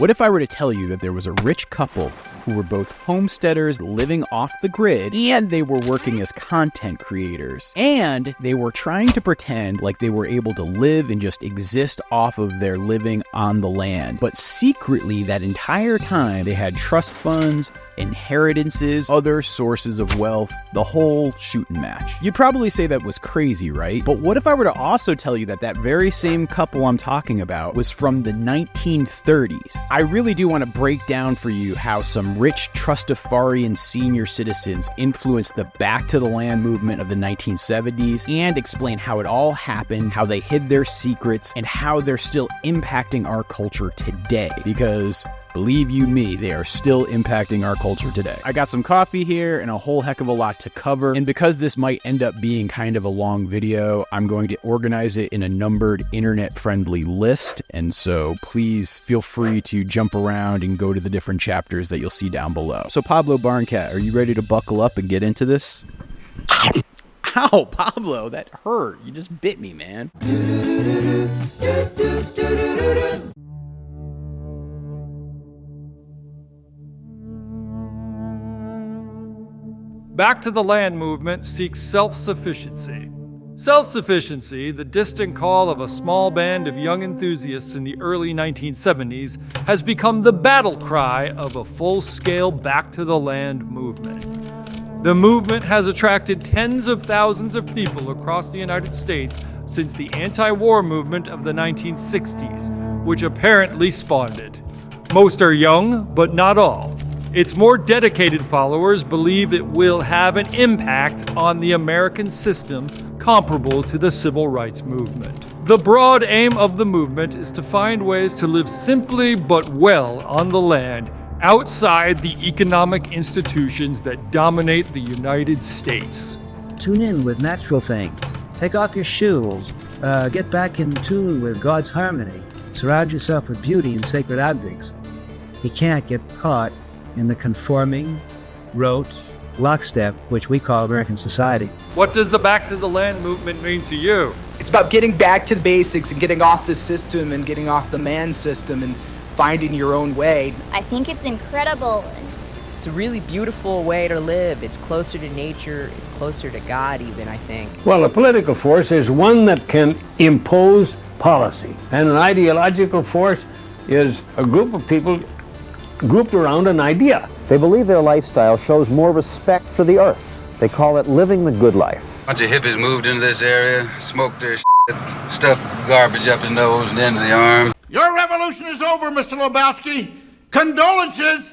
What if I were to tell you that there was a rich couple who were both homesteaders living off the grid, and they were working as content creators, and they were trying to pretend like they were able to live and just exist off of their living on the land, but secretly that entire time they had trust funds, inheritances, other sources of wealth, the whole shooting match? You'd probably say that was crazy, right? But what if I were to also tell you that that very same couple I'm talking about was from the 1930s? I really do want to break down for you how some rich Trustafarian senior citizens influenced the Back to the Land movement of the 1970s, and explain how it all happened, how they hid their secrets, and how they're still impacting our culture today. Because believe you me, they are still impacting our culture today. I got some coffee here and a whole heck of a lot to cover. And because this might end up being kind of a long video, I'm going to organize it in a numbered internet-friendly list. And so please feel free to jump around and go to the different chapters that you'll see down below. So Pablo Barncat, are you ready to buckle up and get into this? Ow, Pablo, that hurt. You just bit me, man. Back to the Land movement seeks self-sufficiency. Self-sufficiency, the distant call of a small band of young enthusiasts in the early 1970s, has become the battle cry of a full-scale Back to the Land movement. The movement has attracted tens of thousands of people across the United States since the anti-war movement of the 1960s, which apparently spawned it. Most are young, but not all. Its more dedicated followers believe it will have an impact on the American system comparable to the civil rights movement. The broad aim of the movement is to find ways to live simply but well on the land outside the economic institutions that dominate the United States. Tune in with natural things. Take off your shoes. Get back in tune with God's harmony. Surround yourself with beauty and sacred objects. You can't get caught in the conforming, rote, lockstep, which we call American society. What does the Back to the Land movement mean to you? It's about getting back to the basics and getting off the system and getting off the man system and finding your own way. I think it's incredible. It's a really beautiful way to live. It's closer to nature. It's closer to God even, I think. Well, a political force is one that can impose policy. And an ideological force is a group of people grouped around an idea. They believe their lifestyle shows more respect for the earth. They call it living the good life. A bunch of hippies moved into this area, smoked their shit, stuffed garbage up the nose and into the arm. Your revolution is over, Mr. Lebowski. Condolences.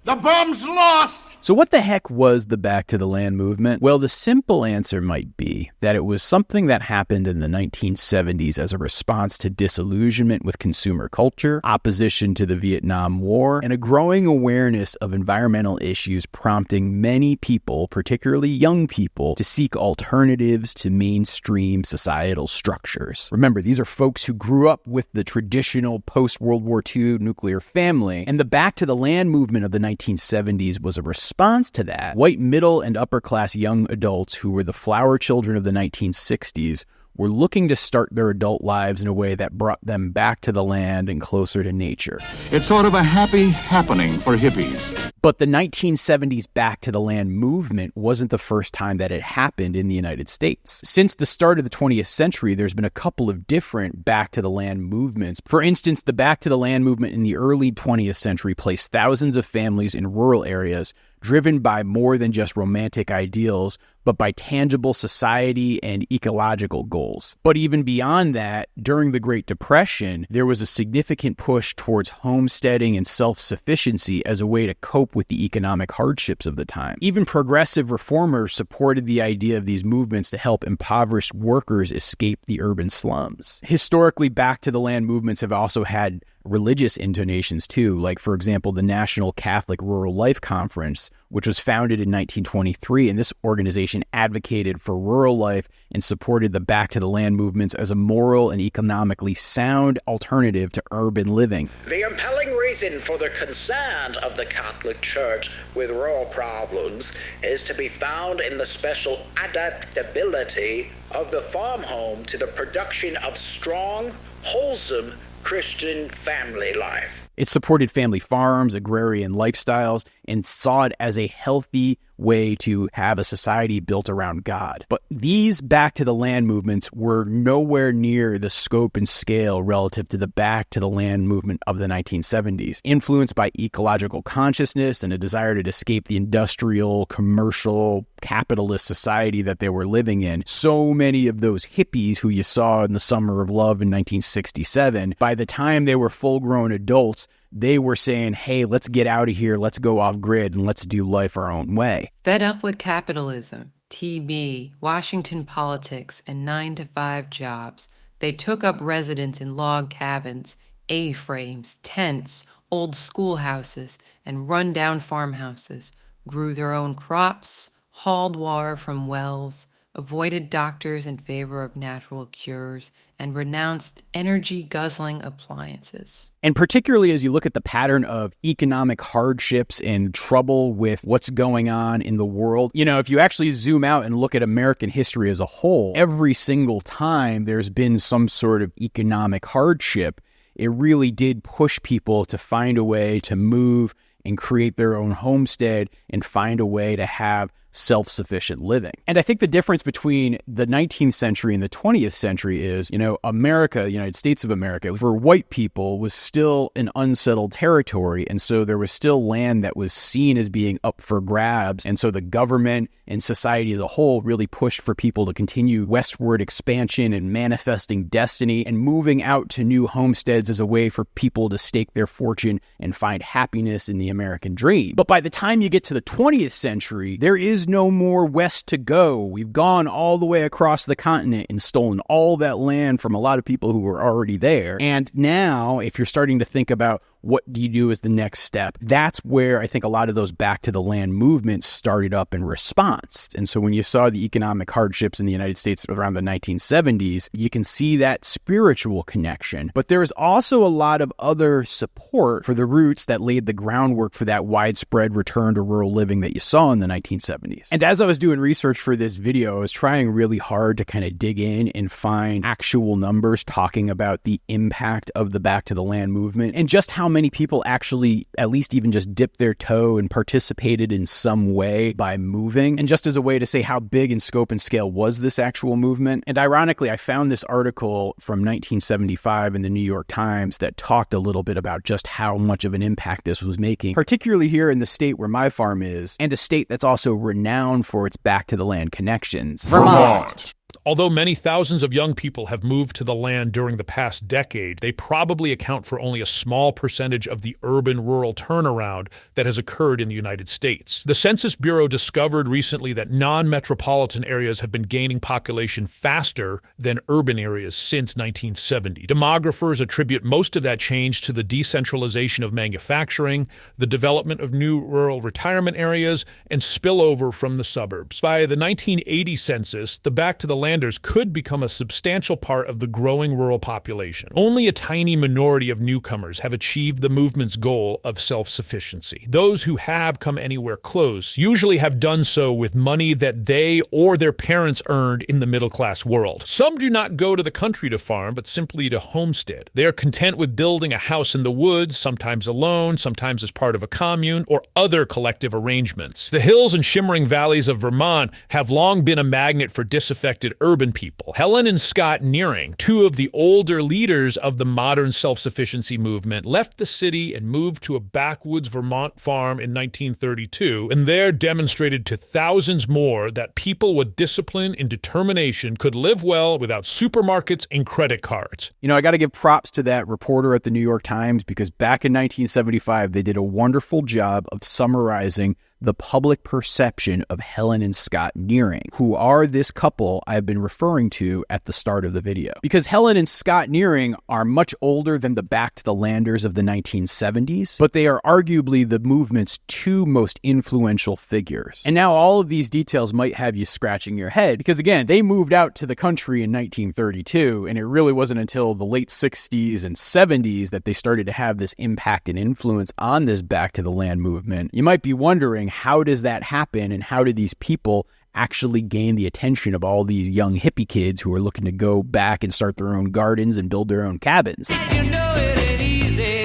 The bomb's lost. So what the heck was the Back to the Land movement? Well, the simple answer might be that it was something that happened in the 1970s as a response to disillusionment with consumer culture, opposition to the Vietnam War, and a growing awareness of environmental issues prompting many people, particularly young people, to seek alternatives to mainstream societal structures. Remember, these are folks who grew up with the traditional post-World War II nuclear family, and the Back to the Land movement of the 1970s was a response to that. White middle and upper class young adults who were the flower children of the 1960s were looking to start their adult lives in a way that brought them back to the land and closer to nature. It's sort of a happy happening for hippies. But the 1970s Back to the Land movement wasn't the first time that it happened in the United States. Since the start of the 20th century, there's been a couple of different Back to the Land movements. For instance, the Back to the Land movement in the early 20th century placed thousands of families in rural areas driven by more than just romantic ideals, but by tangible society and ecological goals. But even beyond that, during the Great Depression, there was a significant push towards homesteading and self-sufficiency as a way to cope with the economic hardships of the time. Even progressive reformers supported the idea of these movements to help impoverished workers escape the urban slums. Historically, Back to the Land movements have also had religious intonations too, like for example the National Catholic Rural Life Conference, which was founded in 1923, and this organization advocated for rural life and supported the Back to the Land movements as a moral and economically sound alternative to urban living. The impelling reason for the concern of the Catholic Church with rural problems is to be found in the special adaptability of the farm home to the production of strong, wholesome Christian family life. It supported family farms, agrarian lifestyles, and saw it as a healthy way to have a society built around God. But these back to the land movements were nowhere near the scope and scale relative to the back to the land movement of the 1970s. Influenced by ecological consciousness and a desire to escape the industrial, commercial, capitalist society that they were living in, so many of those hippies who you saw in the Summer of Love in 1967, by the time they were full-grown adults, they were saying, hey, let's get out of here, let's go off grid, and let's do life our own way. Fed up with capitalism, TB, Washington politics, and 9-to-5 jobs, they took up residence in log cabins, A-frames, tents, old schoolhouses, and run-down farmhouses, grew their own crops, hauled water from wells, avoided doctors in favor of natural cures, and renounced energy-guzzling appliances. And particularly as you look at the pattern of economic hardships and trouble with what's going on in the world, if you actually zoom out and look at American history as a whole, every single time there's been some sort of economic hardship, it really did push people to find a way to move and create their own homestead and find a way to have self-sufficient living. And I think the difference between the 19th century and the 20th century is, America, the United States of America, for white people was still an unsettled territory. And so there was still land that was seen as being up for grabs. And so the government and society as a whole really pushed for people to continue westward expansion and manifesting destiny and moving out to new homesteads as a way for people to stake their fortune and find happiness in the American dream. But by the time you get to the 20th century, there is no more west to go. We've gone all the way across the continent and stolen all that land from a lot of people who were already there. And now, if you're starting to think about what do you do as the next step, that's where I think a lot of those back to the land movements started up in response. And so when you saw the economic hardships in the United States around the 1970s, you can see that spiritual connection. But there is also a lot of other support for the roots that laid the groundwork for that widespread return to rural living that you saw in the 1970s. And as I was doing research for this video, I was trying really hard to kind of dig in and find actual numbers talking about the impact of the back to the land movement and just how many people actually at least even just dipped their toe and participated in some way by moving, and just as a way to say how big in scope and scale was this actual movement. And ironically, I found this article from 1975 in the New York Times that talked a little bit about just how much of an impact this was making, particularly here in the state where my farm is, and a state that's also renowned for its back to the land connections, Vermont. Although many thousands of young people have moved to the land during the past decade, they probably account for only a small percentage of the urban-rural turnaround that has occurred in the United States. The Census Bureau discovered recently that non-metropolitan areas have been gaining population faster than urban areas since 1970. Demographers attribute most of that change to the decentralization of manufacturing, the development of new rural retirement areas, and spillover from the suburbs. By the 1980 census, the back to the landers could become a substantial part of the growing rural population. Only a tiny minority of newcomers have achieved the movement's goal of self-sufficiency. Those who have come anywhere close usually have done so with money that they or their parents earned in the middle-class world. Some do not go to the country to farm, but simply to homestead. They are content with building a house in the woods, sometimes alone, sometimes as part of a commune, or other collective arrangements. The hills and shimmering valleys of Vermont have long been a magnet for disaffected urban people. Helen and Scott Nearing, two of the older leaders of the modern self-sufficiency movement, left the city and moved to a backwoods Vermont farm in 1932, and there demonstrated to thousands more that people with discipline and determination could live well without supermarkets and credit cards. I got to give props to that reporter at the New York Times, because back in 1975, they did a wonderful job of summarizing the public perception of Helen and Scott Nearing, who are this couple I've been referring to at the start of the video. Because Helen and Scott Nearing are much older than the back to the landers of the 1970s, but they are arguably the movement's two most influential figures. And now all of these details might have you scratching your head, because again, they moved out to the country in 1932, and it really wasn't until the late 60s and 70s that they started to have this impact and influence on this back to the land movement. You might be wondering, how does that happen, and how do these people actually gain the attention of all these young hippie kids who are looking to go back and start their own gardens and build their own cabins? You know it ain't easy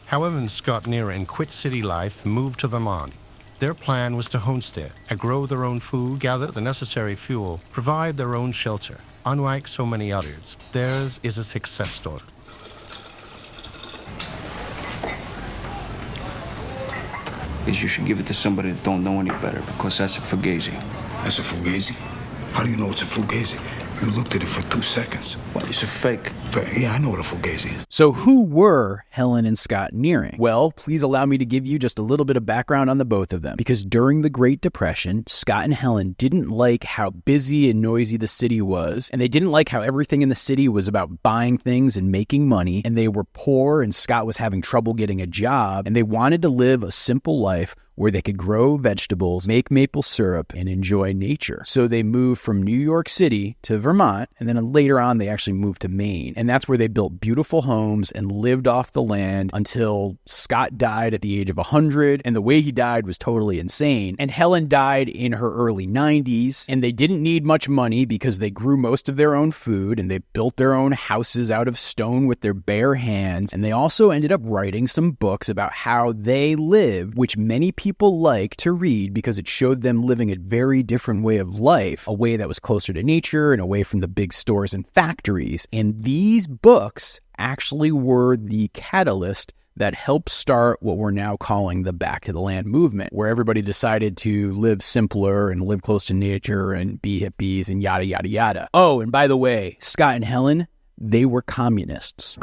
Helen and Scott Nearing quit city life and moved to Vermont. Their plan was to homestead, grow their own food, gather the necessary fuel, provide their own shelter. Unlike so many others, theirs is a success story. Is you should give it to somebody that don't know any better, because that's a fugazi. That's a fugazi? How do you know it's a fugazi? You looked at it for 2 seconds. Well, it's a fake. Yeah, I know what a fugazi is. So who were Helen and Scott Nearing? Well, please allow me to give you just a little bit of background on the both of them. Because during the Great Depression, Scott and Helen didn't like how busy and noisy the city was, and they didn't like how everything in the city was about buying things and making money, and they were poor, and Scott was having trouble getting a job, and they wanted to live a simple life where they could grow vegetables, make maple syrup, and enjoy nature. So they moved from New York City to Vermont, and then later on they actually moved to Maine. And that's where they built beautiful homes and lived off the land until Scott died at the age of 100, and the way he died was totally insane. And Helen died in her early 90s, and they didn't need much money because they grew most of their own food, and they built their own houses out of stone with their bare hands, and they also ended up writing some books about how they lived, which many people like to read because it showed them living a very different way of life, a way that was closer to nature and away from the big stores and factories. And these books actually were the catalyst that helped start what we're now calling the Back to the Land movement, where everybody decided to live simpler and live close to nature and be hippies and yada, yada, yada. Oh, and by the way, Scott and Helen, they were communists.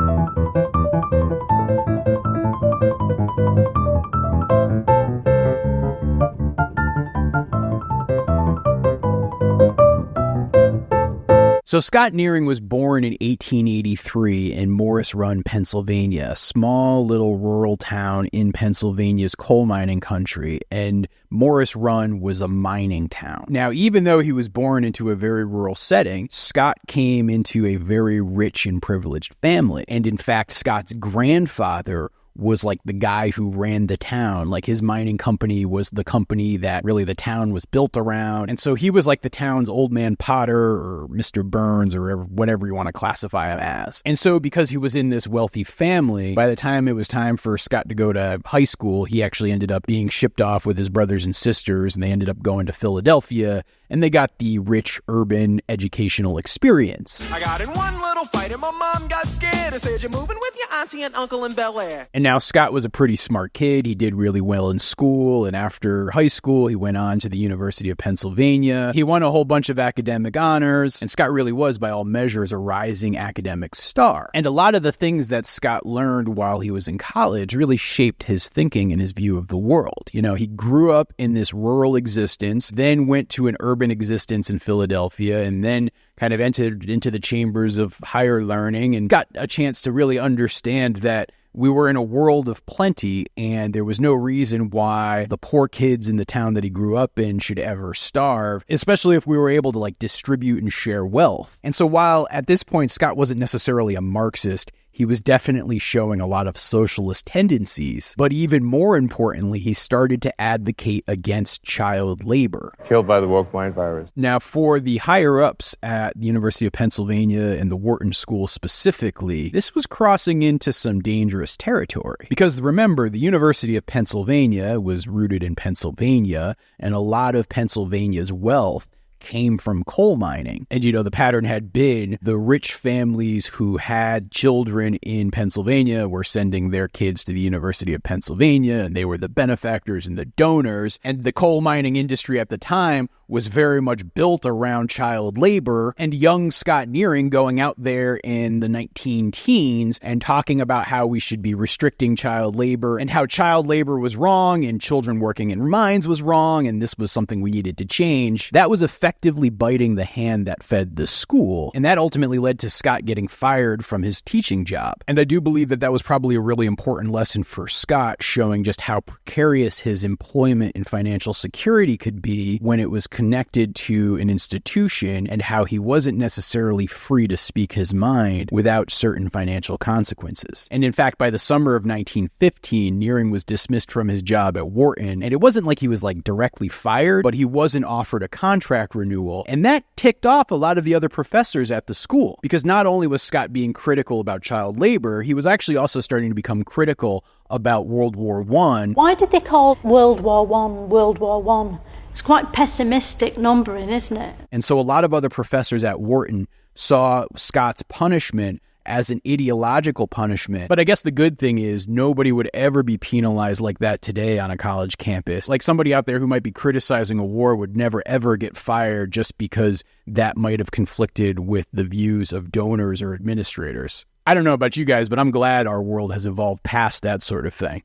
So Scott Nearing was born in 1883 in Morris Run, Pennsylvania, a small little rural town in Pennsylvania's coal mining country, and Morris Run was a mining town. Now, even though he was born into a very rural setting, Scott came into a very rich and privileged family. And in fact, Scott's grandfather was like the guy who ran the town. Like his mining company was the company that really the town was built around. And so he was like the town's old man Potter or Mr. Burns or whatever you want to classify him as. And so because he was in this wealthy family, by the time it was time for Scott to go to high school, he actually ended up being shipped off with his brothers and sisters, and they ended up going to Philadelphia, and they got the rich urban educational experience. I got in one little fight and my mom got scared and said, "You're moving with your auntie and uncle in Bel Air." And now Scott was a pretty smart kid. He did really well in school, and after high school, he went on to the University of Pennsylvania. He won a whole bunch of academic honors, and Scott really was, by all measures, a rising academic star. And a lot of the things that Scott learned while he was in college really shaped his thinking and his view of the world. You know, he grew up in this rural existence, then went to an urban existence in Philadelphia, and then kind of entered into the chambers of higher learning and got a chance to really understand that we were in a world of plenty, and there was no reason why the poor kids in the town that he grew up in should ever starve, especially if we were able to like distribute and share wealth. And so while at this point Scott wasn't necessarily a Marxist, he was definitely showing a lot of socialist tendencies. But even more importantly, he started to advocate against child labor. Killed by the woke mind virus. Now, for the higher-ups at the University of Pennsylvania and the Wharton School specifically, this was crossing into some dangerous territory. Because remember, the University of Pennsylvania was rooted in Pennsylvania, and a lot of Pennsylvania's wealth came from coal mining. And, you know, the pattern had been the rich families who had children in Pennsylvania were sending their kids to the University of Pennsylvania, and they were the benefactors and the donors. And the coal mining industry at the time was very much built around child labor, and young Scott Nearing going out there in the 19-teens and talking about how we should be restricting child labor and how child labor was wrong and children working in mines was wrong, and this was something we needed to change. That was effectively biting the hand that fed the school, and that ultimately led to Scott getting fired from his teaching job. And I do believe that that was probably a really important lesson for Scott, showing just how precarious his employment and financial security could be when it was connected to an institution, and how he wasn't necessarily free to speak his mind without certain financial consequences. And in fact, by the summer of 1915, Nearing was dismissed from his job at Wharton, and it wasn't like he was like directly fired, but he wasn't offered a contract renewal. And that ticked off a lot of the other professors at the school, because not only was Scott being critical about child labor, he was actually also starting to become critical about World War I. Why did they call World War I? It's quite pessimistic numbering, isn't it? And so a lot of other professors at Wharton saw Scott's punishment as an ideological punishment. But I guess the good thing is nobody would ever be penalized like that today on a college campus. Like somebody out there who might be criticizing a war would never ever get fired just because that might have conflicted with the views of donors or administrators. I don't know about you guys, but I'm glad our world has evolved past that sort of thing.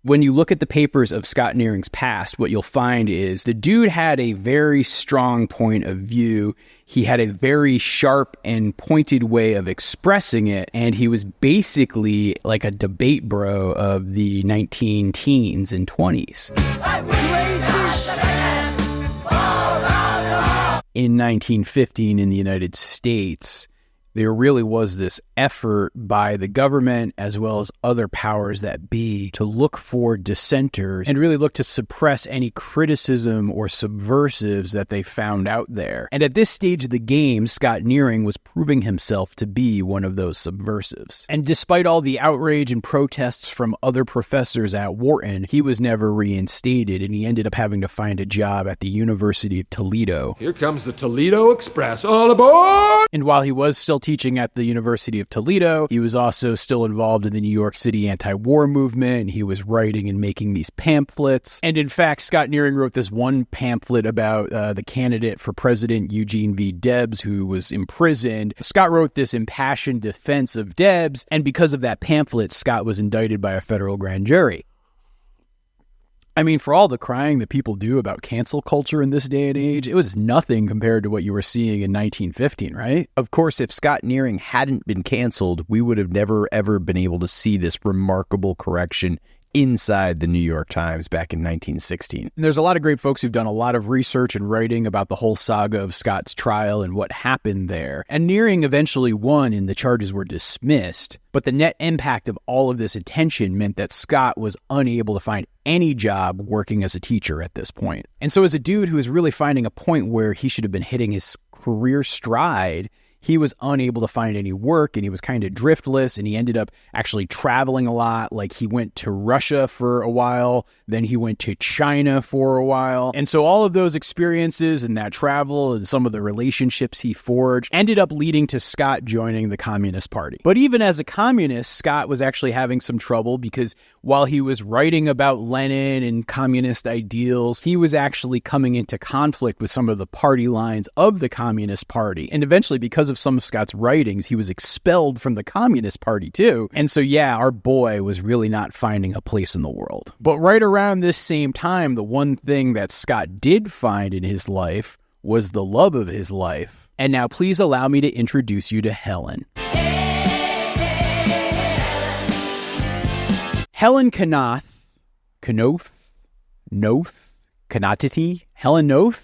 When you look at the papers of Scott Nearing's past, what you'll find is the dude had a very strong point of view. He had a very sharp and pointed way of expressing it, and he was basically like a debate bro of the 19-teens and 20s. In 1915 in the United States, there really was this effort by the government as well as other powers that be to look for dissenters and really look to suppress any criticism or subversives that they found out there. And at this stage of the game, Scott Nearing was proving himself to be one of those subversives. And despite all the outrage and protests from other professors at Wharton, he was never reinstated, and he ended up having to find a job at the University of Toledo. Here comes the Toledo Express. All aboard! And while he was still teaching at the University of Toledo, he was also still involved in the New York City anti-war movement. He was writing and making these pamphlets. And in fact, Scott Nearing wrote this one pamphlet about the candidate for president, Eugene V. Debs, who was imprisoned. Scott wrote this impassioned defense of Debs, and because of that pamphlet, Scott was indicted by a federal grand jury. I mean, for all the crying that people do about cancel culture in this day and age, it was nothing compared to what you were seeing in 1915, right? Of course, if Scott Nearing hadn't been canceled, we would have never, ever been able to see this remarkable correction inside the New York Times back in 1916. And there's a lot of great folks who've done a lot of research and writing about the whole saga of Scott's trial and what happened there. And Nearing eventually won and the charges were dismissed. But the net impact of all of this attention meant that Scott was unable to find any job working as a teacher at this point. And so as a dude who was really finding a point where he should have been hitting his career stride, he was unable to find any work and he was kind of driftless, and he ended up actually traveling a lot. Like he went to Russia for a while, then he went to China for a while. And so all of those experiences and that travel and some of the relationships he forged ended up leading to Scott joining the Communist Party. But even as a communist, Scott was actually having some trouble because while he was writing about Lenin and communist ideals, he was actually coming into conflict with some of the party lines of the Communist Party. And eventually, because of some of Scott's writings, he was expelled from the Communist Party too. And so yeah, our boy was really not finding a place in the world. But right around this same time, the one thing that Scott did find in his life was the love of his life. And now please allow me to introduce you to Helen. Helen Knothe, Helen Knothe?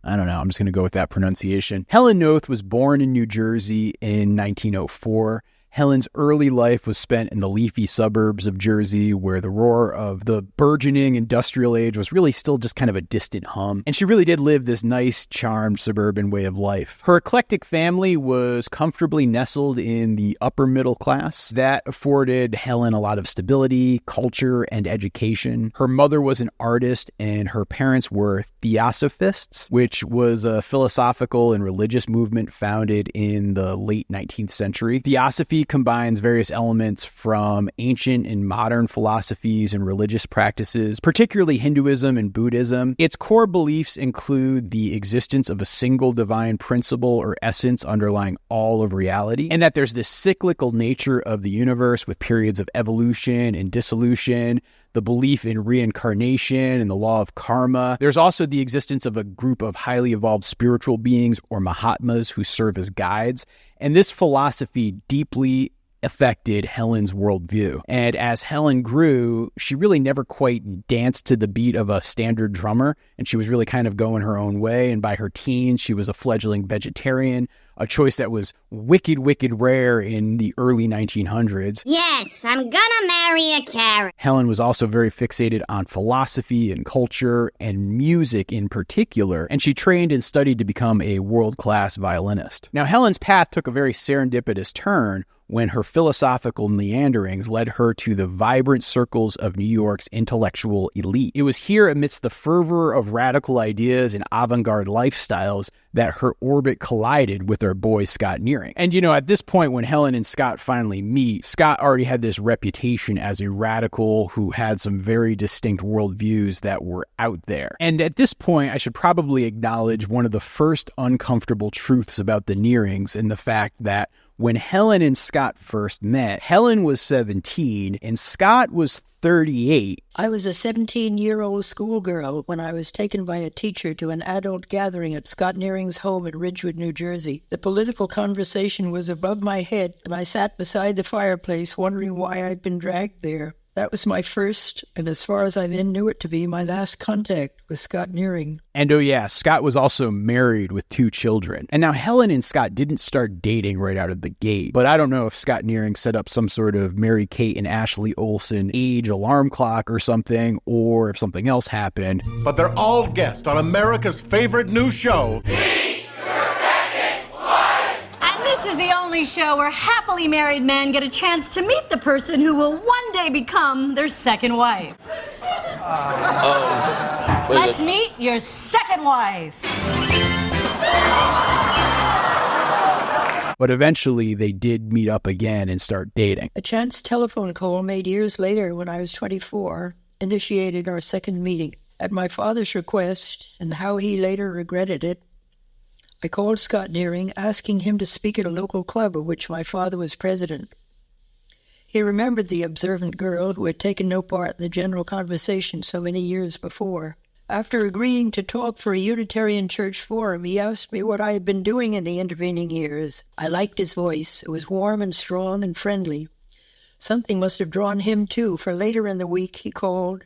I don't know. I'm just going to go with that pronunciation. Helen Knothe was born in New Jersey in 1904. Helen's early life was spent in the leafy suburbs of Jersey, where the roar of the burgeoning industrial age was really still just kind of a distant hum. And she really did live this nice, charmed suburban way of life. Her eclectic family was comfortably nestled in the upper middle class. That afforded Helen a lot of stability, culture, and education. Her mother was an artist, and her parents were Theosophists, which was a philosophical and religious movement founded in the late 19th century. Theosophy combines various elements from ancient and modern philosophies and religious practices, particularly Hinduism and Buddhism. Its core beliefs include the existence of a single divine principle or essence underlying all of reality, and that there's this cyclical nature of the universe with periods of evolution and dissolution, the belief in reincarnation and the law of karma. There's also the existence of a group of highly evolved spiritual beings or Mahatmas who serve as guides. And this philosophy deeply affected Helen's worldview. And as Helen grew, she really never quite danced to the beat of a standard drummer, and she was really kind of going her own way. And by her teens, she was a fledgling vegetarian, a choice that was wicked, wicked rare in the early 1900s. Yes, I'm gonna marry a carrot. Helen was also very fixated on philosophy and culture and music in particular, and she trained and studied to become a world-class violinist. Now, Helen's path took a very serendipitous turn when her philosophical meanderings led her to the vibrant circles of New York's intellectual elite. It was here, amidst the fervor of radical ideas and avant-garde lifestyles, that her orbit collided with her boy Scott Nearing. And at this point, when Helen and Scott finally meet, Scott already had this reputation as a radical who had some very distinct worldviews that were out there. And at this point, I should probably acknowledge one of the first uncomfortable truths about the Nearings, and the fact that when Helen and Scott first met, Helen was 17 and Scott was 38. I was a 17-year-old schoolgirl when I was taken by a teacher to an adult gathering at Scott Nearing's home in Ridgewood, New Jersey. The political conversation was above my head, and I sat beside the fireplace wondering why I'd been dragged there. That was my first, and as far as I then knew it to be, my last contact with Scott Nearing. And oh yeah, Scott was also married with 2 children. And now Helen and Scott didn't start dating right out of the gate, but I don't know if Scott Nearing set up some sort of Mary Kate and Ashley Olsen age alarm clock or something, or if something else happened. But they're all guests on America's favorite new show. This is the only show where happily married men get a chance to meet the person who will one day become their second wife. Let's meet your second wife. But eventually they did meet up again and start dating. A chance telephone call made years later when I was 24 initiated our second meeting. At my father's request, and how he later regretted it, I called Scott Nearing, asking him to speak at a local club of which my father was president. He remembered the observant girl who had taken no part in the general conversation so many years before. After agreeing to talk for a Unitarian Church forum, he asked me what I had been doing in the intervening years. I liked his voice. It was warm and strong and friendly. Something must have drawn him, too, for later in the week he called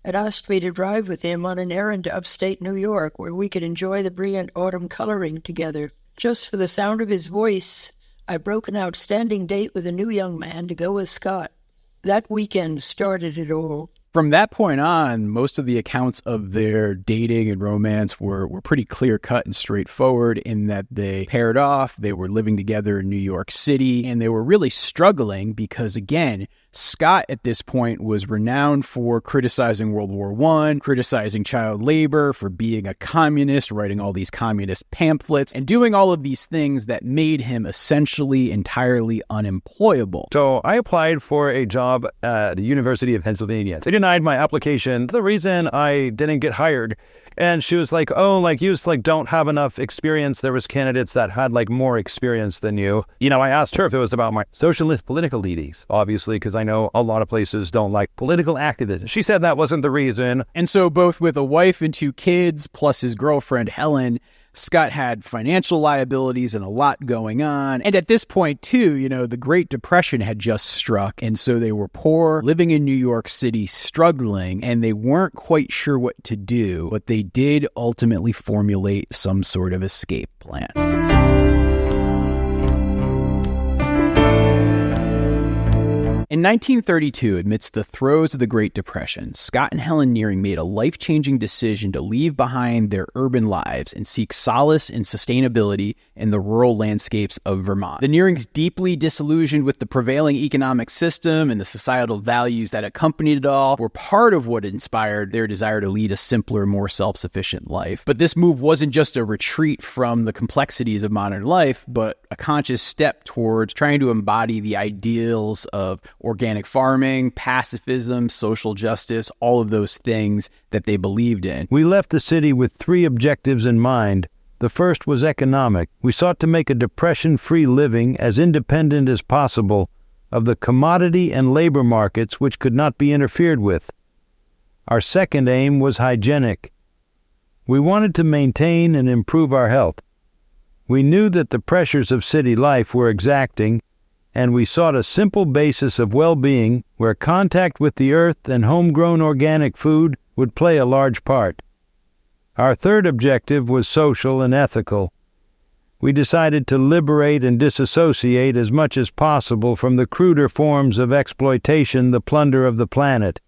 and asked me to drive with him on an errand to upstate New York, where we could enjoy the brilliant autumn coloring together. Just for the sound of his voice, I broke an outstanding date with a new young man to go with Scott. That weekend started it all. From that point on, most of the accounts of their dating and romance were pretty clear-cut and straightforward, in that they paired off, they were living together in New York City, and they were really struggling because, again, Scott at this point was renowned for criticizing World War I, criticizing child labor, for being a communist, writing all these communist pamphlets, and doing all of these things that made him essentially entirely unemployable. So I applied for a job at the University of Pennsylvania. They denied my application. The reason I didn't get hired, and she was like, oh, like you just don't have enough experience. There was candidates that had more experience than you. I asked her if it was about my socialist political leanings, obviously, because I know a lot of places don't like political activism. She said that wasn't the reason. And so both with a wife and 2 kids, plus his girlfriend Helen, Scott had financial liabilities and a lot going on. And at this point, too, the Great Depression had just struck. And so they were poor, living in New York City, struggling, and they weren't quite sure what to do. But they did ultimately formulate some sort of escape plan. In 1932, amidst the throes of the Great Depression, Scott and Helen Nearing made a life-changing decision to leave behind their urban lives and seek solace and sustainability in the rural landscapes of Vermont. The Nearings, deeply disillusioned with the prevailing economic system and the societal values that accompanied it all, were part of what inspired their desire to lead a simpler, more self-sufficient life. But this move wasn't just a retreat from the complexities of modern life, but a conscious step towards trying to embody the ideals of organic farming, pacifism, social justice, all of those things that they believed in. We left the city with 3 objectives in mind. The first was economic. We sought to make a depression-free living as independent as possible of the commodity and labor markets which could not be interfered with. Our second aim was hygienic. We wanted to maintain and improve our health. We knew that the pressures of city life were exacting, and we sought a simple basis of well-being where contact with the earth and homegrown organic food would play a large part. Our third objective was social and ethical. we decided to liberate and disassociate as much as possible from the cruder forms of exploitation, the plunder of the planet,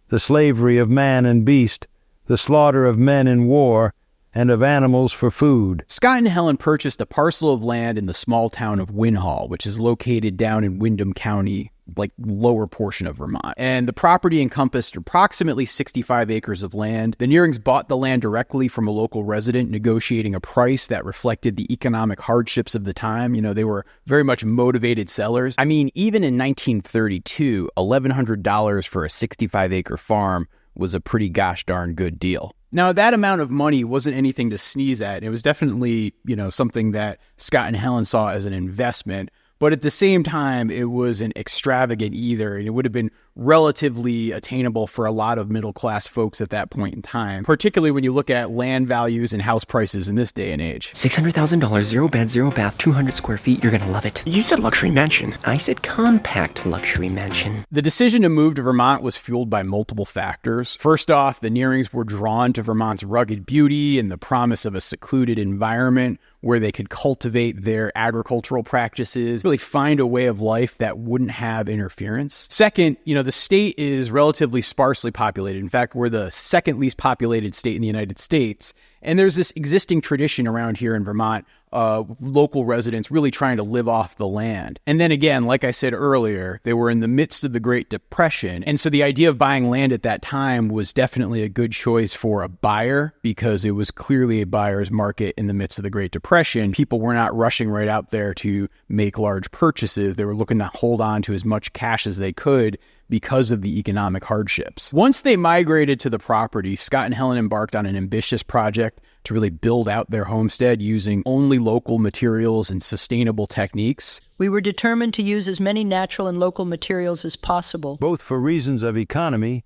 the slavery of man and beast, the slaughter of men in war, and of animals for food. Scott and Helen purchased a parcel of land in the small town of Winhall, which is located down in Windham County, like lower portion of Vermont. And the property encompassed approximately 65 acres of land. The Nearings bought the land directly from a local resident, negotiating a price that reflected the economic hardships of the time. You know, they were very much motivated sellers. I mean, even in 1932, $1,100 for a 65-acre farm was a pretty gosh darn good deal. Now, that amount of money wasn't anything to sneeze at. It was definitely, something that Scott and Helen saw as an investment. But at the same time, it wasn't extravagant either. And it would have been relatively attainable for a lot of middle-class folks at that point in time, particularly when you look at land values and house prices in this day and age. $600,000, 0 bed, 0 bath, 200 square feet. You're going to love it. You said luxury mansion. I said compact luxury mansion. The decision to move to Vermont was fueled by multiple factors. First off, the Nearings were drawn to Vermont's rugged beauty and the promise of a secluded environment where they could cultivate their agricultural practices, really find a way of life that wouldn't have interference. Second, the state is relatively sparsely populated. In fact, we're the second least populated state in the United States. And there's this existing tradition around here in Vermont of local residents really trying to live off the land. And then again, like I said earlier, they were in the midst of the Great Depression. And so the idea of buying land at that time was definitely a good choice for a buyer because it was clearly a buyer's market in the midst of the Great Depression. People were not rushing right out there to make large purchases. They were looking to hold on to as much cash as they could because of the economic hardships. Once they migrated to the property, Scott and Helen embarked on an ambitious project to really build out their homestead using only local materials and sustainable techniques. We were determined to use as many natural and local materials as possible, both for reasons of economy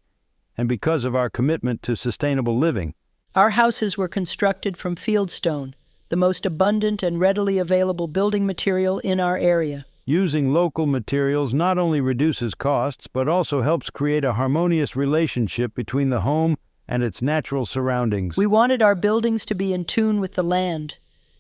and because of our commitment to sustainable living. Our houses were constructed from fieldstone, the most abundant and readily available building material in our area. Using local materials not only reduces costs, but also helps create a harmonious relationship between the home and its natural surroundings. We wanted our buildings to be in tune with the land,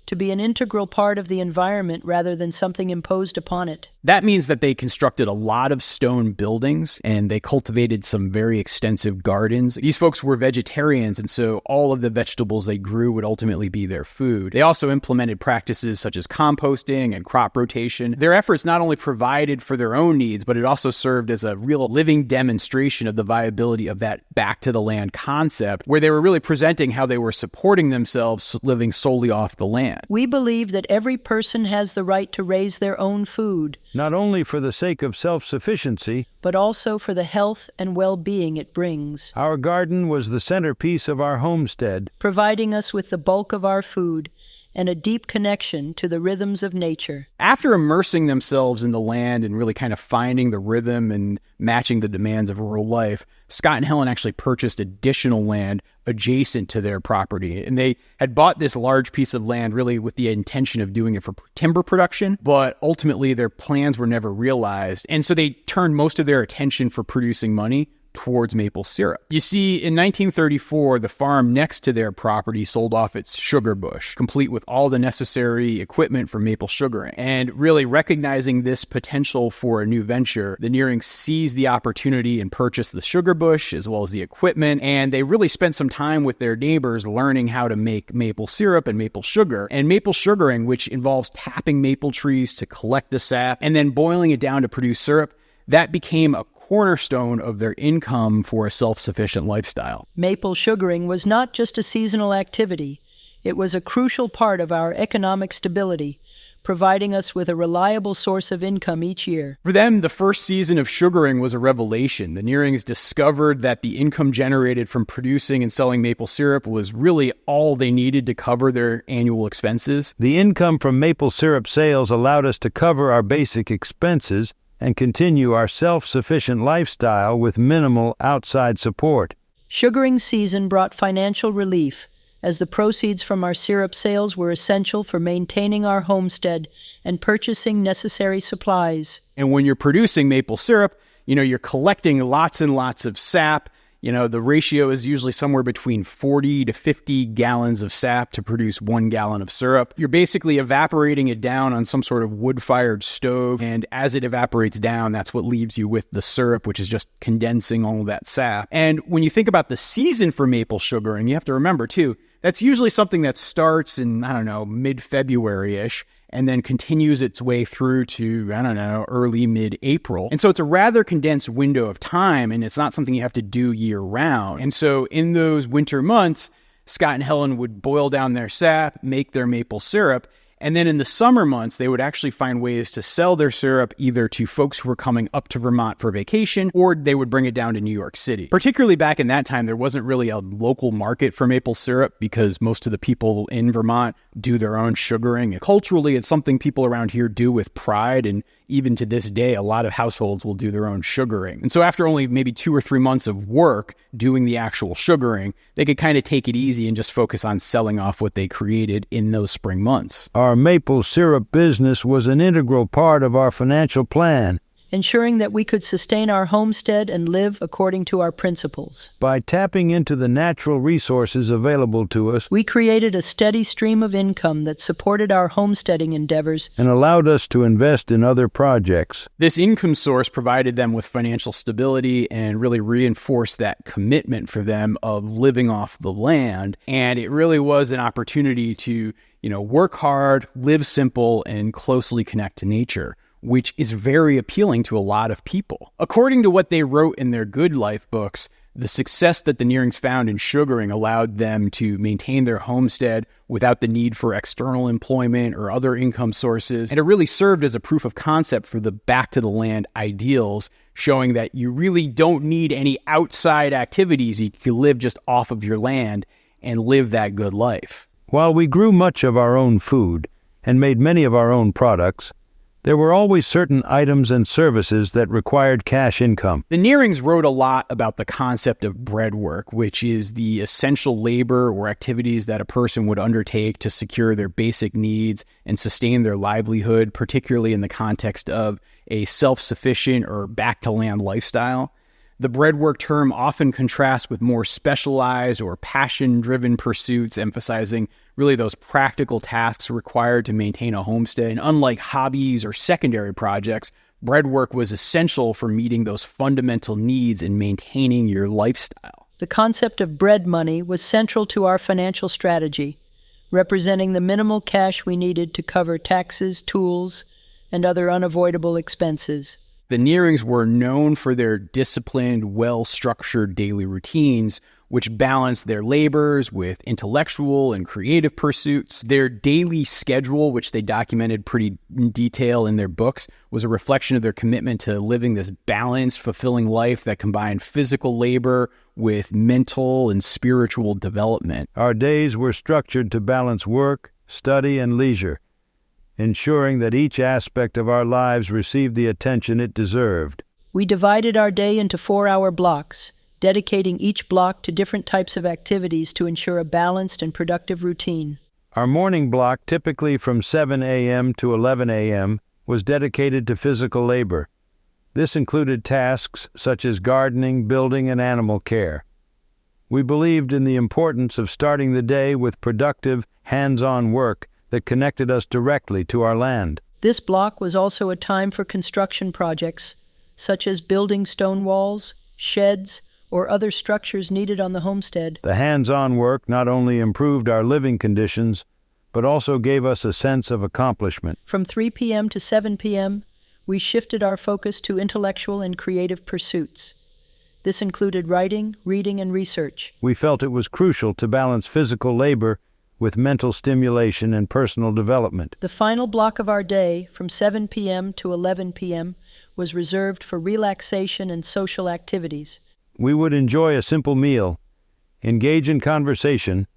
to be an integral part of the environment rather than something imposed upon it. That means that they constructed a lot of stone buildings and they cultivated some very extensive gardens. These folks were vegetarians, and so all of the vegetables they grew would ultimately be their food. They also implemented practices such as composting and crop rotation. Their efforts not only provided for their own needs, but it also served as a real living demonstration of the viability of that back to the land concept, where they were really presenting how they were supporting themselves living solely off the land. We believe that every person has the right to raise their own food, not only for the sake of self-sufficiency, but also for the health and well-being it brings. Our garden was the centerpiece of our homestead, providing us with the bulk of our food and a deep connection to the rhythms of nature. After immersing themselves in the land and really kind of finding the rhythm and matching the demands of rural life, Scott and Helen actually purchased additional land adjacent to their property. And they had bought this large piece of land really with the intention of doing it for timber production, but ultimately their plans were never realized. And so they turned most of their attention for producing money towards maple syrup. You see, in 1934, the farm next to their property sold off its sugar bush, complete with all the necessary equipment for maple sugaring. And really recognizing this potential for a new venture, the Nearings seized the opportunity and purchased the sugar bush as well as the equipment. And they really spent some time with their neighbors learning how to make maple syrup and maple sugar. And maple sugaring, which involves tapping maple trees to collect the sap and then boiling it down to produce syrup, that became a cornerstone of their income for a self-sufficient lifestyle. Maple sugaring was not just a seasonal activity. It was a crucial part of our economic stability, providing us with a reliable source of income each year. For them, the first season of sugaring was a revelation. The Nearings discovered that the income generated from producing and selling maple syrup was really all they needed to cover their annual expenses. The income from maple syrup sales allowed us to cover our basic expenses and continue our self-sufficient lifestyle with minimal outside support. Sugaring season brought financial relief, as the proceeds from our syrup sales were essential for maintaining our homestead and purchasing necessary supplies. And when you're producing maple syrup, you're collecting lots and lots of sap. The ratio is usually somewhere between 40 to 50 gallons of sap to produce 1 gallon of syrup. You're basically evaporating it down on some sort of wood-fired stove, and as it evaporates down, that's what leaves you with the syrup, which is just condensing all of that sap. And when you think about the season for maple sugaring, you have to remember, too, that's usually something that starts in, mid-February-ish, and then continues its way through to, early mid-April. And so it's a rather condensed window of time, and it's not something you have to do year-round. And so in those winter months, Scott and Helen would boil down their sap, make their maple syrup, and then in the summer months, they would actually find ways to sell their syrup either to folks who were coming up to Vermont for vacation, or they would bring it down to New York City. Particularly back in that time, there wasn't really a local market for maple syrup because most of the people in Vermont do their own sugaring. And culturally, it's something people around here do with pride, and even to this day, a lot of households will do their own sugaring. And so after only maybe 2 or 3 months of work doing the actual sugaring, they could kind of take it easy and just focus on selling off what they created in those spring months. Our maple syrup business was an integral part of our financial plan, ensuring that we could sustain our homestead and live according to our principles. By tapping into the natural resources available to us, we created a steady stream of income that supported our homesteading endeavors and allowed us to invest in other projects. This income source provided them with financial stability and really reinforced that commitment for them of living off the land. And it really was an opportunity to, work hard, live simple, and closely connect to nature, which is very appealing to a lot of people. According to what they wrote in their Good Life books, the success that the Nearings found in sugaring allowed them to maintain their homestead without the need for external employment or other income sources, and it really served as a proof of concept for the back-to-the-land ideals, showing that you really don't need any outside activities. You can live just off of your land and live that good life. While we grew much of our own food and made many of our own products, there were always certain items and services that required cash income. The Nearings wrote a lot about the concept of bread work, which is the essential labor or activities that a person would undertake to secure their basic needs and sustain their livelihood, particularly in the context of a self-sufficient or back-to-land lifestyle. The bread work term often contrasts with more specialized or passion-driven pursuits, emphasizing really those practical tasks required to maintain a homestead. And unlike hobbies or secondary projects, bread work was essential for meeting those fundamental needs and maintaining your lifestyle. The concept of bread money was central to our financial strategy, representing the minimal cash we needed to cover taxes, tools, and other unavoidable expenses. The Nearings were known for their disciplined, well-structured daily routines, which balanced their labors with intellectual and creative pursuits. Their daily schedule, which they documented pretty in detail in their books, was a reflection of their commitment to living this balanced, fulfilling life that combined physical labor with mental and spiritual development. Our days were structured to balance work, study, and leisure, ensuring that each aspect of our lives received the attention it deserved. We divided our day into 4-hour blocks, dedicating each block to different types of activities to ensure a balanced and productive routine. Our morning block, typically from 7 a.m. to 11 a.m., was dedicated to physical labor. This included tasks such as gardening, building, and animal care. We believed in the importance of starting the day with productive, hands-on work that connected us directly to our land. This block was also a time for construction projects, such as building stone walls, sheds, or other structures needed on the homestead. The hands-on work not only improved our living conditions, but also gave us a sense of accomplishment. From 3 p.m. to 7 p.m., we shifted our focus to intellectual and creative pursuits. This included writing, reading, and research. We felt it was crucial to balance physical labor with mental stimulation and personal development. The final block of our day, from 7 p.m. to 11 p.m., was reserved for relaxation and social activities. We would enjoy a simple meal, engage in conversation,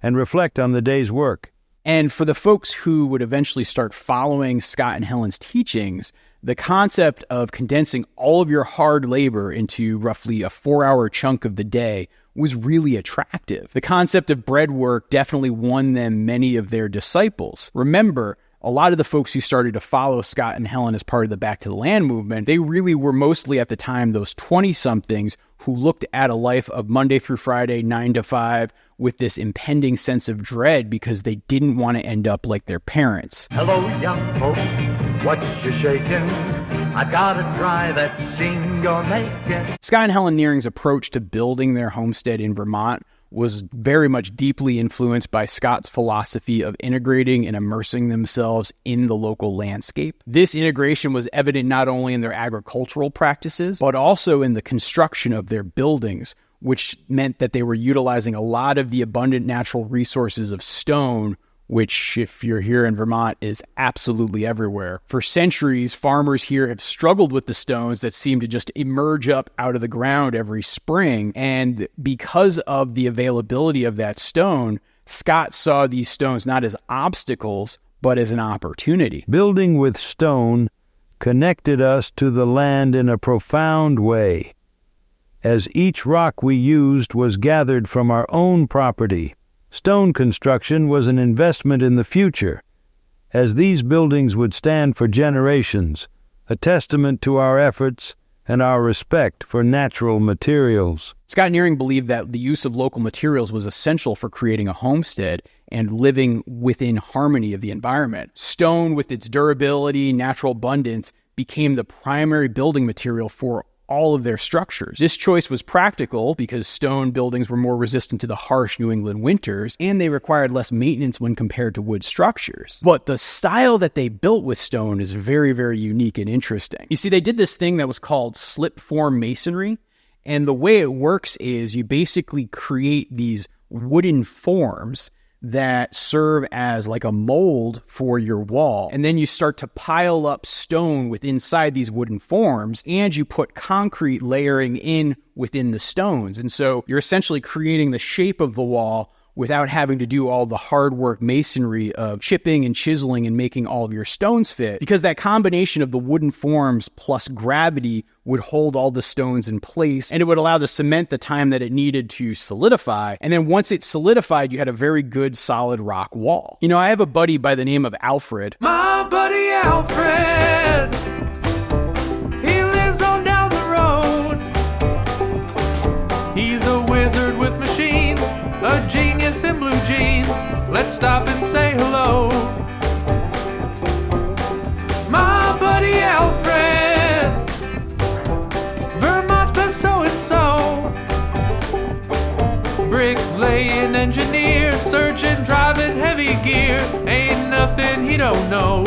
and reflect on the day's work. And for the folks who would eventually start following Scott and Helen's teachings, the concept of condensing all of your hard labor into roughly a 4-hour chunk of the day was really attractive. The concept of bread work definitely won them many of their disciples. Remember, a lot of the folks who started to follow Scott and Helen as part of the Back to the Land movement, they really were mostly at the time those 20-somethings who looked at a life of Monday through Friday, 9 to 5, with this impending sense of dread because they didn't want to end up like their parents. Hello, young folk, what you shaking? I gotta try that scene you're making. Scott and Helen Nearing's approach to building their homestead in Vermont was very much deeply influenced by Scott's philosophy of integrating and immersing themselves in the local landscape. This integration was evident not only in their agricultural practices, but also in the construction of their buildings, which meant that they were utilizing a lot of the abundant natural resources of stone, which, if you're here in Vermont, is absolutely everywhere. For centuries, farmers here have struggled with the stones that seem to just emerge up out of the ground every spring. And because of the availability of that stone, Scott saw these stones not as obstacles, but as an opportunity. Building with stone connected us to the land in a profound way, as each rock we used was gathered from our own property. Stone construction was an investment in the future, as these buildings would stand for generations, a testament to our efforts and our respect for natural materials. Scott Nearing believed that the use of local materials was essential for creating a homestead and living within harmony of the environment. Stone, with its durability, natural abundance, became the primary building material for all of their structures. This choice was practical because stone buildings were more resistant to the harsh New England winters, and they required less maintenance when compared to wood structures. But the style that they built with stone is very, very unique and interesting. You see, they did this thing that was called slip-form masonry, and the way it works is you basically create these wooden forms that serve as like a mold for your wall. And then you start to pile up stone inside these wooden forms, and you put concrete layering in within the stones. And so you're essentially creating the shape of the wall without having to do all the hard work masonry of chipping and chiseling and making all of your stones fit, because that combination of the wooden forms plus gravity would hold all the stones in place, and it would allow the cement the time that it needed to solidify. And then once it solidified, you had a very good solid rock wall. You know, I have a buddy by the name of Alfred. My buddy Alfred, he lives on down the road. He's a wizard with machines, a genius in blue jeans. Let's stop and say hello. My buddy Alfred, Vermont's best so-and-so. Bricklaying engineer, surgeon, driving heavy gear. Ain't nothing he don't know.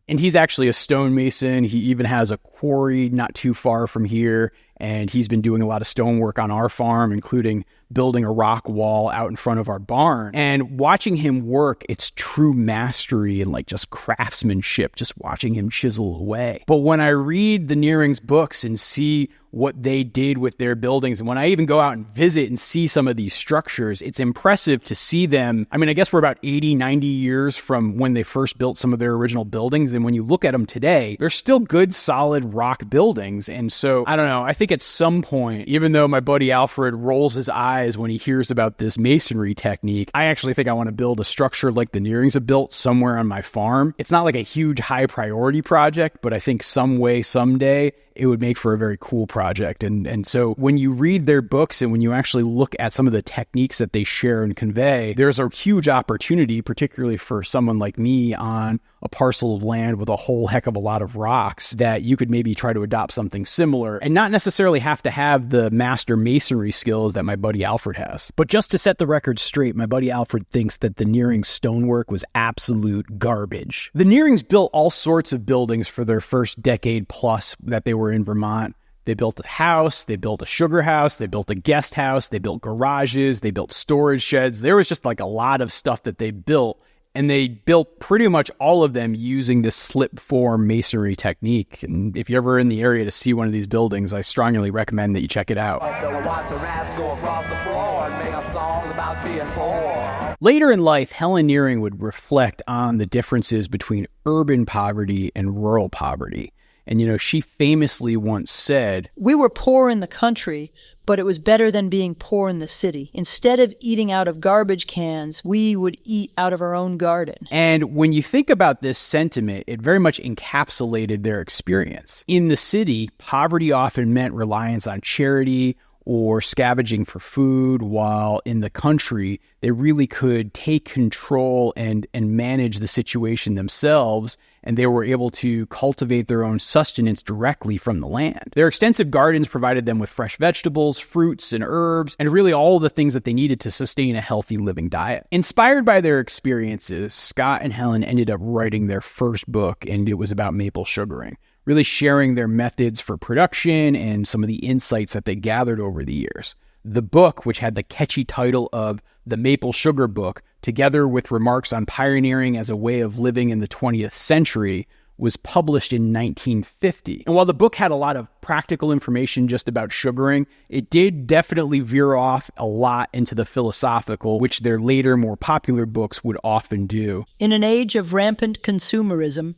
And he's actually a stonemason. He even has a quarry not too far from here. And he's been doing a lot of stonework on our farm, including building a rock wall out in front of our barn. And watching him work, it's true mastery and like just craftsmanship, just watching him chisel away. But when I read the Nearings books and see what they did with their buildings, and when I even go out and visit and see some of these structures, it's impressive to see them. I mean, I guess we're about 80, 90 years from when they first built some of their original buildings. And when you look at them today, they're still good, solid rock buildings. And so, I don't know, I think at some point, even though my buddy Alfred rolls his eyes when he hears about this masonry technique, I actually think I want to build a structure like the Nearings have built somewhere on my farm. It's not like a huge high priority project, but I think some way, someday, it would make for a very cool project. And so when you read their books and when you actually look at some of the techniques that they share and convey, there's a huge opportunity, particularly for someone like me on a parcel of land with a whole heck of a lot of rocks, that you could maybe try to adopt something similar and not necessarily have to have the master masonry skills that my buddy Alfred has. But just to set the record straight, my buddy Alfred thinks that the Nearings stonework was absolute garbage. The Nearings built all sorts of buildings for their first decade plus that they were in Vermont. They built a house, they built a sugar house, they built a guest house, they built garages, they built storage sheds. There was just like a lot of stuff that they built, and they built pretty much all of them using this slip form masonry technique. And if you're ever in the area to see one of these buildings, I strongly recommend that you check it out. Later in life, Helen Nearing would reflect on the differences between urban poverty and rural poverty. And, she famously once said, "We were poor in the country, but it was better than being poor in the city. Instead of eating out of garbage cans, we would eat out of our own garden." And when you think about this sentiment, it very much encapsulated their experience. In the city, poverty often meant reliance on charity or scavenging for food, while in the country, they really could take control and manage the situation themselves, and they were able to cultivate their own sustenance directly from the land. Their extensive gardens provided them with fresh vegetables, fruits, and herbs, and really all the things that they needed to sustain a healthy living diet. Inspired by their experiences, Scott and Helen ended up writing their first book, and it was about maple sugaring, really sharing their methods for production and some of the insights that they gathered over the years. The book, which had the catchy title of The Maple Sugar Book, together with remarks on pioneering as a way of living in the 20th century, was published in 1950. And while the book had a lot of practical information just about sugaring, it did definitely veer off a lot into the philosophical, which their later, more popular books would often do. In an age of rampant consumerism,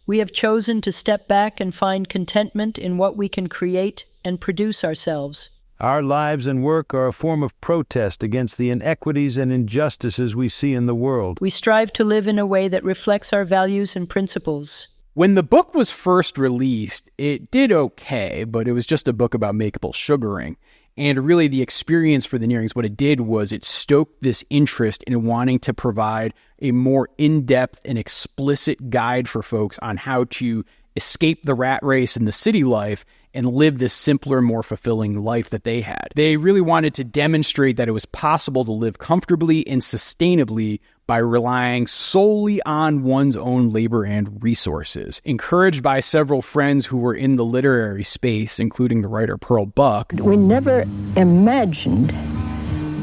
we have chosen to step back and find contentment in what we can create and produce ourselves. Our lives and work are a form of protest against the inequities and injustices we see in the world. We strive to live in a way that reflects our values and principles. When the book was first released, it did okay, but it was just a book about maple sugaring. And really the experience for the Nearings, what it did was it stoked this interest in wanting to provide a more in-depth and explicit guide for folks on how to escape the rat race in the city life and live this simpler, more fulfilling life that they had. They really wanted to demonstrate that it was possible to live comfortably and sustainably by relying solely on one's own labor and resources. Encouraged by several friends who were in the literary space, including the writer Pearl Buck, we never imagined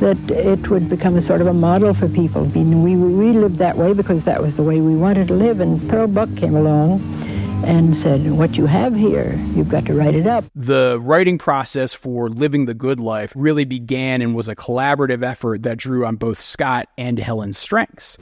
that it would become a sort of a model for people. We lived that way because that was the way we wanted to live, and Pearl Buck came along and said, what you have here, you've got to write it up. The writing process for Living the Good Life really began and was a collaborative effort that drew on both Scott and Helen's strengths.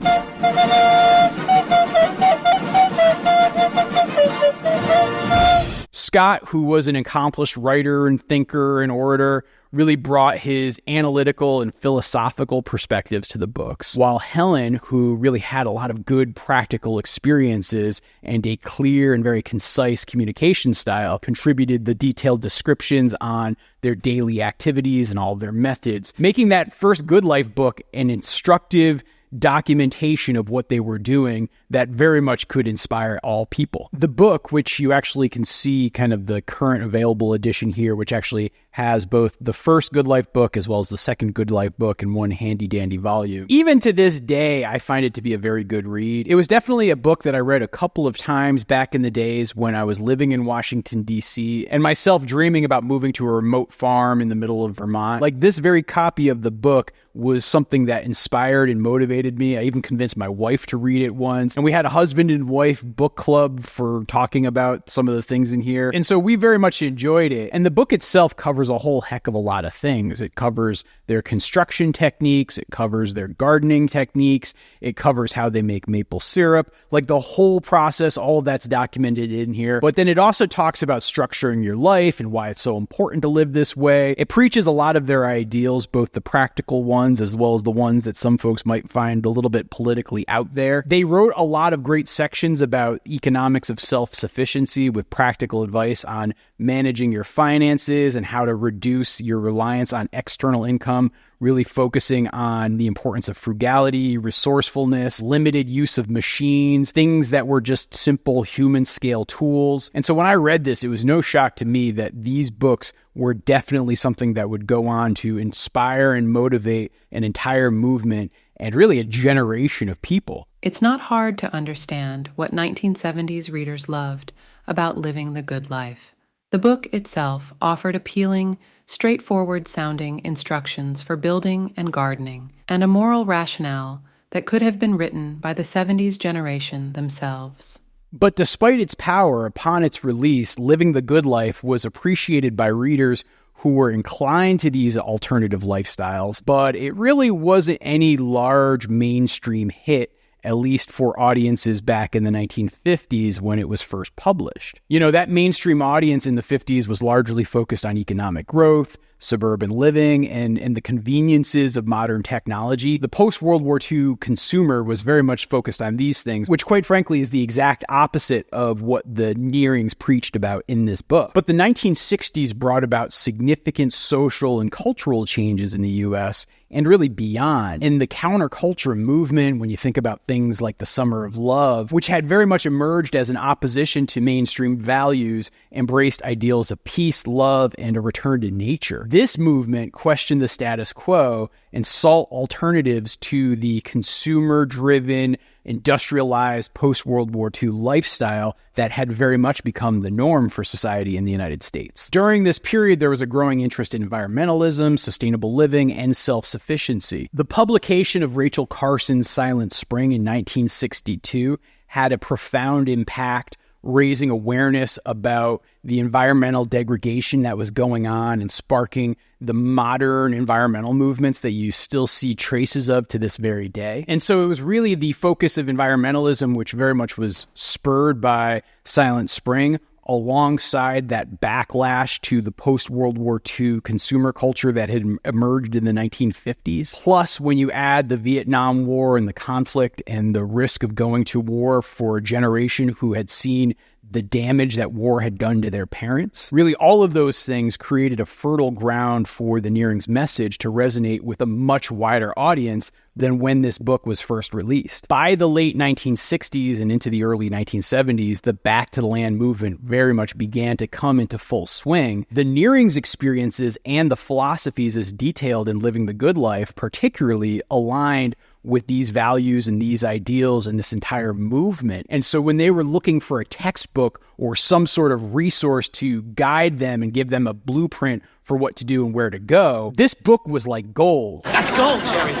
Scott, who was an accomplished writer and thinker and orator, really brought his analytical and philosophical perspectives to the books, while Helen, who really had a lot of good practical experiences and a clear and very concise communication style, contributed the detailed descriptions on their daily activities and all of their methods, making that first Good Life book an instructive documentation of what they were doing that very much could inspire all people. The book, which you actually can see kind of the current available edition here, which actually has both the first Good Life book as well as the second Good Life book in one handy dandy volume. Even to this day, I find it to be a very good read. It was definitely a book that I read a couple of times back in the days when I was living in Washington, D.C., and myself dreaming about moving to a remote farm in the middle of Vermont. Like, this very copy of the book was something that inspired and motivated me. I even convinced my wife to read it once. And we had a husband and wife book club for talking about some of the things in here. And so we very much enjoyed it. And the book itself covers a whole heck of a lot of things. It covers their construction techniques. It covers their gardening techniques. It covers how they make maple syrup. Like, the whole process, all of that's documented in here. But then it also talks about structuring your life and why it's so important to live this way. It preaches a lot of their ideals, both the practical ones as well as the ones that some folks might find a little bit politically out there. They wrote a lot of great sections about economics of self-sufficiency with practical advice on managing your finances and how to reduce your reliance on external income, really focusing on the importance of frugality, resourcefulness, limited use of machines, things that were just simple human scale tools. And so when I read this, it was no shock to me that these books were definitely something that would go on to inspire and motivate an entire movement and really a generation of people. It's not hard to understand what 1970s readers loved about living the good life. The book itself offered appealing, straightforward-sounding instructions for building and gardening, and a moral rationale that could have been written by the 70s generation themselves. But despite its power, upon its release, Living the Good Life was appreciated by readers who were inclined to these alternative lifestyles, but it really wasn't any large mainstream hit at least for audiences back in the 1950s when it was first published. That mainstream audience in the 50s was largely focused on economic growth, suburban living, and the conveniences of modern technology. The post-World War II consumer was very much focused on these things, which quite frankly is the exact opposite of what the Nearings preached about in this book. But the 1960s brought about significant social and cultural changes in the U.S., and really beyond. In the counterculture movement, when you think about things like the Summer of Love, which had very much emerged as an opposition to mainstream values, embraced ideals of peace, love, and a return to nature. This movement questioned the status quo and sought alternatives to the consumer-driven, industrialized post-World War II lifestyle that had very much become the norm for society in the United States. During this period, there was a growing interest in environmentalism, sustainable living, and self-sufficiency. The publication of Rachel Carson's Silent Spring in 1962 had a profound impact, raising awareness about the environmental degradation that was going on and sparking the modern environmental movements that you still see traces of to this very day. And so it was really the focus of environmentalism, which very much was spurred by Silent Spring, alongside that backlash to the post-World War II consumer culture that had emerged in the 1950s. Plus, when you add the Vietnam War and the conflict and the risk of going to war for a generation who had seen the damage that war had done to their parents, really all of those things created a fertile ground for the Nearings message to resonate with a much wider audience than when this book was first released. By the late 1960s and into the early 1970s, the Back to the Land movement very much began to come into full swing. The Nearings experiences and the philosophies as detailed in Living the Good Life particularly aligned with these values and these ideals and this entire movement. And so when they were looking for a textbook or some sort of resource to guide them and give them a blueprint for what to do and where to go, this book was like gold. That's gold, Jerry.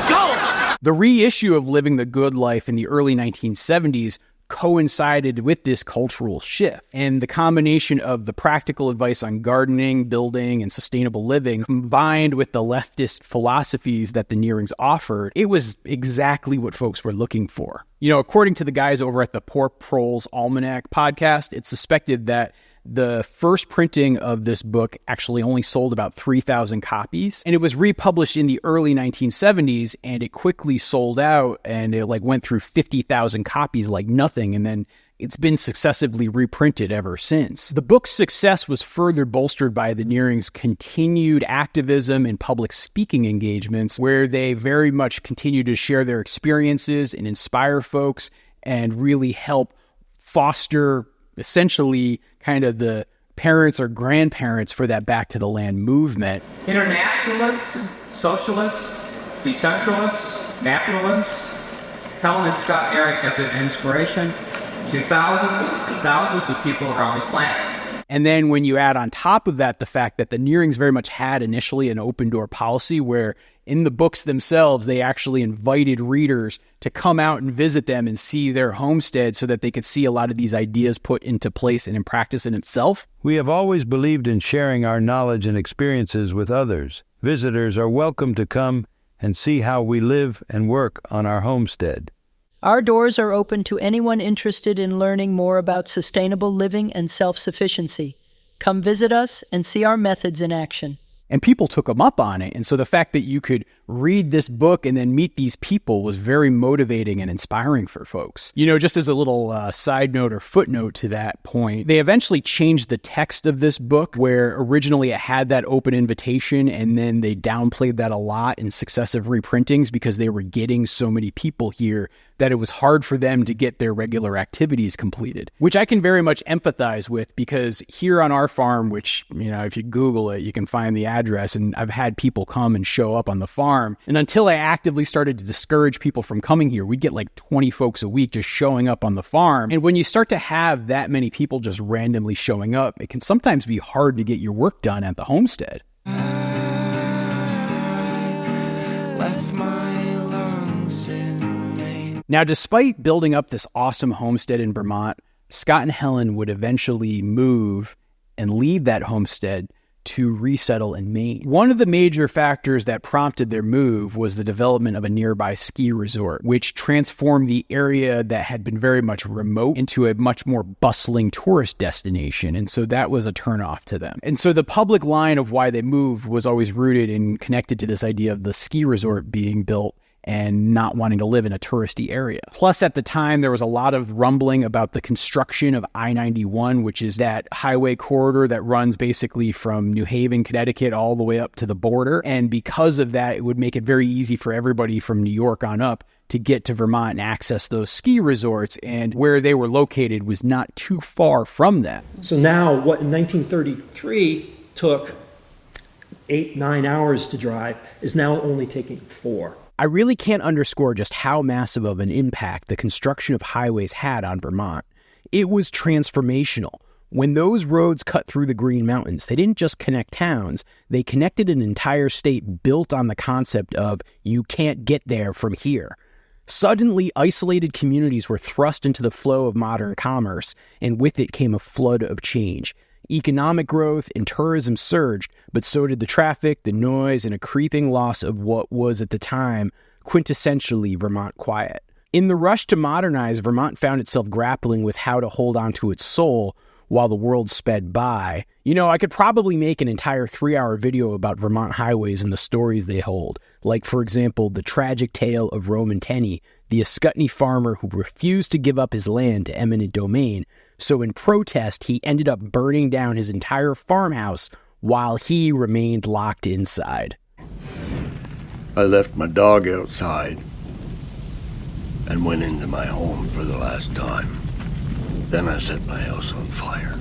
Gold! The reissue of Living the Good Life in the early 1970s coincided with this cultural shift. And the combination of the practical advice on gardening, building, and sustainable living, combined with the leftist philosophies that the Nearings offered, it was exactly what folks were looking for. According to the guys over at the Pork Proles Almanac podcast, it's suspected that the first printing of this book actually only sold about 3,000 copies, and it was republished in the early 1970s, and it quickly sold out, and it went through 50,000 copies like nothing, and then it's been successively reprinted ever since. The book's success was further bolstered by the Nearings' continued activism and public speaking engagements, where they very much continue to share their experiences and inspire folks and really help foster essentially kind of the parents or grandparents for that Back to the Land movement. Internationalists, socialists, decentralists, naturalists, Helen and Scott Nearing have been an inspiration to thousands of people around the planet. And then when you add on top of that the fact that the Nearings very much had initially an open door policy where in the books themselves, they actually invited readers to come out and visit them and see their homestead so that they could see a lot of these ideas put into place and in practice in itself. We have always believed in sharing our knowledge and experiences with others. Visitors are welcome to come and see how we live and work on our homestead. Our doors are open to anyone interested in learning more about sustainable living and self-sufficiency. Come visit us and see our methods in action. And people took them up on it. And so the fact that you could read this book and then meet these people was very motivating and inspiring for folks. Just as a little side note or footnote to that point, they eventually changed the text of this book where originally it had that open invitation and then they downplayed that a lot in successive reprintings because they were getting so many people here that it was hard for them to get their regular activities completed, which I can very much empathize with because here on our farm, which, if you Google it, you can find the address, and I've had people come and show up on the farm. And until I actively started to discourage people from coming here, we'd get 20 folks a week just showing up on the farm. And when you start to have that many people just randomly showing up, it can sometimes be hard to get your work done at the homestead. Now, despite building up this awesome homestead in Vermont, Scott and Helen would eventually move and leave that homestead to resettle in Maine. One of the major factors that prompted their move was the development of a nearby ski resort, which transformed the area that had been very much remote into a much more bustling tourist destination. And so that was a turnoff to them. And so the public line of why they moved was always rooted and connected to this idea of the ski resort being built and not wanting to live in a touristy area. Plus, at the time, there was a lot of rumbling about the construction of I-91, which is that highway corridor that runs basically from New Haven, Connecticut, all the way up to the border. And because of that, it would make it very easy for everybody from New York on up to get to Vermont and access those ski resorts. And where they were located was not too far from that. So now, what in 1933 took 8-9 hours to drive is now only taking 4. I really can't underscore just how massive of an impact the construction of highways had on Vermont. It was transformational. When those roads cut through the Green Mountains, they didn't just connect towns, they connected an entire state built on the concept of you can't get there from here. Suddenly, isolated communities were thrust into the flow of modern commerce, and with it came a flood of change. Economic growth and tourism surged, but so did the traffic, the noise, and a creeping loss of what was at the time quintessentially Vermont quiet. In the rush to modernize, Vermont found itself grappling with how to hold on to its soul while the world sped by. You know, I could probably make an entire 3-hour video about Vermont highways and the stories they hold. Like, for example, the tragic tale of Roman Tenney, the Ascutney farmer who refused to give up his land to eminent domain. So in protest, he ended up burning down his entire farmhouse while he remained locked inside. I left my dog outside and went into my home for the last time. Then I set my house on fire.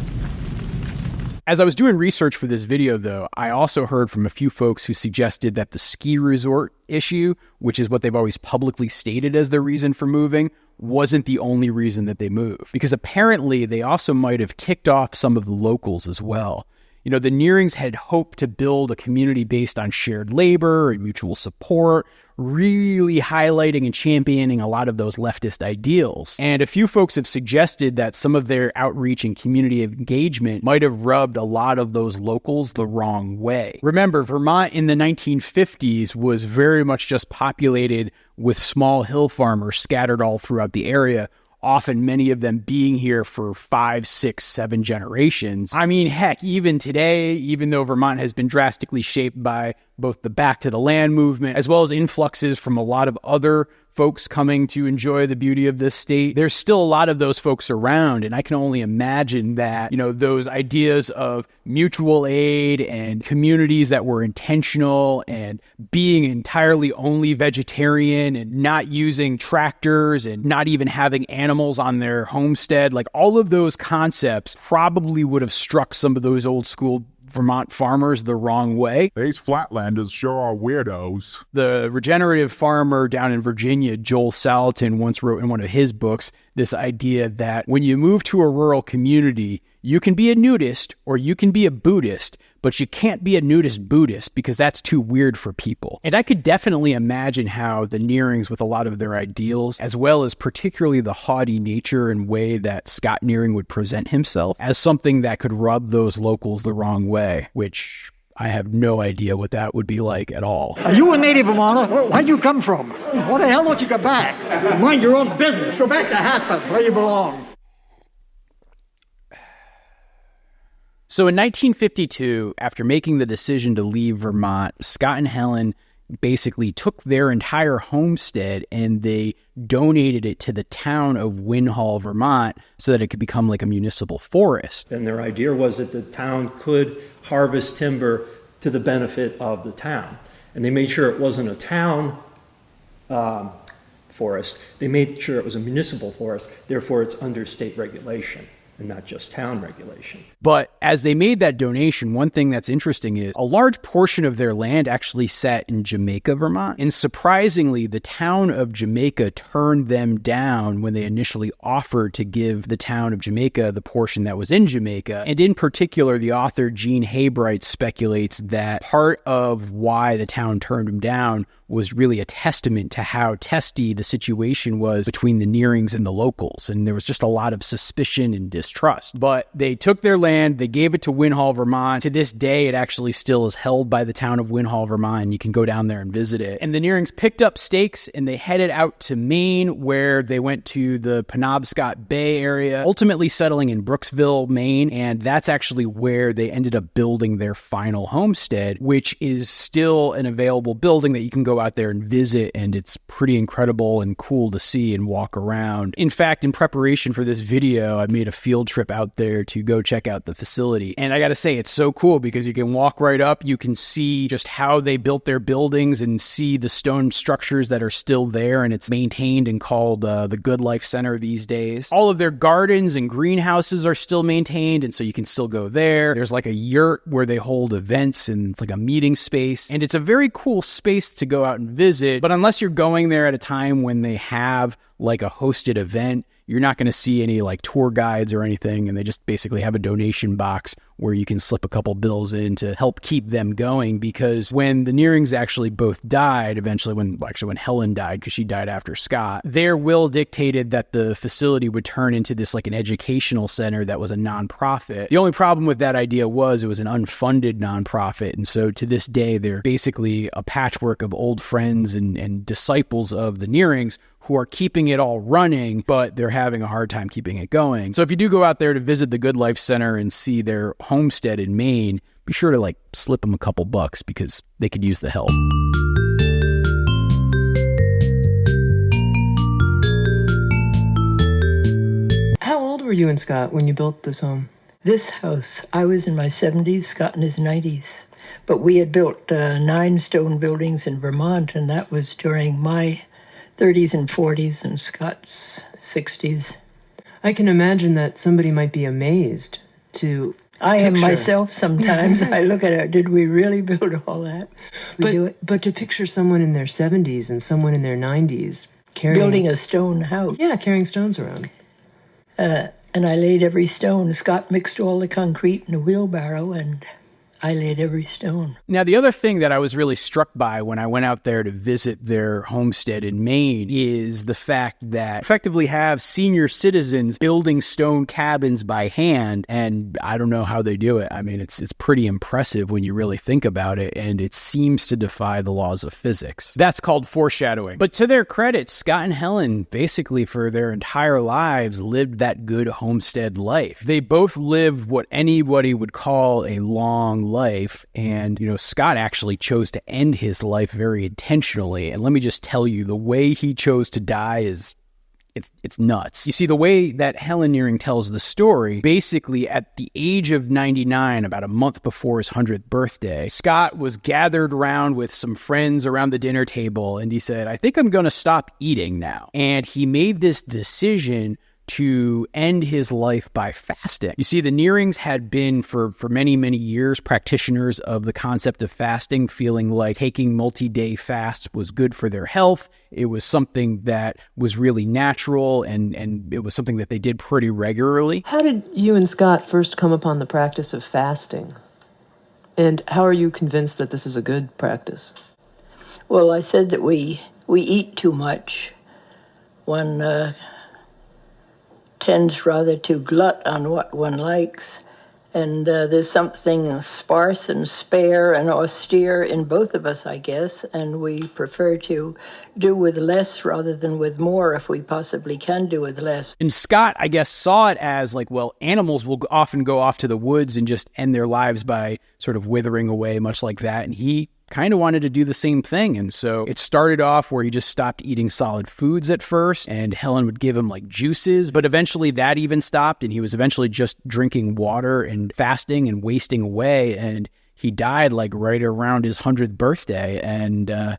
As I was doing research for this video, though, I also heard from a few folks who suggested that the ski resort issue, which is what they've always publicly stated as their reason for moving, wasn't the only reason that they moved. Because apparently they also might have ticked off some of the locals as well. You know, the Nearings had hoped to build a community based on shared labor and mutual support, really highlighting and championing a lot of those leftist ideals. And a few folks have suggested that some of their outreach and community engagement might have rubbed a lot of those locals the wrong way. Remember, Vermont in the 1950s was very much just populated with small hill farmers scattered all throughout the area, often many of them being here for 5, 6, 7 generations. I mean, heck, even today, even though Vermont has been drastically shaped by both the Back to the Land movement, as well as influxes from a lot of other folks coming to enjoy the beauty of this state, there's still a lot of those folks around. And I can only imagine that, you know, those ideas of mutual aid and communities that were intentional and being entirely only vegetarian and not using tractors and not even having animals on their homestead, like all of those concepts probably would have struck some of those old school Vermont farmers the wrong way. These flatlanders sure are weirdos. The regenerative farmer down in Virginia, Joel Salatin, once wrote in one of his books this idea that when you move to a rural community, you can be a nudist or you can be a Buddhist, but you can't be a nudist Buddhist because that's too weird for people. And I could definitely imagine how the Nearings, with a lot of their ideals, as well as particularly the haughty nature and way that Scott Nearing would present himself, as something that could rub those locals the wrong way, which I have no idea what that would be like at all. Are you a native Vermonter? Where'd you come from? What the hell don't you go back? Mind your own business. Go back to Hartford, where you belong. So in 1952, after making the decision to leave Vermont, Scott and Helen basically took their entire homestead and they donated it to the town of Winhall, Vermont, so that it could become like a municipal forest. And their idea was that the town could harvest timber to the benefit of the town. And they made sure it wasn't a town forest. They made sure it was a municipal forest. Therefore, it's under state regulation and not just town regulation. But as they made that donation, one thing that's interesting is a large portion of their land actually sat in Jamaica, Vermont. And surprisingly, the town of Jamaica turned them down when they initially offered to give the town of Jamaica the portion that was in Jamaica. And in particular, the author Gene Haybright speculates that part of why the town turned them down was really a testament to how testy the situation was between the Nearings and the locals. And there was just a lot of suspicion and distrust. But they took their land, they gave it to Winhall, Vermont. To this day, it actually still is held by the town of Winhall, Vermont, and you can go down there and visit it. And the Nearings picked up stakes and they headed out to Maine, where they went to the Penobscot Bay area, ultimately settling in Brooksville, Maine. And that's actually where they ended up building their final homestead, which is still an available building that you can go out there and visit. And it's pretty incredible and cool to see and walk around. In fact, in preparation for this video, I made a field trip out there to go check out the facility. And I got to say, it's so cool because you can walk right up. You can see just how they built their buildings and see the stone structures that are still there. And it's maintained and called the Good Life Center these days. All of their gardens and greenhouses are still maintained. And so you can still go there. There's like a yurt where they hold events and it's like a meeting space. And it's a very cool space to go out and visit. But unless you're going there at a time when they have like a hosted event, you're not going to see any like tour guides or anything. And they just basically have a donation box where you can slip a couple bills in to help keep them going. Because when the Nearings actually both died, eventually when Helen died, because she died after Scott, their will dictated that the facility would turn into this like an educational center that was a nonprofit. The only problem with that idea was it was an unfunded nonprofit. And so to this day, they're basically a patchwork of old friends and disciples of the Nearings who are keeping it all running, but they're having a hard time keeping it going. So if you do go out there to visit the Good Life Center and see their homestead in Maine, be sure to like slip them a couple bucks because they could use the help. How old were you and Scott when you built this home? This house, I was in my 70s, Scott in his 90s. But we had built 9 stone buildings in Vermont, and that was during my 30s and 40s and Scott's 60s. I can imagine that somebody might be amazed to I am myself sometimes. I look at it, did we really build all that? But to picture someone in their 70s and someone in their 90s building a stone house. Yeah, carrying stones around. And I laid every stone. Scott mixed all the concrete in a wheelbarrow, and I laid every stone. Now, the other thing that I was really struck by when I went out there to visit their homestead in Maine is the fact that effectively have senior citizens building stone cabins by hand, and I don't know how they do it. I mean, it's pretty impressive when you really think about it, and it seems to defy the laws of physics. That's called foreshadowing. But to their credit, Scott and Helen basically for their entire lives lived that good homestead life. They both lived what anybody would call a long life, and Scott actually chose to end his life very intentionally. And let me just tell you, the way he chose to die is it's nuts. You see, the way that Helen Nearing tells the story, basically at the age of 99, about a month before his 100th birthday, Scott was gathered around with some friends around the dinner table, and he said, I think I'm going to stop eating now. And he made this decision to end his life by fasting. You see, the Nearings had been for many, many years practitioners of the concept of fasting, feeling like taking multi-day fasts was good for their health. It was something that was really natural, and it was something that they did pretty regularly. How did you and Scott first come upon the practice of fasting? And how are you convinced that this is a good practice? Well, I said that we eat too much. One tends rather to glut on what one likes, and there's something sparse and spare and austere in both of us, I guess, and we prefer to do with less rather than with more if we possibly can do with less. And Scott, I guess, saw it as like, well, animals will often go off to the woods and just end their lives by sort of withering away, much like that, and he kind of wanted to do the same thing. And so it started off where he just stopped eating solid foods at first, and Helen would give him like juices, but eventually that even stopped, and he was eventually just drinking water and fasting and wasting away, and he died like right around his 100th birthday. And I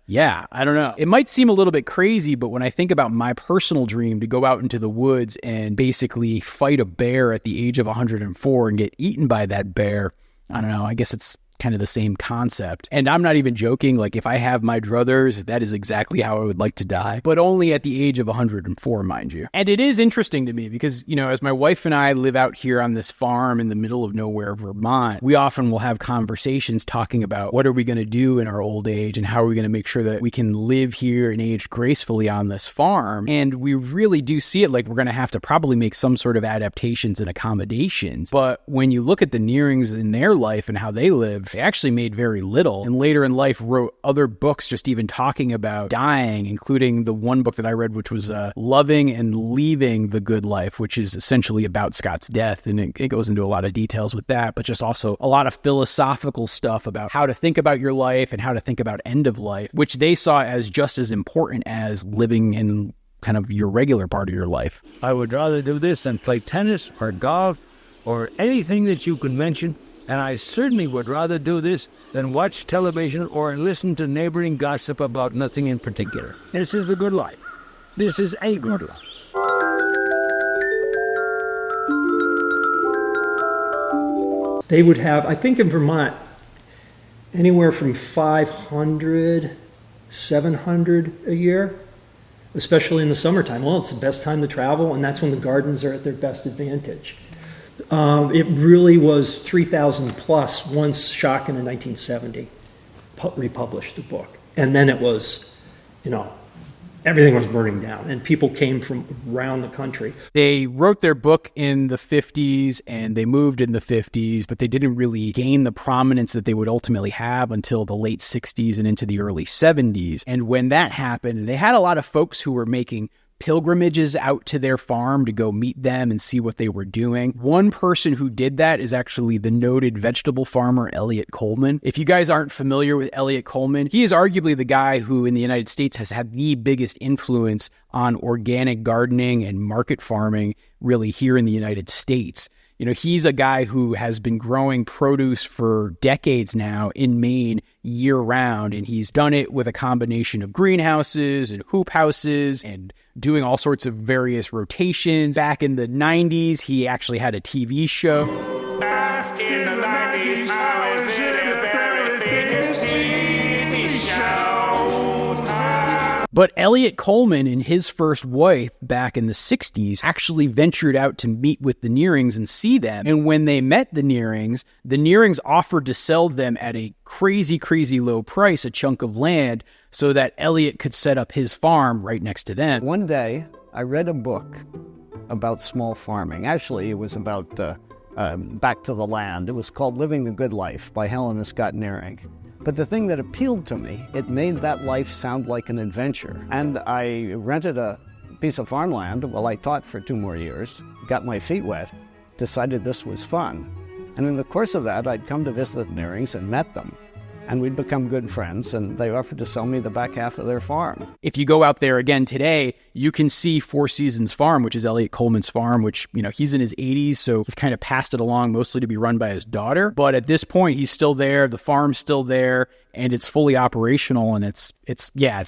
don't know. It might seem a little bit crazy, but when I think about my personal dream to go out into the woods and basically fight a bear at the age of 104 and get eaten by that bear, I don't know. I guess it's kind of the same concept. And I'm not even joking. Like, if I have my druthers, that is exactly how I would like to die, but only at the age of 104, mind you. And it is interesting to me because, you know, as my wife and I live out here on this farm in the middle of nowhere, Vermont, we often will have conversations talking about what are we going to do in our old age and how are we going to make sure that we can live here and age gracefully on this farm. And we really do see it like we're going to have to probably make some sort of adaptations and accommodations. But when you look at the Nearings in their life and how they live, they actually made very little, and later in life wrote other books just even talking about dying, including the one book that I read, which was Loving and Leaving the Good Life, which is essentially about Scott's death. And it goes into a lot of details with that, but just also a lot of philosophical stuff about how to think about your life and how to think about end of life, which they saw as just as important as living in kind of your regular part of your life. I would rather do this than play tennis or golf or anything that you could mention. And I certainly would rather do this than watch television or listen to neighboring gossip about nothing in particular. This is the good life. This is a good life. They would have, I think in Vermont, anywhere from 500, 700 a year, especially in the summertime. Well, it's the best time to travel, and that's when the gardens are at their best advantage. It really was 3,000 plus once Schocken in 1970 republished the book. And then it was, you know, everything was burning down and people came from around the country. They wrote their book in the 50s and they moved in the 50s, but they didn't really gain the prominence that they would ultimately have until the late 60s and into the early 70s. And when that happened, they had a lot of folks who were making pilgrimages out to their farm to go meet them and see what they were doing. One person who did that is actually the noted vegetable farmer Eliot Coleman. If you guys aren't familiar with Eliot Coleman, he is arguably the guy who in the United States has had the biggest influence on organic gardening and market farming really here in the United States. You know, he's a guy who has been growing produce for decades now in Maine year round, and he's done it with a combination of greenhouses and hoop houses and doing all sorts of various rotations. Back in the 90s, he actually had a TV show. Back in the 90s, how is it a very biggest TV show? But Eliot Coleman and his first wife back in the 60s actually ventured out to meet with the Nearings and see them. And when they met the Nearings offered to sell them at a crazy, crazy low price a chunk of land so that Eliot could set up his farm right next to them. One day, I read a book about small farming. Actually, it was about back to the land. It was called Living the Good Life by Helen and Scott Nearing. But the thing that appealed to me, it made that life sound like an adventure. And I rented a piece of farmland while I taught for 2 more years, got my feet wet, decided this was fun. And in the course of that, I'd come to visit the Nearings and met them. And we'd become good friends, and they offered to sell me the back half of their farm. If you go out there again today, you can see Four Seasons Farm, which is Eliot Coleman's farm, which, you know, he's in his 80s, so he's kind of passed it along mostly to be run by his daughter. But at this point, he's still there, the farm's still there, and it's fully operational, and it's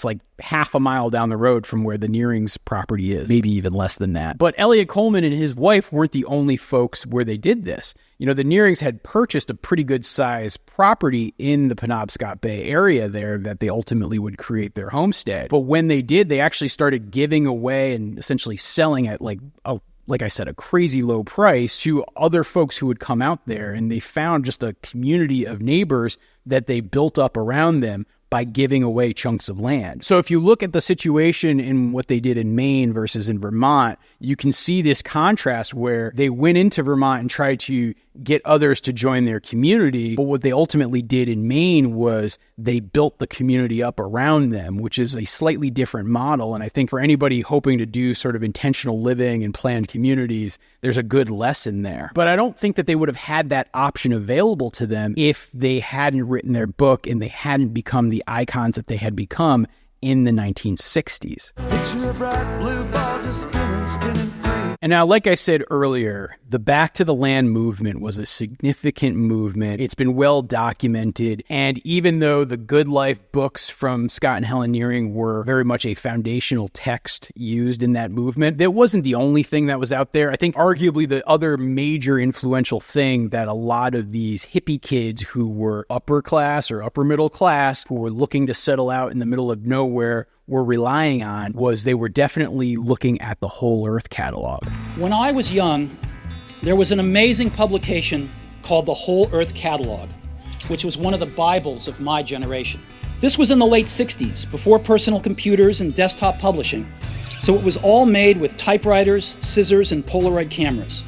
like half a mile down the road from where the Nearings property is, maybe even less than that. But Eliot Coleman and his wife weren't the only folks where they did this. You know, the Nearings had purchased a pretty good size property in the Penobscot Bay area there that they ultimately would create their homestead. But when they did, they actually started giving away and essentially selling at like I said, a crazy low price to other folks who would come out there, and they found just a community of neighbors that they built up around them by giving away chunks of land. So if you look at the situation in what they did in Maine versus in Vermont, you can see this contrast where they went into Vermont and tried to get others to join their community. But what they ultimately did in Maine was they built the community up around them, which is a slightly different model. And I think for anybody hoping to do sort of intentional living and planned communities, there's a good lesson there. But I don't think that they would have had that option available to them if they hadn't written their book and they hadn't become the icons that they had become in the 1960s. Picture a bright blue ball just spinning free. And now, like I said earlier, the Back to the Land movement was a significant movement. It's been well documented. And even though the Good Life books from Scott and Helen Nearing were very much a foundational text used in that movement, that wasn't the only thing that was out there. I think arguably the other major influential thing that a lot of these hippie kids who were upper class or upper middle class, who were looking to settle out in the middle of nowhere, were relying on was they were definitely looking at the Whole Earth catalog. When I was young, there was an amazing publication called the Whole Earth Catalog, which was one of the Bibles of my generation. This was in the late 60s, before personal computers and desktop publishing, so it was all made with typewriters, scissors, and Polaroid cameras.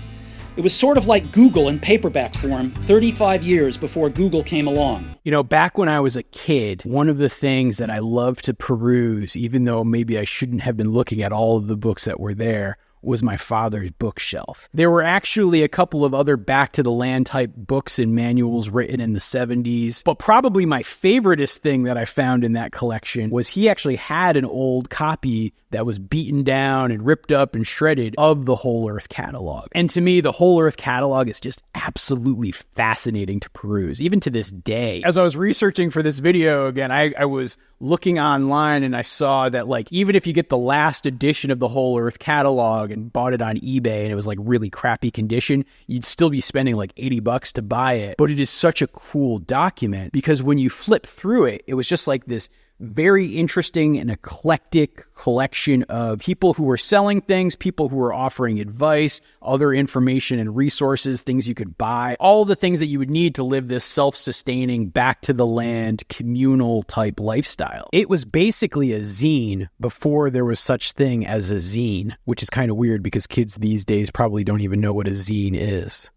It was sort of like Google in paperback form 35 years before Google came along. You know, back when I was a kid, one of the things that I loved to peruse, even though maybe I shouldn't have been looking at all of the books that were there, was my father's bookshelf. There were actually a couple of other Back to the Land type books and manuals written in the 70s, but probably my favoriteest thing that I found in that collection was he actually had an old copy that was beaten down and ripped up and shredded of the Whole Earth catalog. And to me, the Whole Earth catalog is just absolutely fascinating to peruse, even to this day. As I was researching for this video again, I was looking online and I saw that, like, even if you get the last edition of the Whole Earth catalog and bought it on eBay and it was like really crappy condition, you'd still be spending like $80 to buy it. But it is such a cool document because when you flip through it, it was just like this very interesting and eclectic collection of people who were selling things, people who were offering advice, other information and resources, things you could buy, all the things that you would need to live this self-sustaining, back to the land, communal type lifestyle. It was basically a zine before there was such thing as a zine, which is kind of weird because kids these days probably don't even know what a zine is.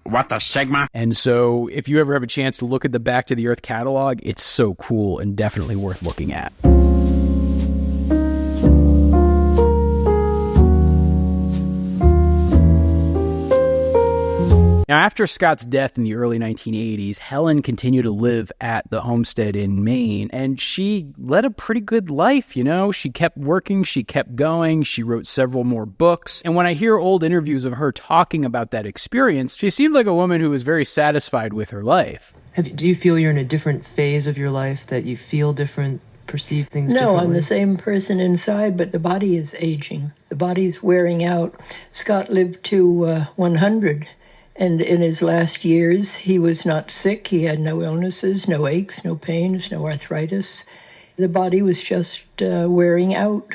What the Sigma? And so if you ever have a chance to look at the Back to the Earth catalog, it's so cool and definitely worth looking at. Now, after Scott's death in the early 1980s, Helen continued to live at the homestead in Maine, and she led a pretty good life, you know? She kept working, she kept going, she wrote several more books, and when I hear old interviews of her talking about that experience, she seemed like a woman who was very satisfied with her life. Do you feel you're in a different phase of your life, that you feel different, perceive things differently? No, I'm the same person inside, but the body is aging. The body is wearing out. Scott lived to 100. And in his last years, he was not sick. He had no illnesses, no aches, no pains, no arthritis. The body was just wearing out.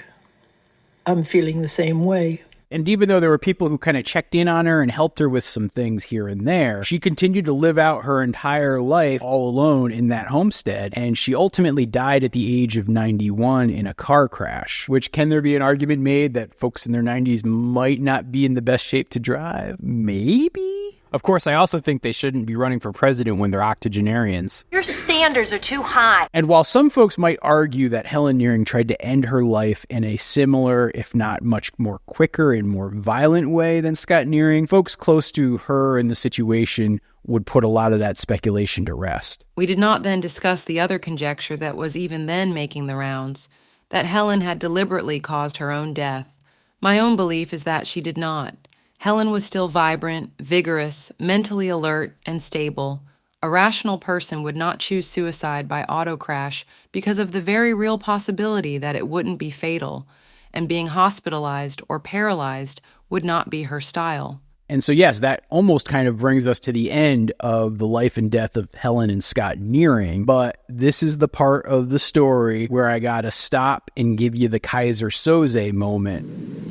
I'm feeling the same way. And even though there were people who kind of checked in on her and helped her with some things here and there, she continued to live out her entire life all alone in that homestead. And she ultimately died at the age of 91 in a car crash, which can there be an argument made that folks in their 90s might not be in the best shape to drive? Maybe? Of course, I also think they shouldn't be running for president when they're octogenarians. Your standards are too high. And while some folks might argue that Helen Nearing tried to end her life in a similar, if not much more quicker and more violent way than Scott Nearing, folks close to her in the situation would put a lot of that speculation to rest. We did not then discuss the other conjecture that was even then making the rounds, that Helen had deliberately caused her own death. My own belief is that she did not. Helen was still vibrant, vigorous, mentally alert, and stable. A rational person would not choose suicide by auto crash because of the very real possibility that it wouldn't be fatal, and being hospitalized or paralyzed would not be her style. And so, yes, that almost kind of brings us to the end of the life and death of Helen and Scott Nearing. But this is the part of the story where I gotta stop and give you the Kaiser Soze moment.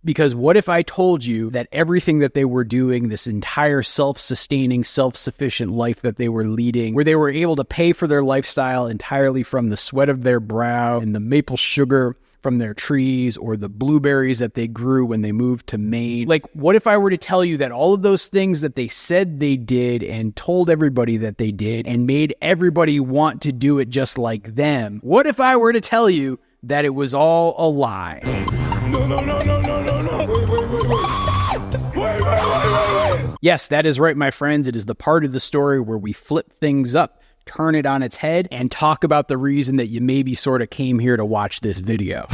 Because what if I told you that everything that they were doing, this entire self-sustaining, self-sufficient life that they were leading, where they were able to pay for their lifestyle entirely from the sweat of their brow and the maple sugar from their trees or the blueberries that they grew when they moved to Maine? Like, what if I were to tell you that all of those things that they said they did and told everybody that they did and made everybody want to do it just like them? What if I were to tell you that it was all a lie. Wait. Yes, that is right, my friends. It is the part of the story where we flip things up, turn it on its head, and talk about the reason that you maybe sort of came here to watch this video.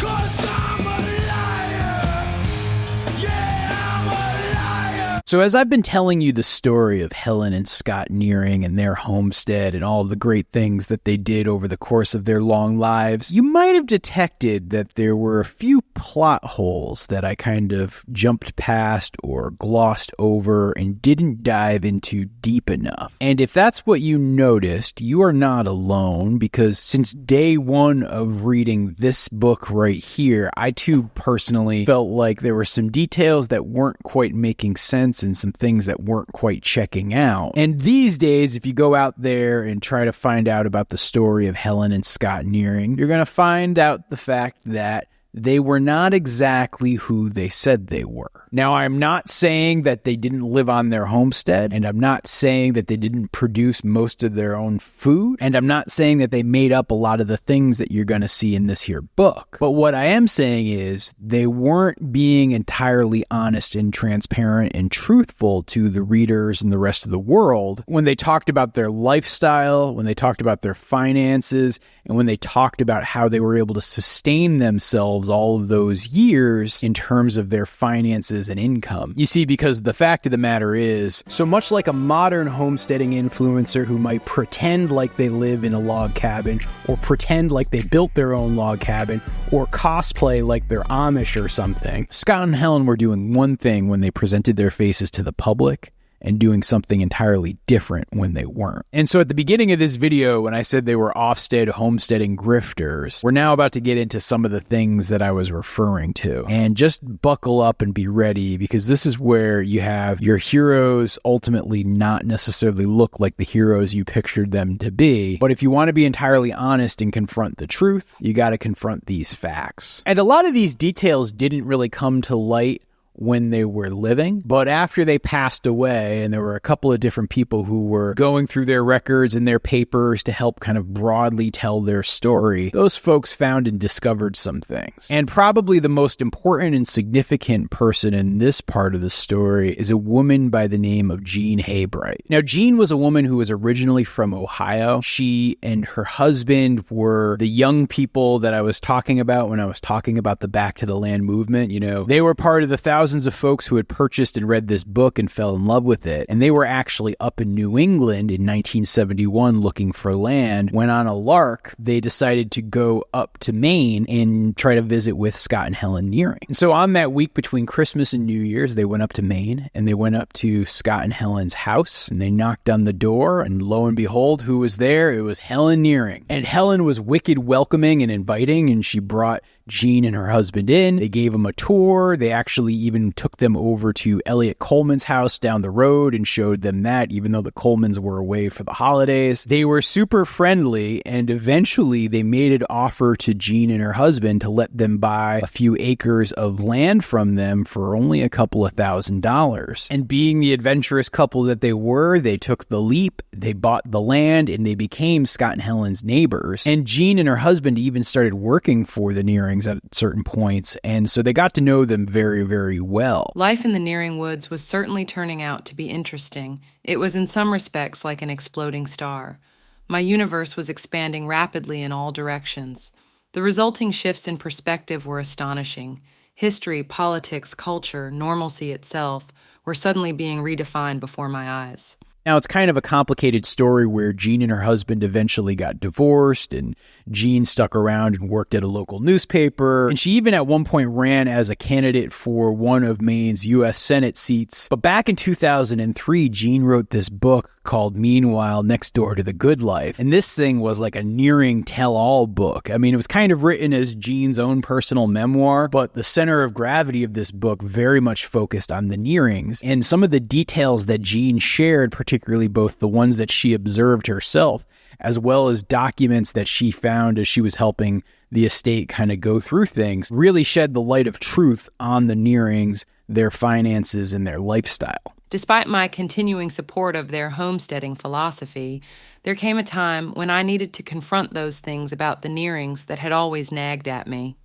So as I've been telling you the story of Helen and Scott Nearing and their homestead and all of the great things that they did over the course of their long lives, you might have detected that there were a few plot holes that I kind of jumped past or glossed over and didn't dive into deep enough. And if that's what you noticed, you are not alone, because since day one of reading this book right here, I too personally felt like there were some details that weren't quite making sense and some things that weren't quite checking out. And these days, if you go out there and try to find out about the story of Helen and Scott Nearing, you're going to find out the fact that they were not exactly who they said they were. Now, I'm not saying that they didn't live on their homestead, and I'm not saying that they didn't produce most of their own food, and I'm not saying that they made up a lot of the things that you're going to see in this here book. But what I am saying is they weren't being entirely honest and transparent and truthful to the readers and the rest of the world when they talked about their lifestyle, when they talked about their finances, and when they talked about how they were able to sustain themselves all of those years in terms of their finances and income. You see, because the fact of the matter is, so much like a modern homesteading influencer who might pretend like they live in a log cabin, or pretend like they built their own log cabin, or cosplay like they're Amish or something, Scott and Helen were doing one thing when they presented their faces to the public, and doing something entirely different when they weren't. And so at the beginning of this video, when I said they were Ofsted homesteading grifters, we're now about to get into some of the things that I was referring to. And just buckle up and be ready, because this is where you have your heroes ultimately not necessarily look like the heroes you pictured them to be. But if you want to be entirely honest and confront the truth, you got to confront these facts. And a lot of these details didn't really come to light when they were living, but after they passed away, and there were a couple of different people who were going through their records and their papers to help kind of broadly tell their story, those folks found and discovered some things. And probably the most important and significant person in this part of the story is a woman by the name of Jean Haybright. Now, Jean was a woman who was originally from Ohio. She and her husband were the young people that I was talking about when I was talking about the Back to the Land movement. You know, they were part of the thousands of folks who had purchased and read this book and fell in love with it. And they were actually up in New England in 1971 looking for land, when on a lark, they decided to go up to Maine and try to visit with Scott and Helen Nearing. And so on that week between Christmas and New Year's, they went up to Maine, and they went up to Scott and Helen's house, and they knocked on the door, and lo and behold, who was there? It was Helen Nearing. And Helen was wicked welcoming and inviting, and she brought Jean and her husband in. They gave them a tour. They actually even took them over to Elliot Coleman's house down the road and showed them that, even though the Colemans were away for the holidays. They were super friendly, and eventually they made an offer to Jean and her husband to let them buy a few acres of land from them for only a couple of $1,000s. And being the adventurous couple that they were, they took the leap, they bought the land, and they became Scott and Helen's neighbors. And Jean and her husband even started working for the Nearings at certain points, and so they got to know them very, very well. Life in the Nearing woods was certainly turning out to be interesting. It was in some respects like an exploding star. My universe was expanding rapidly in all directions. The resulting shifts in perspective were astonishing. History, politics, culture, normalcy itself were suddenly being redefined before my eyes. Now, it's kind of a complicated story where Jean and her husband eventually got divorced, and Jean stuck around and worked at a local newspaper, and she even at one point ran as a candidate for one of Maine's U.S. Senate seats. But back in 2003, Jean wrote this book called Meanwhile, Next Door to the Good Life, and this thing was like a Nearing tell-all book. I mean, it was kind of written as Jean's own personal memoir, but the center of gravity of this book very much focused on the Nearings, and some of the details that Jean shared, particularly both the ones that she observed herself, as well as documents that she found as she was helping the estate kind of go through things, really shed the light of truth on the Nearings, their finances, and their lifestyle. Despite my continuing support of their homesteading philosophy, there came a time when I needed to confront those things about the Nearings that had always nagged at me.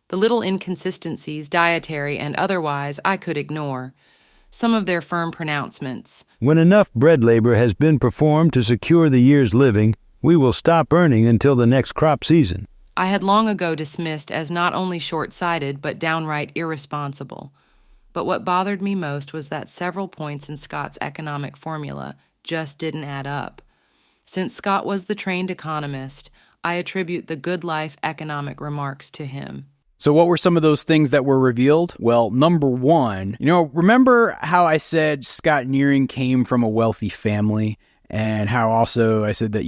The little inconsistencies, dietary and otherwise, I could ignore. Some of their firm pronouncements. When enough bread labor has been performed to secure the year's living, we will stop earning until the next crop season. I had long ago dismissed as not only short-sighted but downright irresponsible. But what bothered me most was that several points in Scott's economic formula just didn't add up. Since Scott was the trained economist, I attribute the good life economic remarks to him. So what were some of those things that were revealed? Well, number one, remember how I said Scott Nearing came from a wealthy family? And how also I said that,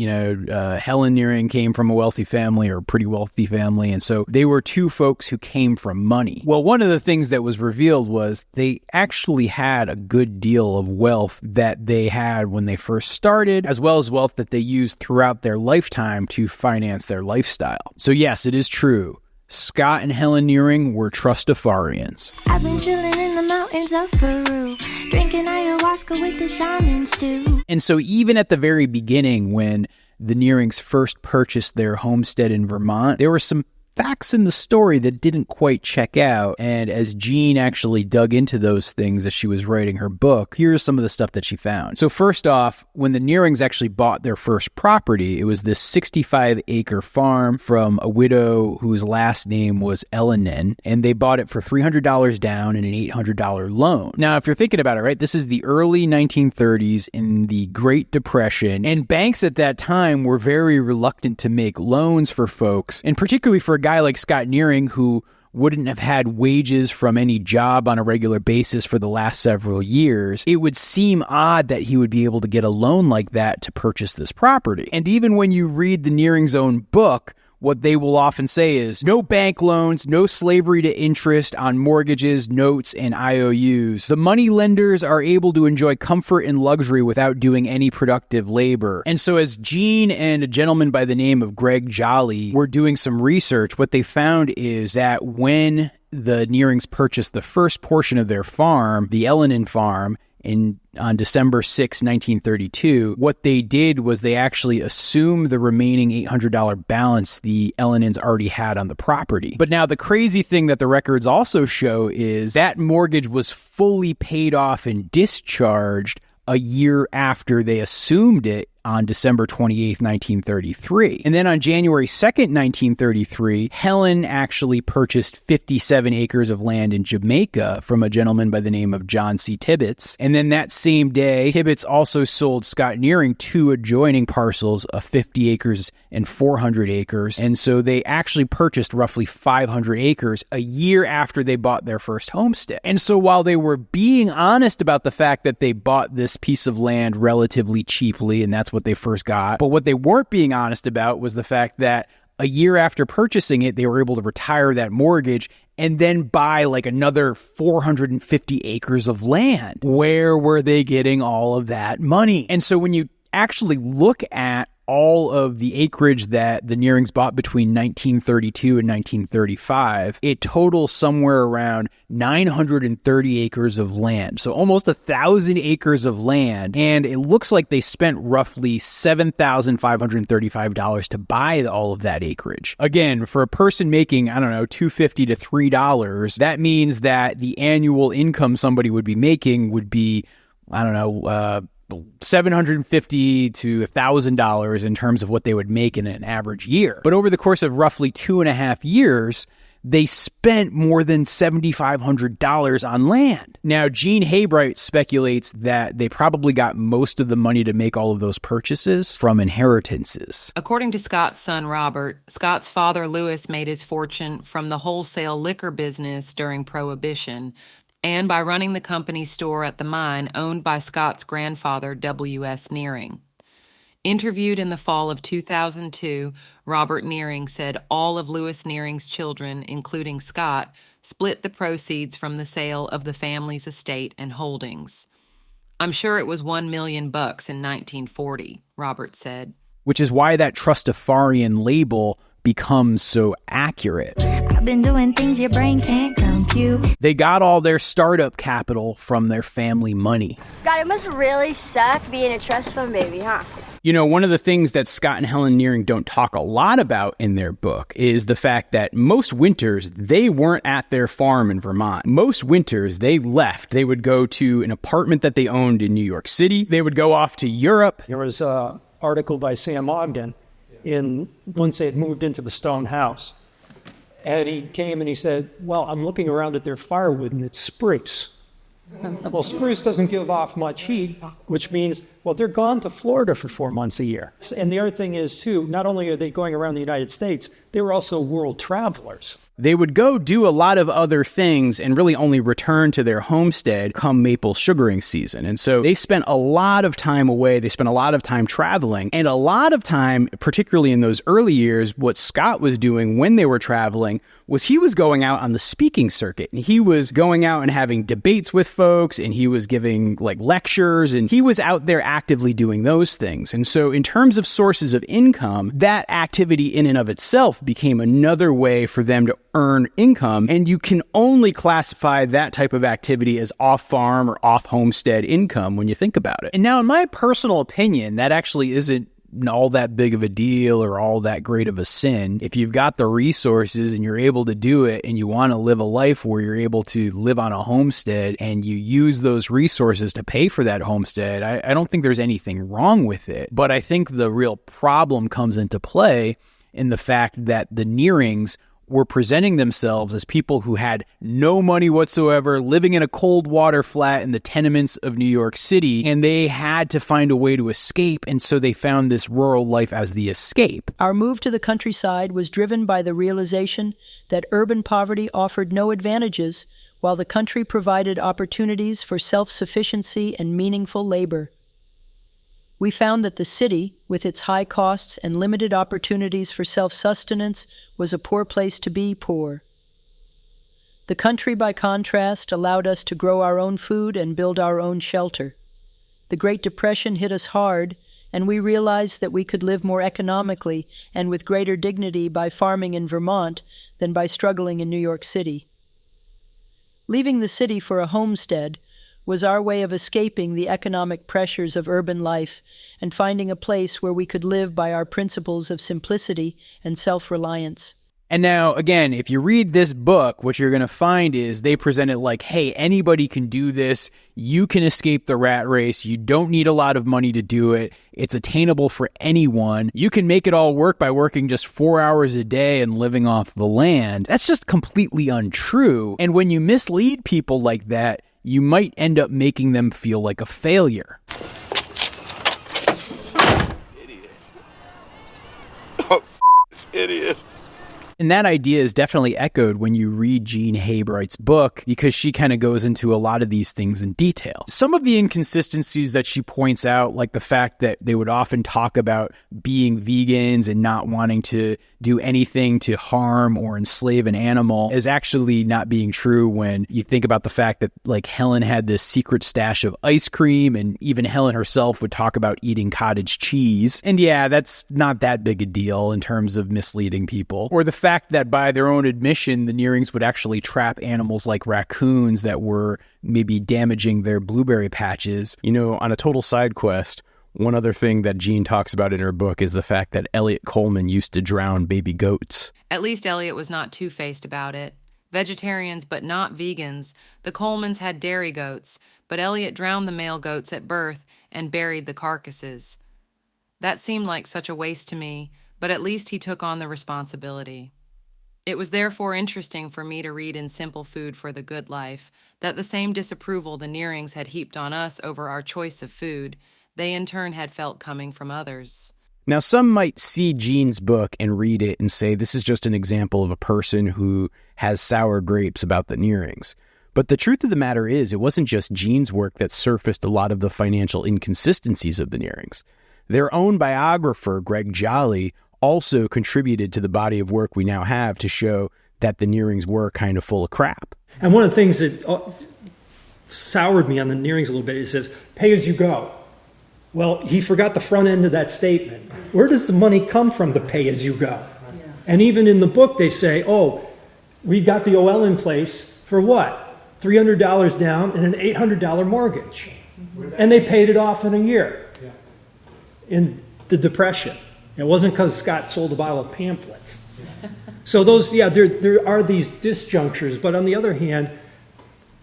Helen Nearing came from a wealthy family or a pretty wealthy family. And so they were two folks who came from money. Well, one of the things that was revealed was they actually had a good deal of wealth that they had when they first started, as well as wealth that they used throughout their lifetime to finance their lifestyle. So yes, it is true. Scott and Helen Nearing were Trustafarians. I've been chilling in the mountains of Peru, drinking ayahuasca with the shaman stew. And so even at the very beginning, when the Nearings first purchased their homestead in Vermont, there were some facts in the story that didn't quite check out. And as Jean actually dug into those things as she was writing her book, here's some of the stuff that she found. So first off, when the Nearings actually bought their first property, it was this 65-acre farm from a widow whose last name was Elenin, and they bought it for $300 down and an $800 loan. Now, if you're thinking about it, right, this is the early 1930s in the Great Depression, and banks at that time were very reluctant to make loans for folks, and particularly for a guy like Scott Nearing who wouldn't have had wages from any job on a regular basis for the last several years. It would seem odd that he would be able to get a loan like that to purchase this property. And even when you read the Nearing's own book, what they will often say is no bank loans, no slavery to interest on mortgages, notes, and IOUs. The money lenders are able to enjoy comfort and luxury without doing any productive labor. And so as Jean and a gentleman by the name of Greg Jolly were doing some research, what they found is that when the Nearings purchased the first portion of their farm, the Elenin farm, on December 6, 1932, what they did was they actually assumed the remaining $800 balance the Elenins already had on the property. But now the crazy thing that the records also show is that mortgage was fully paid off and discharged a year after they assumed it on December 28th, 1933. And then on January 2nd, 1933, Helen actually purchased 57 acres of land in Jamaica from a gentleman by the name of John C. Tibbets. And then that same day, Tibbets also sold Scott Nearing two adjoining parcels of 50 acres and 400 acres. And so they actually purchased roughly 500 acres a year after they bought their first homestead. And so while they were being honest about the fact that they bought this piece of land relatively cheaply, and that's what they first got. But what they weren't being honest about was the fact that a year after purchasing it, they were able to retire that mortgage and then buy like another 450 acres of land. Where were they getting all of that money? And so when you actually look at all of the acreage that the Nearings bought between 1932 and 1935, it totals somewhere around 930 acres of land. So almost 1,000 acres of land. And it looks like they spent roughly $7,535 to buy all of that acreage. Again, for a person making, $2.50 to $3, that means that the annual income somebody would be making would be, $750 to $1,000 in terms of what they would make in an average year. But over the course of roughly 2.5 years, they spent more than $7,500 on land. Now, Gene Haybright speculates that they probably got most of the money to make all of those purchases from inheritances. According to Scott's son, Robert, Scott's father, Lewis, made his fortune from the wholesale liquor business during Prohibition, and by running the company store at the mine owned by Scott's grandfather, W.S. Nearing. Interviewed in the fall of 2002, Robert Nearing said all of Lewis Nearing's children, including Scott, split the proceeds from the sale of the family's estate and holdings. I'm sure it was $1 million in 1940, Robert said. Which is why that Trustafarian label becomes so accurate. I've I've been doing things your brain can't compute. They got all their startup capital from their family money. God, it must really suck being a trust fund baby, huh? You know, one of the things that Scott and Helen Nearing don't talk a lot about in their book is the fact that most winters, they weren't at their farm in Vermont. Most winters, they left. They would go to an apartment that they owned in New York City. They would go off to Europe. There was an article by Sam Ogden once they had moved into the stone house. And he came and he said, well, I'm looking around at their firewood and it's spruce. Well, spruce doesn't give off much heat, which means, well, they're gone to Florida for 4 months a year. And the other thing is, too, not only are they going around the United States, they were also world travelers. They would go do a lot of other things and really only return to their homestead come maple sugaring season. And so they spent a lot of time away. They spent a lot of time traveling, and a lot of time, particularly in those early years, what Scott was doing when they were traveling was he was going out on the speaking circuit, and he was going out and having debates with folks, and he was giving like lectures, and he was out there actively doing those things. And so in terms of sources of income, that activity in and of itself became another way for them to earn income, and you can only classify that type of activity as off-farm or off-homestead income when you think about it. And now, in my personal opinion, that actually isn't all that big of a deal or all that great of a sin. If you've got the resources and you're able to do it and you want to live a life where you're able to live on a homestead and you use those resources to pay for that homestead, I don't think there's anything wrong with it. But I think the real problem comes into play in the fact that the Nearings were presenting themselves as people who had no money whatsoever, living in a cold water flat in the tenements of New York City, and they had to find a way to escape, and so they found this rural life as the escape. Our move to the countryside was driven by the realization that urban poverty offered no advantages, while the country provided opportunities for self-sufficiency and meaningful labor. We found that the city, with its high costs and limited opportunities for self-sustenance, was a poor place to be poor. The country, by contrast, allowed us to grow our own food and build our own shelter. The Great Depression hit us hard, and we realized that we could live more economically and with greater dignity by farming in Vermont than by struggling in New York City. Leaving the city for a homestead was our way of escaping the economic pressures of urban life and finding a place where we could live by our principles of simplicity and self-reliance. And now, again, if you read this book, what you're going to find is they present it like, hey, anybody can do this. You can escape the rat race. You don't need a lot of money to do it. It's attainable for anyone. You can make it all work by working just 4 hours a day and living off the land. That's just completely untrue. And when you mislead people like that, you might end up making them feel like a failure. Idiot. Oh, idiot. And that idea is definitely echoed when you read Jean Haybright's book, because she kind of goes into a lot of these things in detail. Some of the inconsistencies that she points out, like the fact that they would often talk about being vegans and not wanting to do anything to harm or enslave an animal, is actually not being true when you think about the fact that, like, Helen had this secret stash of ice cream, and even Helen herself would talk about eating cottage cheese. And yeah, that's not that big a deal in terms of misleading people. Or the fact that by their own admission, the Nearings would actually trap animals like raccoons that were maybe damaging their blueberry patches. You know, on a total side quest, one other thing that Jean talks about in her book is the fact that Elliot Coleman used to drown baby goats. At least Elliot was not two-faced about it. Vegetarians, but not vegans. The Colemans had dairy goats, but Elliot drowned the male goats at birth and buried the carcasses. That seemed like such a waste to me, but at least he took on the responsibility. It was therefore interesting for me to read in Simple Food for the Good Life that the same disapproval the Nearings had heaped on us over our choice of food, they in turn had felt coming from others. Now, some might see Jean's book and read it and say this is just an example of a person who has sour grapes about the Nearings. But the truth of the matter is, it wasn't just Jean's work that surfaced a lot of the financial inconsistencies of the Nearings. Their own biographer, Greg Jolly, also contributed to the body of work we now have to show that the Nearings were kind of full of crap. And one of the things that soured me on the Nearings a little bit, it says, pay as you go. Well, he forgot the front end of that statement. Where does the money come from to pay as you go? Yeah. And even in the book, they say, We got the OL in place for what? $300 down and an $800 mortgage. And they paid it off in a year. In the Depression. It wasn't because Scott sold a bottle of pamphlets. So those, there are these disjunctures, but on the other hand,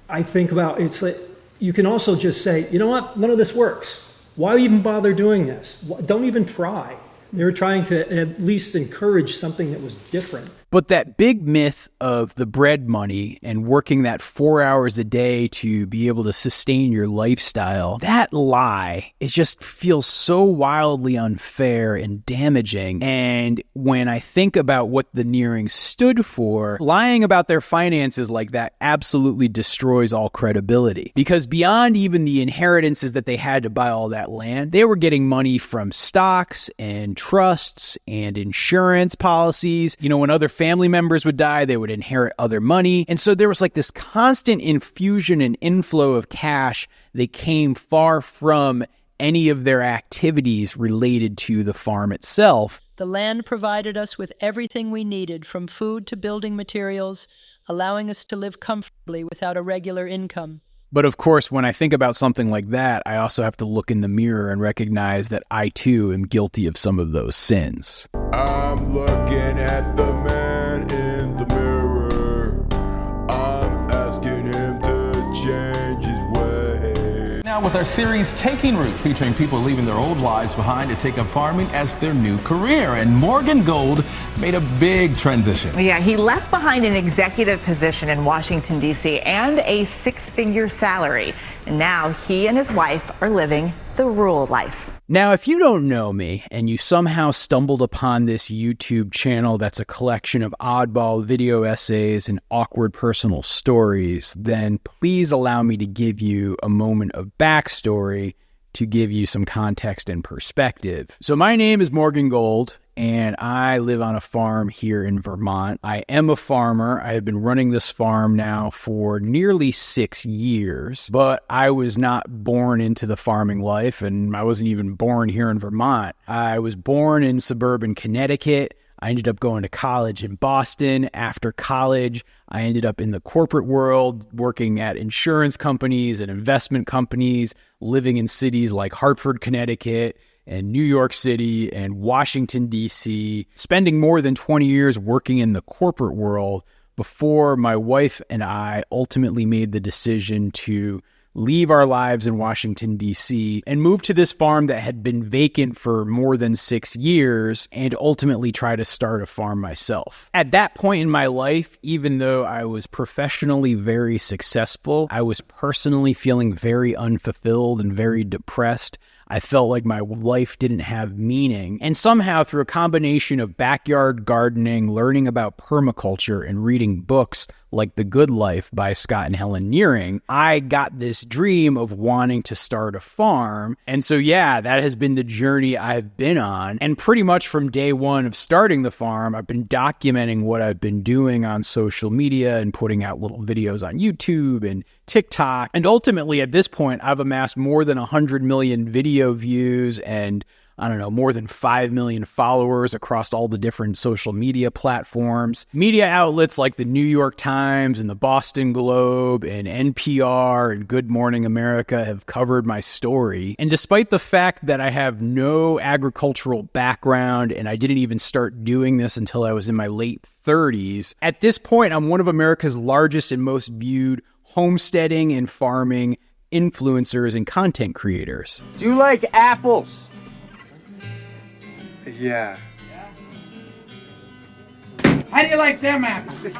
I think about, it's like, you can also just say, you know what, none of this works. Why even bother doing this? Don't even try. They were trying to at least encourage something that was different. But that big myth of the bread money and working that 4 hours a day to be able to sustain your lifestyle, that lie, it just feels so wildly unfair and damaging. And when I think about what the Nearings stood for, lying about their finances like that absolutely destroys all credibility. Because beyond even the inheritances that they had to buy all that land, they were getting money from stocks and trusts and insurance policies. You know, when other family members would die, they would inherit other money. And so there was like this constant infusion and inflow of cash that came far from any of their activities related to the farm itself. The land provided us with everything we needed, from food to building materials, allowing us to live comfortably without a regular income. But of course, when I think about something like that, I also have to look in the mirror and recognize that I too am guilty of some of those sins. I'm looking at the man in the mirror. I'm asking him to change his way. Now with our series Taking Root, featuring people leaving their old lives behind to take up farming as their new career. And Morgan Gold made a big transition. Yeah, he left behind an executive position in Washington, D.C. and a six-figure salary. And now he and his wife are living the rural life. Now, if you don't know me and you somehow stumbled upon this YouTube channel that's a collection of oddball video essays and awkward personal stories, then please allow me to give you a moment of backstory to give you some context and perspective. So my name is Morgan Gold, and I live on a farm here in Vermont. I am a farmer. I have been running this farm now for nearly 6 years, but I was not born into the farming life, and I wasn't even born here in Vermont. I was born in suburban Connecticut. I ended up going to college in Boston. After college, I ended up in the corporate world, working at insurance companies and investment companies, living in cities like Hartford, Connecticut, and New York City and Washington, D.C., spending more than 20 years working in the corporate world before my wife and I ultimately made the decision to leave our lives in Washington, D.C., and move to this farm that had been vacant for more than 6 years and ultimately try to start a farm myself. At that point in my life, even though I was professionally very successful, I was personally feeling very unfulfilled and very depressed. I felt like my life didn't have meaning. And somehow, through a combination of backyard gardening, learning about permaculture, and reading books like The Good Life by Scott and Helen Nearing, I got this dream of wanting to start a farm. And so, yeah, that has been the journey I've been on. And pretty much from day one of starting the farm, I've been documenting what I've been doing on social media and putting out little videos on YouTube and TikTok. And ultimately, at this point, I've amassed more than 100 million video views and more than 5 million followers across all the different social media platforms. Media outlets like the New York Times and the Boston Globe and NPR and Good Morning America have covered my story. And despite the fact that I have no agricultural background and I didn't even start doing this until I was in my late 30s, at this point, I'm one of America's largest and most viewed homesteading and farming influencers and content creators. Do you like apples? Yeah. How do you like them apples?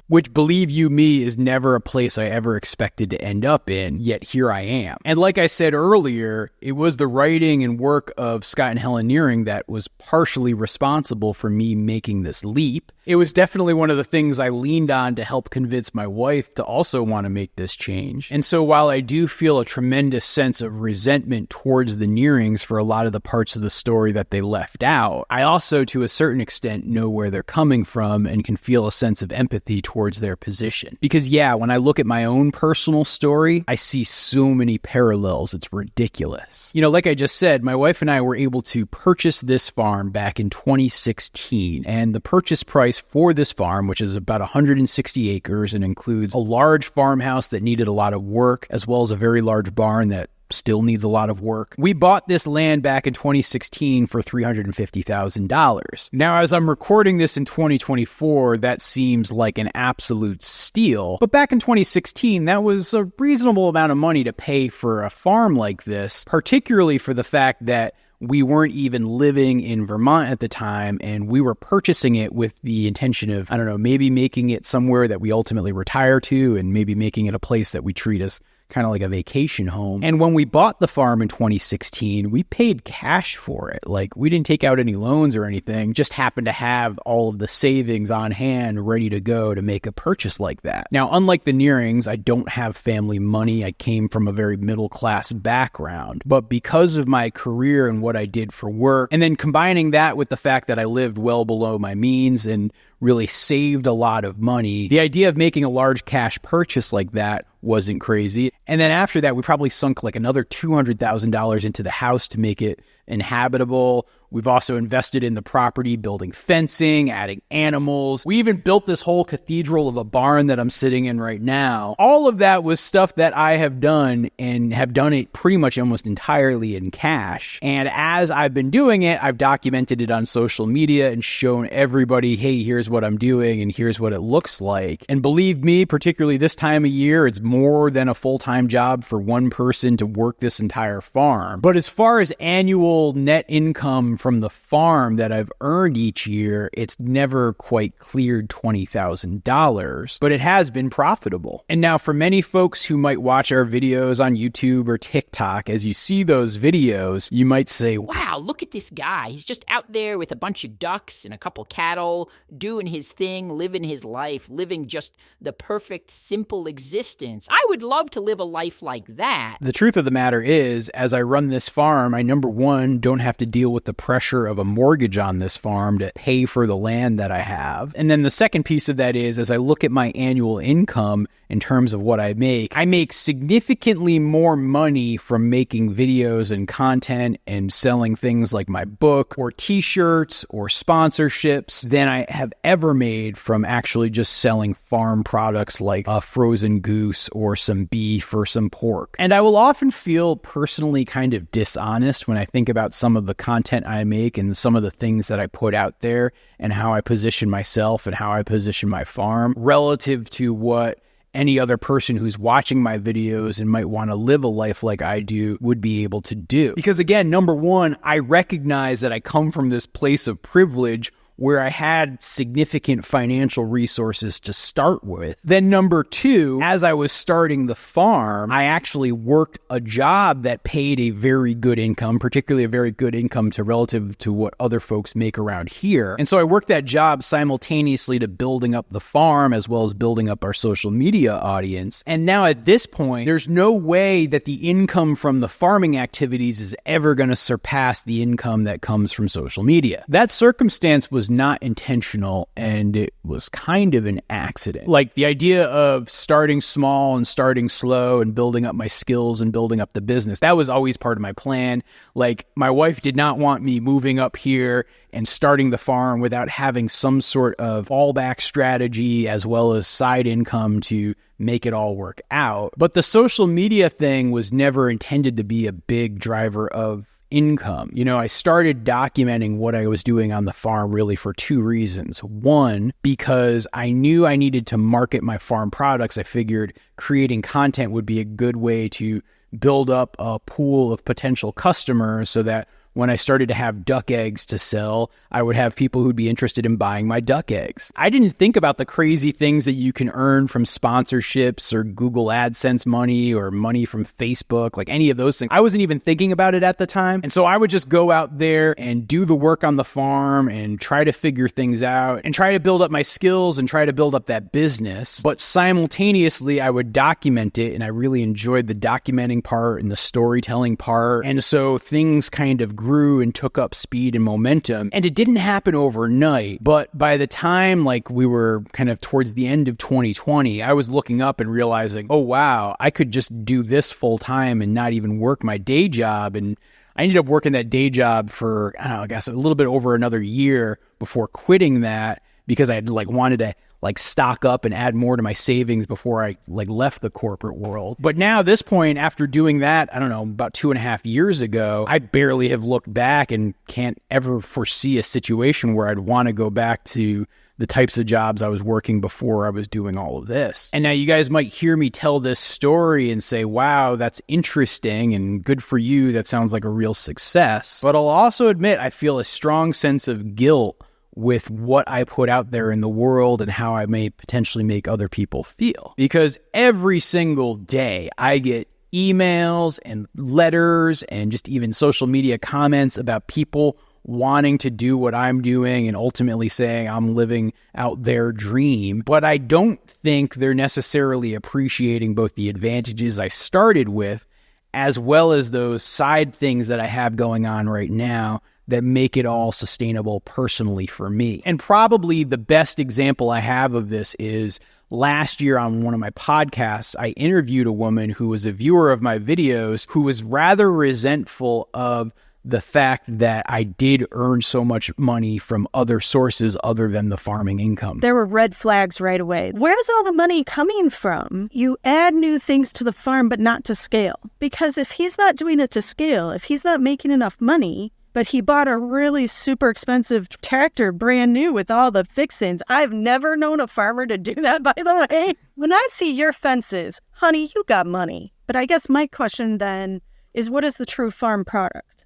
Which, believe you me, is never a place I ever expected to end up in, yet here I am. And like I said earlier, it was the writing and work of Scott and Helen Nearing that was partially responsible for me making this leap. It was definitely one of the things I leaned on to help convince my wife to also want to make this change. And so while I do feel a tremendous sense of resentment towards the Nearings for a lot of the parts of the story that they left out, I also, to a certain extent, know where where they're coming from and can feel a sense of empathy towards their position. Because yeah, when I look at my own personal story, I see so many parallels, it's ridiculous. You know, like I just said, my wife and I were able to purchase this farm back in 2016, and the purchase price for this farm, which is about 160 acres and includes a large farmhouse that needed a lot of work, as well as a very large barn that still needs a lot of work. We bought this land back in 2016 for $350,000. Now, as I'm recording this in 2024, that seems like an absolute steal. But back in 2016, that was a reasonable amount of money to pay for a farm like this, particularly for the fact that we weren't even living in Vermont at the time, and we were purchasing it with the intention of, I don't know, maybe making it somewhere that we ultimately retire to, and maybe making it a place that we treat as kind of like a vacation home. And when we bought the farm in 2016, we paid cash for it. Like, we didn't take out any loans or anything, just happened to have all of the savings on hand ready to go to make a purchase like that. Now, unlike the Nearings, I don't have family money. I came from a very middle-class background. But because of my career and what I did for work, and then combining that with the fact that I lived well below my means and really saved a lot of money, the idea of making a large cash purchase like that wasn't crazy. And then after that, we probably sunk like another $200,000 into the house to make it inhabitable. We've also invested in the property, building fencing, adding animals. We even built this whole cathedral of a barn that I'm sitting in right now. All of that was stuff that I have done, and have done it pretty much almost entirely in cash. And as I've been doing it, I've documented it on social media and shown everybody, hey, here's what I'm doing and here's what it looks like. And believe me, particularly this time of year, it's more than a full-time job for one person to work this entire farm. But as far as annual net income from the farm that I've earned each year, it's never quite cleared $20,000, but it has been profitable. And now for many folks who might watch our videos on YouTube or TikTok, as you see those videos, you might say, wow, look at this guy. He's just out there with a bunch of ducks and a couple cattle, doing his thing, living his life, living just the perfect, simple existence. I would love to live a life like that. The truth of the matter is, as I run this farm, I, number one, don't have to deal with the pressure of a mortgage on this farm to pay for the land that I have. And then the second piece of that is, as I look at my annual income in terms of what I make significantly more money from making videos and content and selling things like my book or t-shirts or sponsorships than I have ever made from actually just selling farm products like a frozen goose or some beef or some pork. And I will often feel personally kind of dishonest when I think about some of the content I make and some of the things that I put out there and how I position myself and how I position my farm relative to what any other person who's watching my videos and might want to live a life like I do would be able to do. Because again, number one, I recognize that I come from this place of privilege where I had significant financial resources to start with. Then number two, as I was starting the farm, I actually worked a job that paid a very good income, particularly a very good income to relative to what other folks make around here. And so I worked that job simultaneously to building up the farm as well as building up our social media audience. And now at this point, there's no way that the income from the farming activities is ever going to surpass the income that comes from social media. That circumstance was not intentional, and it was kind of an accident. Like the idea of starting small and starting slow and building up my skills and building up the business, that was always part of my plan. Like my wife did not want me moving up here and starting the farm without having some sort of fallback strategy as well as side income to make it all work out. But the social media thing was never intended to be a big driver of income. You know, I started documenting what I was doing on the farm really for two reasons. One, because I knew I needed to market my farm products. I figured creating content would be a good way to build up a pool of potential customers so that when I started to have duck eggs to sell, I would have people who'd be interested in buying my duck eggs. I didn't think about the crazy things that you can earn from sponsorships or Google AdSense money or money from Facebook, like any of those things. I wasn't even thinking about it at the time. And so I would just go out there and do the work on the farm and try to figure things out and try to build up my skills and try to build up that business. But simultaneously, I would document it, and I really enjoyed the documenting part and the storytelling part. And so things kind of grew and took up speed and momentum. And it didn't happen overnight, but by the time like we were kind of towards the end of 2020, I was looking up and realizing, oh wow, I could just do this full time and not even work my day job. And I ended up working that day job for, I don't know, I guess a little bit over another year before quitting that, because I had wanted to stock up and add more to my savings before I left the corporate world. But now at this point, after doing that, I don't know, about 2.5 years ago, I barely have looked back and can't ever foresee a situation where I'd want to go back to the types of jobs I was working before I was doing all of this. And now you guys might hear me tell this story and say, wow, that's interesting and good for you. That sounds like a real success. But I'll also admit I feel a strong sense of guilt with what I put out there in the world and how I may potentially make other people feel. Because every single day I get emails and letters and just even social media comments about people wanting to do what I'm doing and ultimately saying I'm living out their dream. But I don't think they're necessarily appreciating both the advantages I started with as well as those side things that I have going on right now that make it all sustainable personally for me. And probably the best example I have of this is last year on one of my podcasts, I interviewed a woman who was a viewer of my videos who was rather resentful of the fact that I did earn so much money from other sources other than the farming income. There were red flags right away. Where's all the money coming from? You add new things to the farm, but not to scale. Because if he's not doing it to scale, if he's not making enough money, but he bought a really super expensive tractor brand new with all the fixings. I've never known a farmer to do that, by the way. When I see your fences, honey, you got money. But I guess my question then is, what is the true farm product?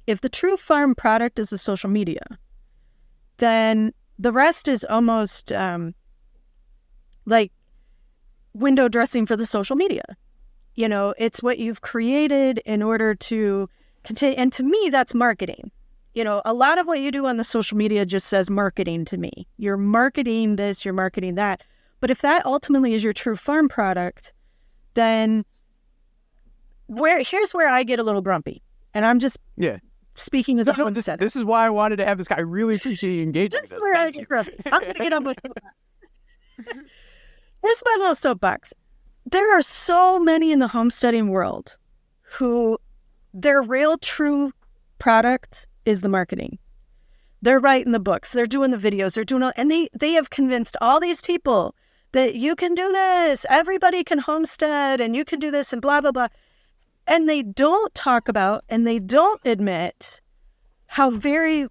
If the true farm product is the social media, then the rest is almost like window dressing for the social media. You know, it's what you've created in order to continue. And to me, that's marketing. You know, a lot of what you do on the social media just says marketing to me. You're marketing this, you're marketing that. But if that ultimately is your true farm product, then here's where I get a little grumpy. And I'm just speaking as a homesteader. This is why I wanted to have this guy. I really appreciate you engaging. This is where I get grumpy. I'm going to get on my soapbox. Here's my little soapbox. There are so many in the homesteading world who their real true product is the marketing. They're writing the books, they're doing the videos, they're doing all, and they have convinced all these people that you can do this, everybody can homestead, and you can do this, and blah, blah, blah. And they don't talk about, and they don't admit how very,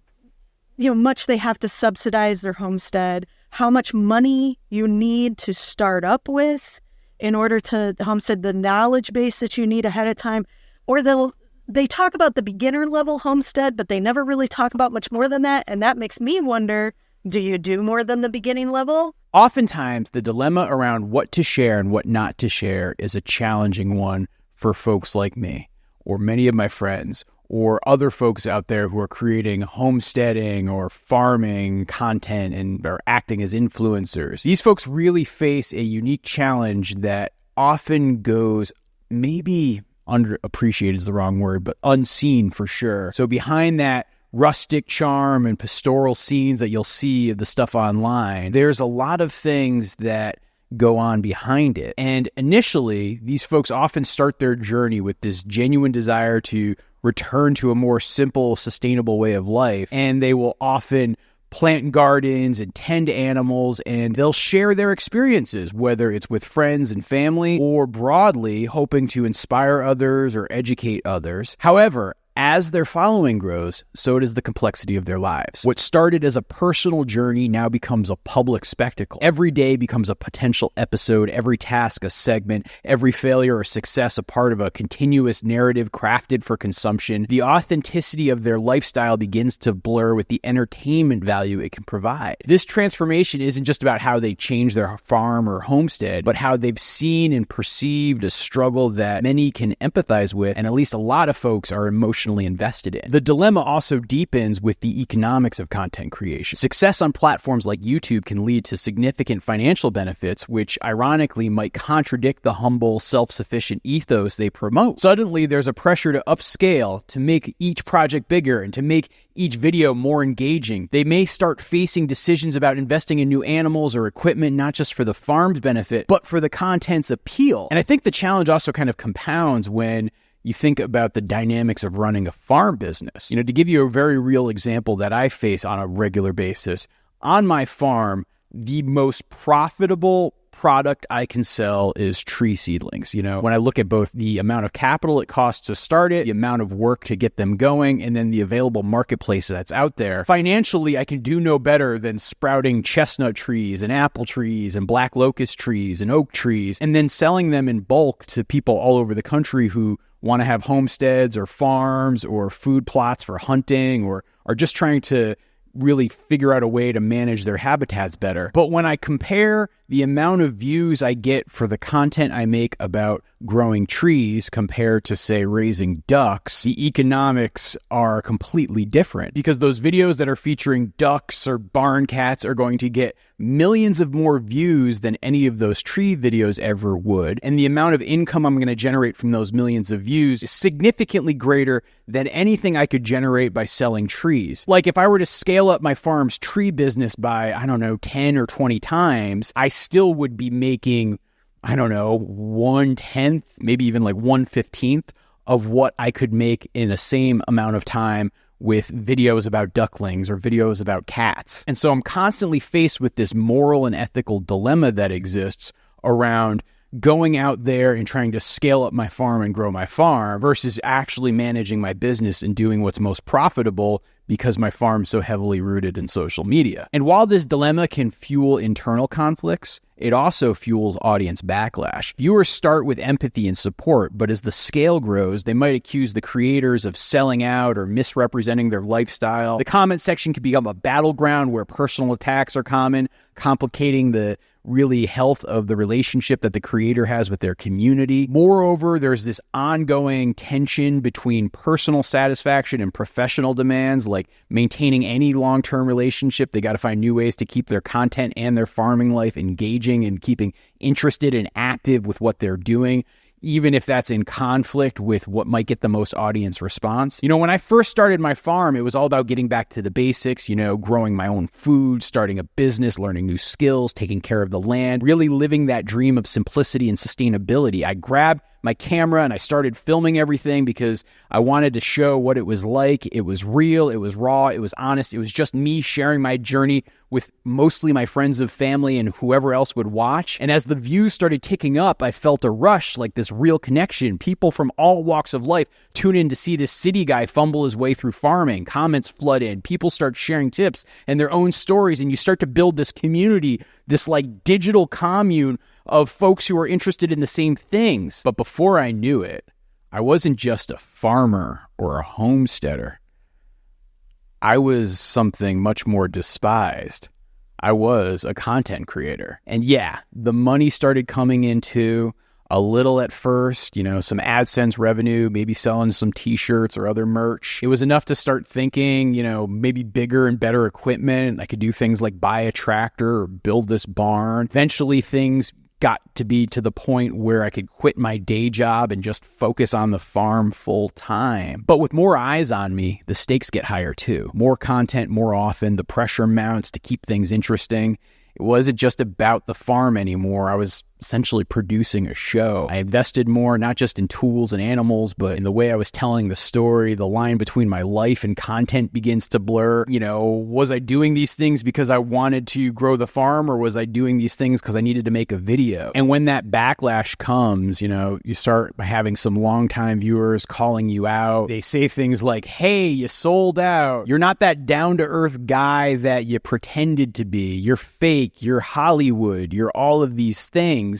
much they have to subsidize their homestead, how much money you need to start up with in order to homestead, the knowledge base that you need ahead of time. Or they talk about the beginner level homestead, but they never really talk about much more than that. And that makes me wonder, do you do more than the beginning level? Oftentimes, the dilemma around what to share and what not to share is a challenging one for folks like me, or many of my friends, or other folks out there who are creating homesteading or farming content and are acting as influencers. These folks really face a unique challenge that often goes maybe underappreciated is the wrong word, but unseen for sure. So behind that rustic charm and pastoral scenes that you'll see of the stuff online, there's a lot of things that go on behind it. And initially, these folks often start their journey with this genuine desire to return to a more simple, sustainable way of life. And they will often plant gardens and tend animals, and they'll share their experiences, whether it's with friends and family or broadly hoping to inspire others or educate others. However, as their following grows, so does the complexity of their lives. What started as a personal journey now becomes a public spectacle. Every day becomes a potential episode, every task a segment, every failure or success a part of a continuous narrative crafted for consumption. The authenticity of their lifestyle begins to blur with the entertainment value it can provide. This transformation isn't just about how they change their farm or homestead, but how they've seen and perceived a struggle that many can empathize with, and at least a lot of folks are emotionally emotionally invested in. The dilemma also deepens with the economics of content creation. Success on platforms like YouTube can lead to significant financial benefits, which ironically might contradict the humble, self-sufficient ethos they promote. Suddenly, there's a pressure to upscale, to make each project bigger, and to make each video more engaging. They may start facing decisions about investing in new animals or equipment, not just for the farm's benefit, but for the content's appeal. And I think the challenge also kind of compounds when you think about the dynamics of running a farm business. To give you a very real example that I face on a regular basis, on my farm, the most profitable product I can sell is tree seedlings. When I look at both the amount of capital it costs to start it, the amount of work to get them going, and then the available marketplace that's out there, financially, I can do no better than sprouting chestnut trees and apple trees and black locust trees and oak trees, and then selling them in bulk to people all over the country who want to have homesteads or farms or food plots for hunting or are just trying to really figure out a way to manage their habitats better. But when I compare the amount of views I get for the content I make about growing trees compared to, say, raising ducks, the economics are completely different, because those videos that are featuring ducks or barn cats are going to get millions of more views than any of those tree videos ever would. And the amount of income I'm going to generate from those millions of views is significantly greater than anything I could generate by selling trees. Like if I were to scale up my farm's tree business by, 10 or 20 times, I still would be making, 1/10, maybe even like 1/15 of what I could make in the same amount of time with videos about ducklings or videos about cats. And so I'm constantly faced with this moral and ethical dilemma that exists around going out there and trying to scale up my farm and grow my farm versus actually managing my business and doing what's most profitable because my farm's so heavily rooted in social media. And while this dilemma can fuel internal conflicts, it also fuels audience backlash. Viewers start with empathy and support, but as the scale grows, they might accuse the creators of selling out or misrepresenting their lifestyle. The comment section can become a battleground where personal attacks are common, complicating the really health of the relationship that the creator has with their community. Moreover, there's this ongoing tension between personal satisfaction and professional demands, like maintaining any long-term relationship. They got to find new ways to keep their content and their farming life engaging and keeping interested and active with what they're doing, even if that's in conflict with what might get the most audience response. When I first started my farm, it was all about getting back to the basics, growing my own food, starting a business, learning new skills, taking care of the land, really living that dream of simplicity and sustainability. I grabbed my camera and I started filming everything because I wanted to show what it was like. It was real, it was raw, it was honest. It was just me sharing my journey with mostly my friends and family and whoever else would watch. And as the views started ticking up, I felt a rush, like this real connection. People from all walks of life tune in to see this city guy fumble his way through farming. Comments flood in. People start sharing tips and their own stories, and you start to build this community, this like digital commune of folks who are interested in the same things. But before I knew it, I wasn't just a farmer or a homesteader. I was something much more despised. I was a content creator. And yeah, the money started coming in too, a little at first, some AdSense revenue, maybe selling some t-shirts or other merch. It was enough to start thinking, maybe bigger and better equipment. I could do things like buy a tractor or build this barn. Eventually things got to be to the point where I could quit my day job and just focus on the farm full time. But with more eyes on me, the stakes get higher too. More content more often, the pressure mounts to keep things interesting. It wasn't just about the farm anymore. I was essentially producing a show. I invested more, not just in tools and animals, but in the way I was telling the story. The line between my life and content begins to blur. Was I doing these things because I wanted to grow the farm, or was I doing these things because I needed to make a video? And when that backlash comes, you start by having some longtime viewers calling you out. They say things like, hey, you sold out. You're not that down-to-earth guy that you pretended to be. You're fake. You're Hollywood. You're all of these things.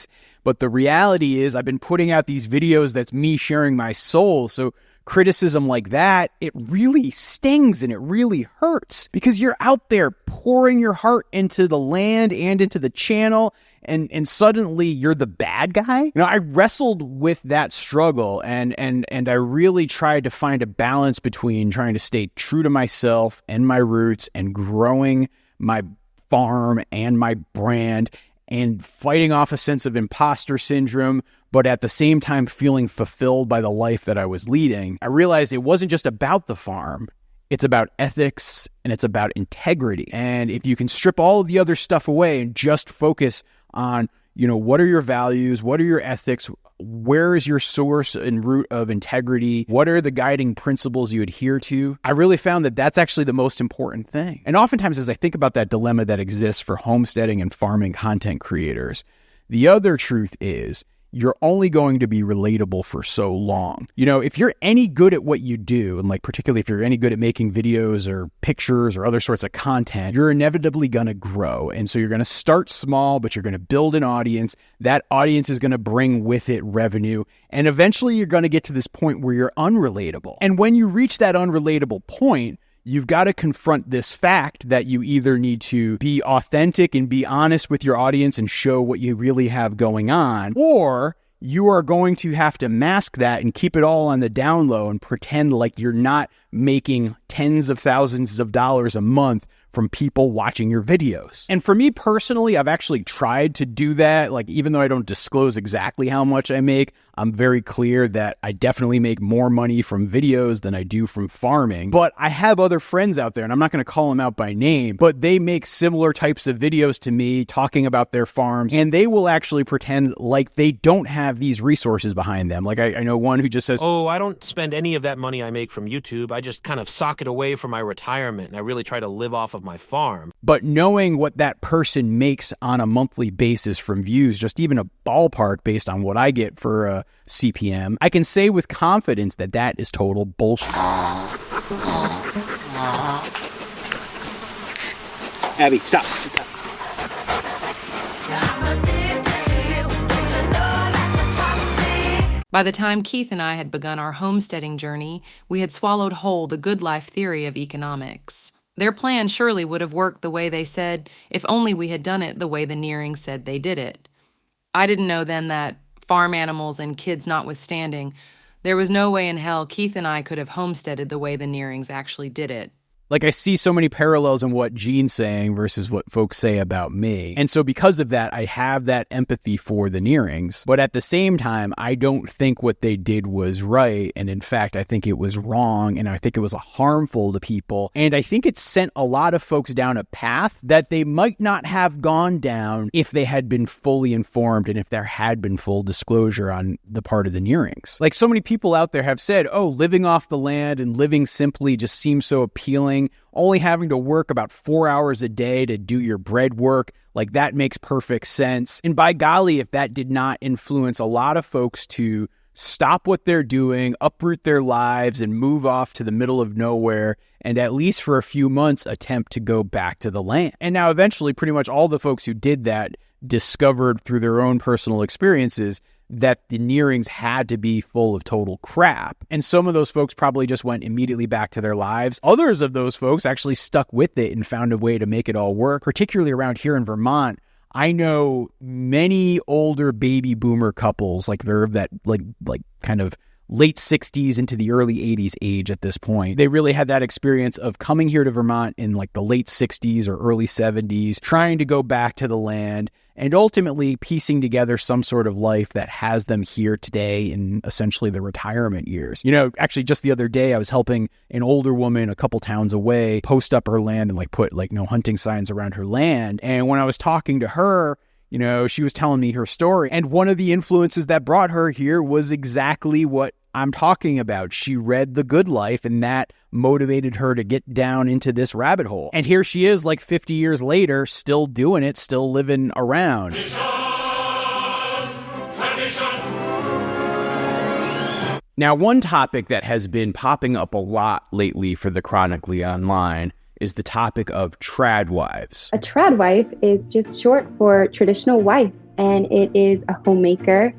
But the reality is I've been putting out these videos that's me sharing my soul. So criticism like that, it really stings and it really hurts because you're out there pouring your heart into the land and into the channel, and suddenly you're the bad guy? I wrestled with that struggle, and I really tried to find a balance between trying to stay true to myself and my roots and growing my farm and my brand and fighting off a sense of imposter syndrome, but at the same time feeling fulfilled by the life that I was leading. I realized it wasn't just about the farm. It's about ethics and it's about integrity. And if you can strip all of the other stuff away and just focus on, what are your values? What are your ethics? Where is your source and root of integrity? What are the guiding principles you adhere to? I really found that that's actually the most important thing. And oftentimes, as I think about that dilemma that exists for homesteading and farming content creators, the other truth is you're only going to be relatable for so long. If you're any good at what you do, and particularly if you're any good at making videos or pictures or other sorts of content, you're inevitably going to grow. And so you're going to start small, but you're going to build an audience. That audience is going to bring with it revenue. And eventually you're going to get to this point where you're unrelatable. And when you reach that unrelatable point, you've got to confront this fact that you either need to be authentic and be honest with your audience and show what you really have going on, or you are going to have to mask that and keep it all on the down low and pretend like you're not making tens of thousands of dollars a month from people watching your videos. And for me personally, I've actually tried to do that. Even though I don't disclose exactly how much I make, I'm very clear that I definitely make more money from videos than I do from farming. But I have other friends out there, and I'm not going to call them out by name, but they make similar types of videos to me talking about their farms, and they will actually pretend like they don't have these resources behind them. I know one who just says, "Oh, I don't spend any of that money I make from YouTube. I just kind of sock it away for my retirement, and I really try to live off of my farm." But knowing what that person makes on a monthly basis from views, just even a ballpark based on what I get for a CPM, I can say with confidence that that is total bullshit. Abby, stop. By the time Keith and I had begun our homesteading journey, we had swallowed whole the good life theory of economics. Their plan surely would have worked the way they said, if only we had done it the way the Nearings said they did it. I didn't know then that, farm animals and kids notwithstanding, there was no way in hell Keith and I could have homesteaded the way the Nearings actually did it. I see so many parallels in what Gene's saying versus what folks say about me. And so because of that, I have that empathy for the Nearings. But at the same time, I don't think what they did was right. And in fact, I think it was wrong. And I think it was harmful to people. And I think it sent a lot of folks down a path that they might not have gone down if they had been fully informed and if there had been full disclosure on the part of the Nearings. So many people out there have said, oh, living off the land and living simply just seems so appealing. Only having to work about 4 hours a day to do your bread work, that makes perfect sense. And by golly, if that did not influence a lot of folks to stop what they're doing, uproot their lives, and move off to the middle of nowhere, and at least for a few months attempt to go back to the land. And now eventually, pretty much all the folks who did that discovered through their own personal experiences that the Nearings had to be full of total crap. And some of those folks probably just went immediately back to their lives. Others of those folks actually stuck with it and found a way to make it all work, particularly around here in Vermont. I know many older baby boomer couples, they're of that kind of late 60s into the early 80s age at this point. They really had that experience of coming here to Vermont in the late 60s or early 70s, trying to go back to the land, and ultimately piecing together some sort of life that has them here today in essentially the retirement years. Actually just the other day, I was helping an older woman a couple towns away post up her land and put no hunting signs around her land. And when I was talking to her, she was telling me her story. And one of the influences that brought her here was exactly what I'm talking about. She read The Good Life, and that motivated her to get down into this rabbit hole. And here she is 50 years later, still doing it, still living around. Now, one topic that has been popping up a lot lately for the Chronically Online is the topic of Tradwives. A tradwife is just short for traditional wife, and it is a homemaker,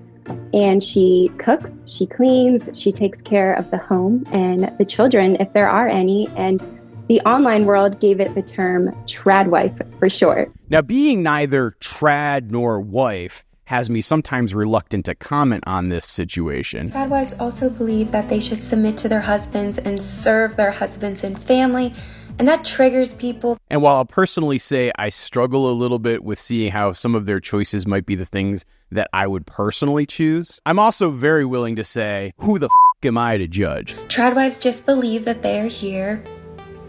and she cooks, she cleans, she takes care of the home and the children if there are any, and The online world gave it the term tradwife for short. Now, being neither trad nor wife has me sometimes reluctant to comment on this situation. Tradwives also believe that they should submit to their husbands and serve their husbands and family, and that triggers people. And while I'll personally say I struggle a little bit with seeing how some of their choices might be the things that I would personally choose, I'm also very willing to say, who the am I to judge? Tradwives just believe that they are here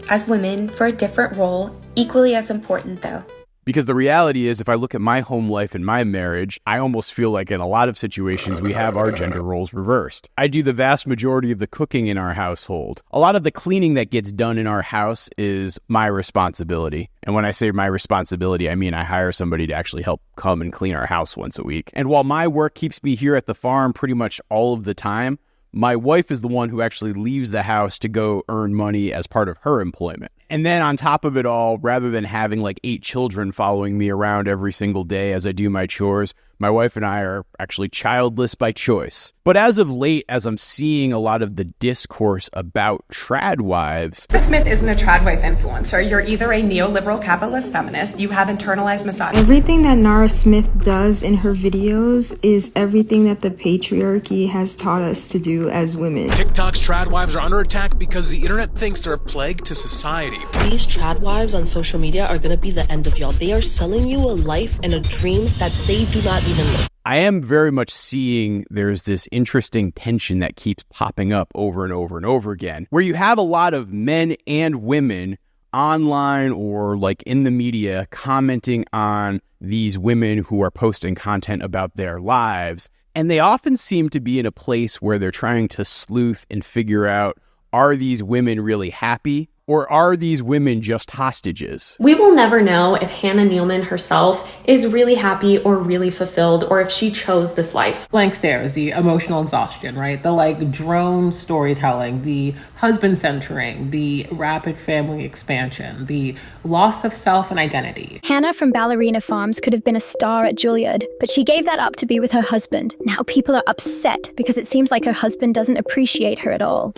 as women for a different role, equally as important though. Because the reality is, if I look at my home life and my marriage, I almost feel like in a lot of situations we have our gender roles reversed. I do the vast majority of the cooking in our household. A lot of the cleaning that gets done in our house is my responsibility. And when I say my responsibility, I mean I hire somebody to actually help come and clean our house once a week. And while my work keeps me here at the farm pretty much all of the time, my wife is the one who actually leaves the house to go earn money as part of her employment. And then on top of it all, rather than having like 8 children following me around every single day as I do my chores, my wife and I are actually childless by choice. But as of late, as I'm seeing a lot of the discourse about tradwives... Nara Smith isn't a tradwife influencer. You're either a neoliberal capitalist feminist, you have internalized misogyny. Everything that Nara Smith does in her videos is everything that the patriarchy has taught us to do as women. TikTok's tradwives are under attack because the internet thinks they're a plague to society. These tradwives on social media are going to be the end of y'all. They are selling you a life and a dream that they do not even live. I am very much seeing there's this interesting tension that keeps popping up over and over and over again, where you have a lot of men and women online or like in the media commenting on these women who are posting content about their lives. And they often seem to be in a place where they're trying to sleuth and figure out, are these women really happy? Or are these women just hostages? We will never know if Hannah Nealman herself is really happy or really fulfilled, or if she chose this life. Blank stares, the emotional exhaustion, right? The like drone storytelling, the husband centering, the rapid family expansion, the loss of self and identity. Hannah from Ballerina Farms could have been a star at Juilliard, but she gave that up to be with her husband. Now people are upset because it seems like her husband doesn't appreciate her at all.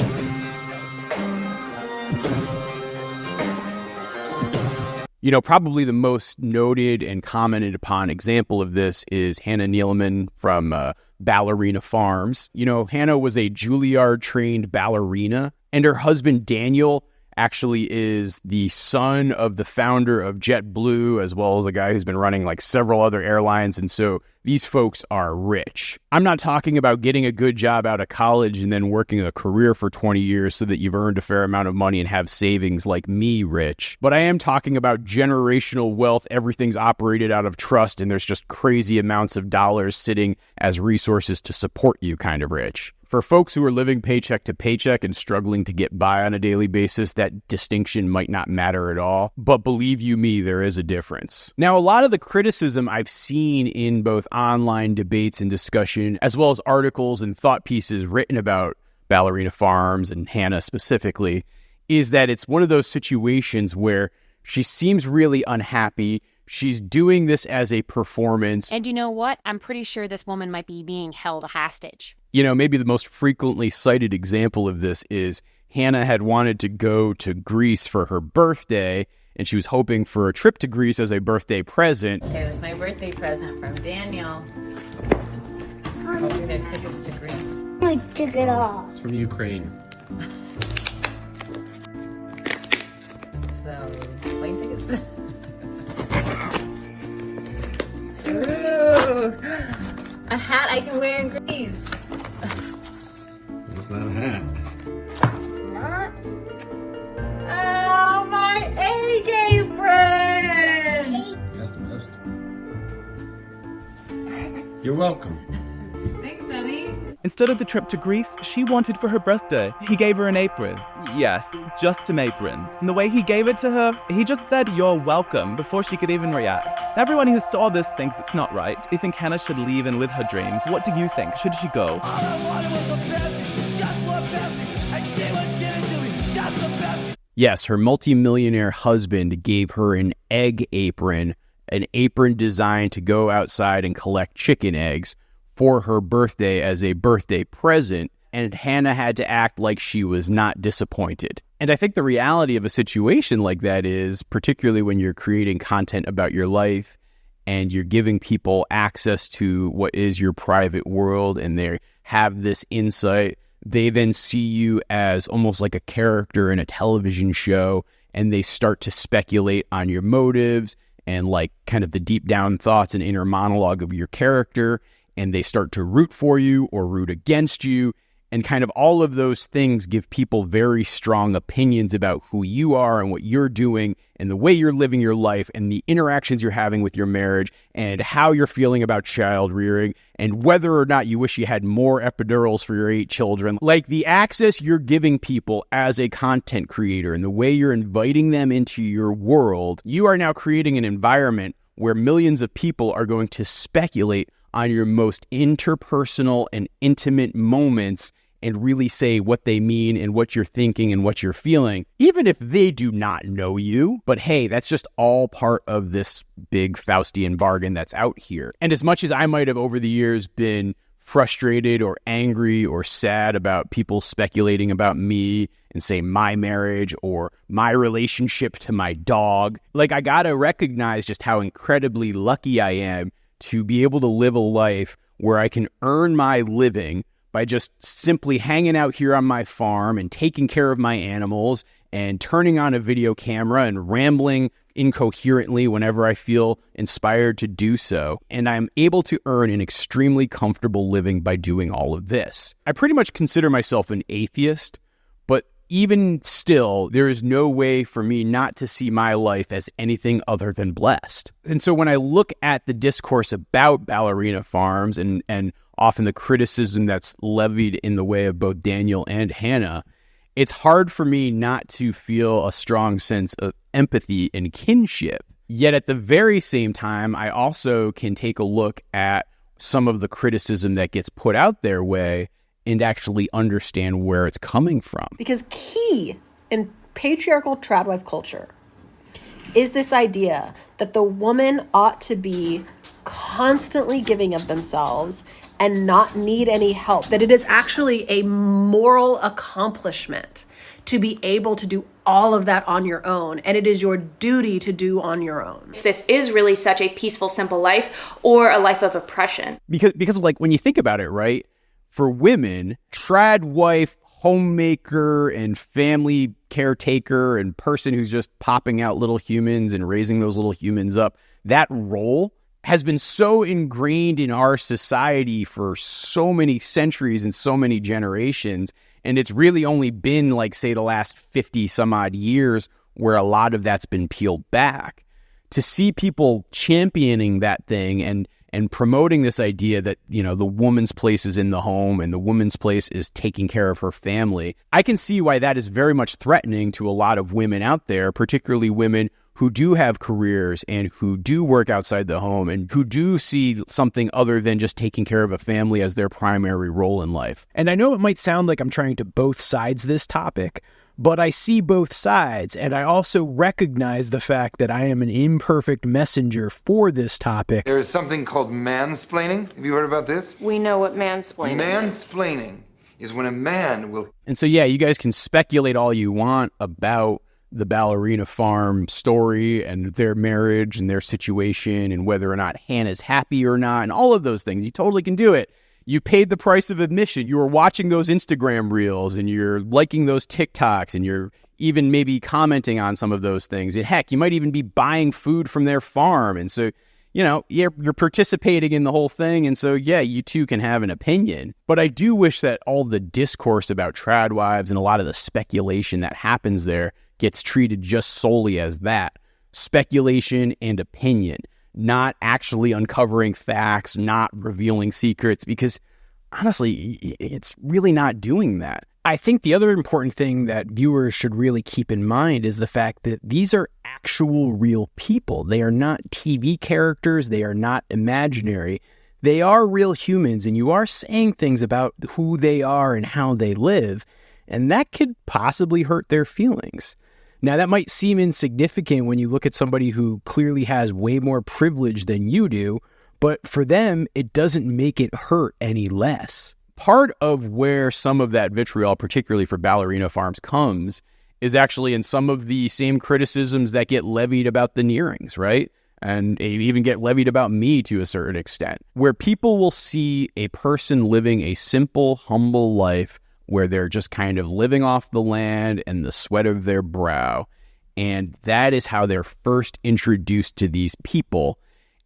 You know, probably the most noted and commented upon example of this is Hannah Nealman from Ballerina Farms. You know, Hannah was a Juilliard-trained ballerina, and her husband, Daniel, actually is the son of the founder of JetBlue, as well as a guy who's been running like several other airlines. And so these folks are rich. I'm not talking about getting a good job out of college and then working a career for 20 years so that you've earned a fair amount of money and have savings like me, rich. But I am talking about generational wealth. Everything's operated out of trust, and there's just crazy amounts of dollars sitting as resources to support you kind of rich. For folks who are living paycheck to paycheck and struggling to get by on a daily basis, that distinction might not matter at all. But believe you me, there is a difference. Now, a lot of the criticism I've seen in both online debates and discussion, as well as articles and thought pieces written about Ballerina Farms and Hannah specifically, is that it's one of those situations where she seems really unhappy. She's doing this as a performance. And you know what? I'm pretty sure this woman might be being held hostage. You know, maybe the most frequently cited example of this is Hannah had wanted to go to Greece for her birthday, and she was hoping for a trip to Greece as a birthday present. Okay, that's my birthday present from Daniel. Hoping there are tickets to Greece. I took it off. It's from Ukraine. So, plane tickets. Ooh, a hat I can wear in Greece. It's not a hat. It's not? Oh, my A-game friend! That's the best. You're welcome. Thanks, honey. Instead of the trip to Greece, she wanted for her birthday. He gave her an apron. Yes, just an apron. And the way he gave it to her, he just said, "You're welcome," before she could even react. Everyone who saw this thinks it's not right. They think Hannah should leave and live her dreams. What do you think? Should she go? Yes, her multimillionaire husband gave her an egg apron, an apron designed to go outside and collect chicken eggs for her birthday as a birthday present, and Hannah had to act like she was not disappointed. And I think the reality of a situation like that is, particularly when you're creating content about your life and you're giving people access to what is your private world and they have this insight, they then see you as almost like a character in a television show, and they start to speculate on your motives and like kind of the deep down thoughts and inner monologue of your character, and they start to root for you or root against you. And kind of all of those things give people very strong opinions about who you are and what you're doing and the way you're living your life and the interactions you're having with your marriage and how you're feeling about child rearing and whether or not you wish you had more epidurals for your 8 children. Like the access you're giving people as a content creator and the way you're inviting them into your world, you are now creating an environment where millions of people are going to speculate on your most interpersonal and intimate moments and really say what they mean and what you're thinking and what you're feeling, even if they do not know you. But hey, that's just all part of this big Faustian bargain that's out here. And as much as I might have over the years been frustrated or angry or sad about people speculating about me and say my marriage or my relationship to my dog, like I gotta recognize just how incredibly lucky I am to be able to live a life where I can earn my living by just simply hanging out here on my farm and taking care of my animals and turning on a video camera and rambling incoherently whenever I feel inspired to do so. And I'm able to earn an extremely comfortable living by doing all of this. I pretty much consider myself an atheist, but even still, there is no way for me not to see my life as anything other than blessed. And so when I look at the discourse about ballerina farms and often the criticism that's levied in the way of both Daniel and Hannah, it's hard for me not to feel a strong sense of empathy and kinship. Yet at the very same time, I also can take a look at some of the criticism that gets put out their way and actually understand where it's coming from. Because key in patriarchal tradwife culture is this idea that the woman ought to be constantly giving of themselves and not need any help, that it is actually a moral accomplishment to be able to do all of that on your own, and it is your duty to do on your own. If this is really such a peaceful, simple life or a life of oppression. Because like when you think about it, right, for women, tradwife, homemaker, and family caretaker and person who's just popping out little humans and raising those little humans up, that role has been so ingrained in our society for so many centuries and so many generations. And it's really only been like, say, the last 50 some odd years where a lot of that's been peeled back. To see people championing that thing and promoting this idea that, you know, the woman's place is in the home and the woman's place is taking care of her family, I can see why that is very much threatening to a lot of women out there, particularly women who do have careers and who do work outside the home and who do see something other than just taking care of a family as their primary role in life. And I know it might sound like I'm trying to both sides this topic, but I see both sides, and I also recognize the fact that I am an imperfect messenger for this topic. There is something called mansplaining. Have you heard about this? We know what mansplaining is. Mansplaining is when a man will... And so, yeah, you guys can speculate all you want about the ballerina farm story and their marriage and their situation and whether or not Hannah's happy or not and all of those things. You totally can do it. You paid the price of admission. You were watching those Instagram reels and you're liking those TikToks and you're even maybe commenting on some of those things. And heck, you might even be buying food from their farm. And so, you know, you're participating in the whole thing. And so, yeah, you too can have an opinion. But I do wish that all the discourse about tradwives and a lot of the speculation that happens there gets treated just solely as that, speculation and opinion, not actually uncovering facts, not revealing secrets, because honestly, it's really not doing that. I think the other important thing that viewers should really keep in mind is the fact that these are actual real people. They are not TV characters. They are not imaginary. They are real humans, and you are saying things about who they are and how they live, and that could possibly hurt their feelings. Now, that might seem insignificant when you look at somebody who clearly has way more privilege than you do, but for them, it doesn't make it hurt any less. Part of where some of that vitriol, particularly for ballerina farms, comes is actually in some of the same criticisms that get levied about the Nearings, right? And even get levied about me to a certain extent, where people will see a person living a simple, humble life where they're just kind of living off the land and the sweat of their brow. And that is how they're first introduced to these people.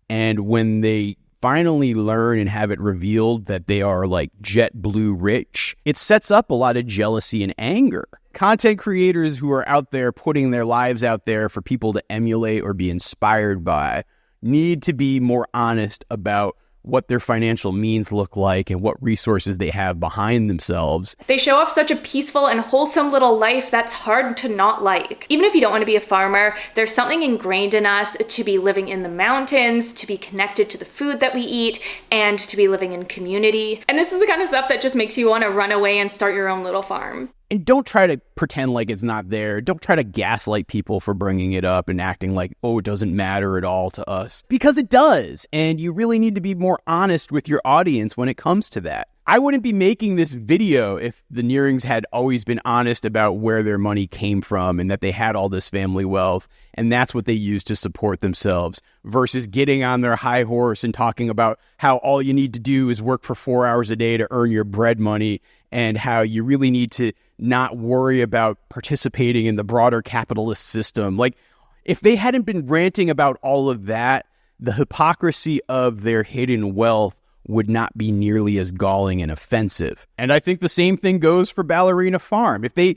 And when they finally learn and have it revealed that they are like jet blue rich, it sets up a lot of jealousy and anger. Content creators who are out there putting their lives out there for people to emulate or be inspired by need to be more honest about what their financial means look like and what resources they have behind themselves. They show off such a peaceful and wholesome little life that's hard to not like. Even if you don't want to be a farmer, there's something ingrained in us to be living in the mountains, to be connected to the food that we eat, and to be living in community. And this is the kind of stuff that just makes you want to run away and start your own little farm. And don't try to pretend like it's not there. Don't try to gaslight people for bringing it up and acting like, oh, it doesn't matter at all to us. Because it does. And you really need to be more honest with your audience when it comes to that. I wouldn't be making this video if the Nearings had always been honest about where their money came from and that they had all this family wealth and that's what they used to support themselves, versus getting on their high horse and talking about how all you need to do is work for 4 hours a day to earn your bread money and how you really need to not worry about participating in the broader capitalist system. Like, if they hadn't been ranting about all of that, the hypocrisy of their hidden wealth would not be nearly as galling and offensive. And I think the same thing goes for Ballerina Farm. If they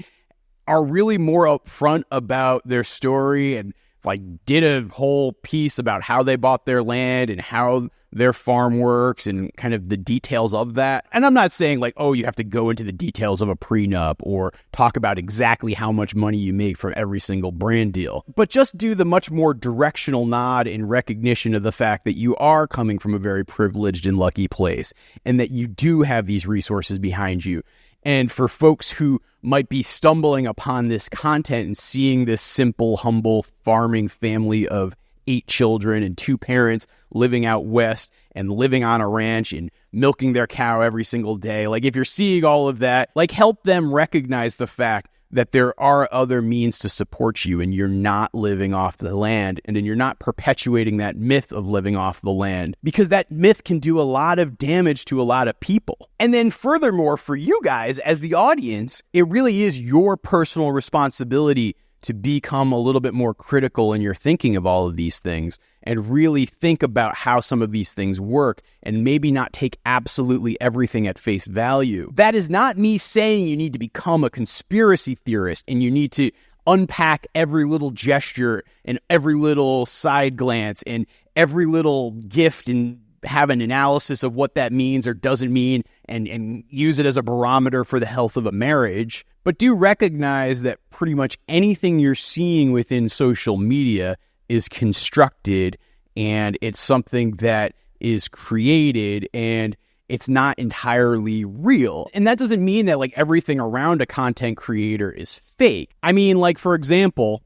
are really more upfront about their story and like did a whole piece about how they bought their land and how their farm works and kind of the details of that. And I'm not saying like, oh, you have to go into the details of a prenup or talk about exactly how much money you make from every single brand deal, but just do the much more directional nod in recognition of the fact that you are coming from a very privileged and lucky place and that you do have these resources behind you. And for folks who might be stumbling upon this content and seeing this simple, humble farming family of 8 children and 2 parents living out west and living on a ranch and milking their cow every single day, like if you're seeing all of that, like help them recognize the fact that there are other means to support you and you're not living off the land and then you're not perpetuating that myth of living off the land, because that myth can do a lot of damage to a lot of people. And then furthermore, for you guys as the audience, it really is your personal responsibility to become a little bit more critical in your thinking of all of these things and really think about how some of these things work and maybe not take absolutely everything at face value. That is not me saying you need to become a conspiracy theorist and you need to unpack every little gesture and every little side glance and every little gift and have an analysis of what that means or doesn't mean and use it as a barometer for the health of a marriage. But do recognize that pretty much anything you're seeing within social media is constructed and it's something that is created and it's not entirely real. And that doesn't mean that like everything around a content creator is fake. I mean, like, for example,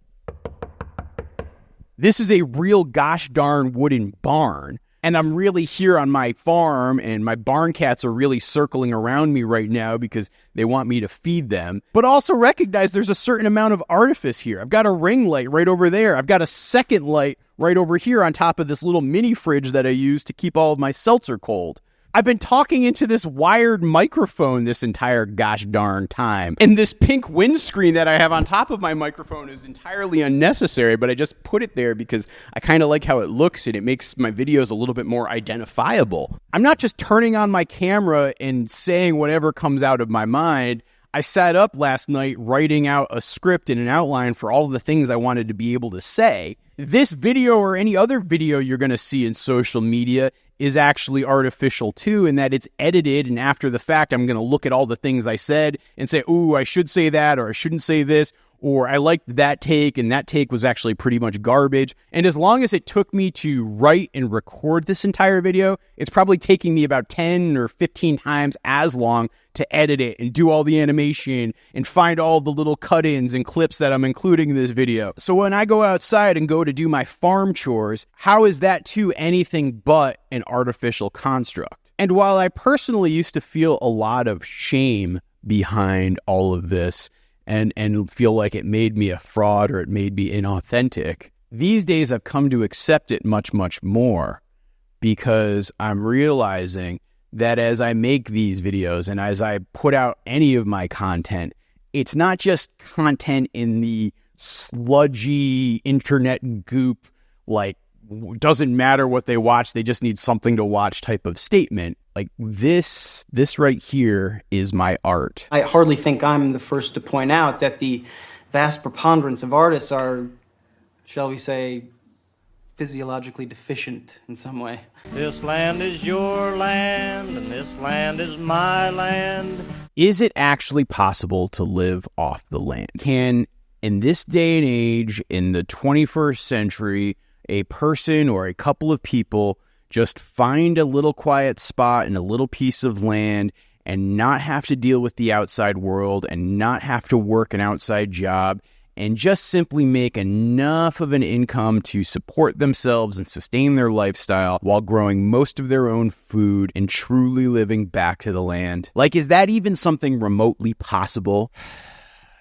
this is a real gosh darn wooden barn. And I'm really here on my farm and my barn cats are really circling around me right now because they want me to feed them. But also recognize there's a certain amount of artifice here. I've got a ring light right over there. I've got a second light right over here on top of this little mini fridge that I use to keep all of my seltzer cold. I've been talking into this wired microphone this entire gosh darn time. And this pink windscreen that I have on top of my microphone is entirely unnecessary, but I just put it there because I kind of like how it looks and it makes my videos a little bit more identifiable. I'm not just turning on my camera and saying whatever comes out of my mind. I sat up last night writing out a script and an outline for all of the things I wanted to be able to say. This video or any other video you're going to see in social media is actually artificial too, in that it's edited, and after the fact, I'm going to look at all the things I said and say, ooh, I should say that, or I shouldn't say this, or I liked that take, and that take was actually pretty much garbage. And as long as it took me to write and record this entire video, it's probably taking me about 10 or 15 times as long to edit it and do all the animation and find all the little cut-ins and clips that I'm including in this video. So when I go outside and go to do my farm chores, how is that too anything but an artificial construct? And while I personally used to feel a lot of shame behind all of this, and feel like it made me a fraud or it made me inauthentic. These days I've come to accept it much, much more because I'm realizing that as I make these videos and as I put out any of my content, it's not just content in the sludgy internet goop, like, doesn't matter what they watch, they just need something to watch type of statement. Like this right here is my art. I hardly think I'm the first to point out that the vast preponderance of artists are, shall we say, physiologically deficient in some way. This land is your land, and this land is my land. Is it actually possible to live off the land? Can, in this day and age, in the 21st century, a person or a couple of people just find a little quiet spot in a little piece of land and not have to deal with the outside world and not have to work an outside job and just simply make enough of an income to support themselves and sustain their lifestyle while growing most of their own food and truly living back to the land? Like, is that even something remotely possible?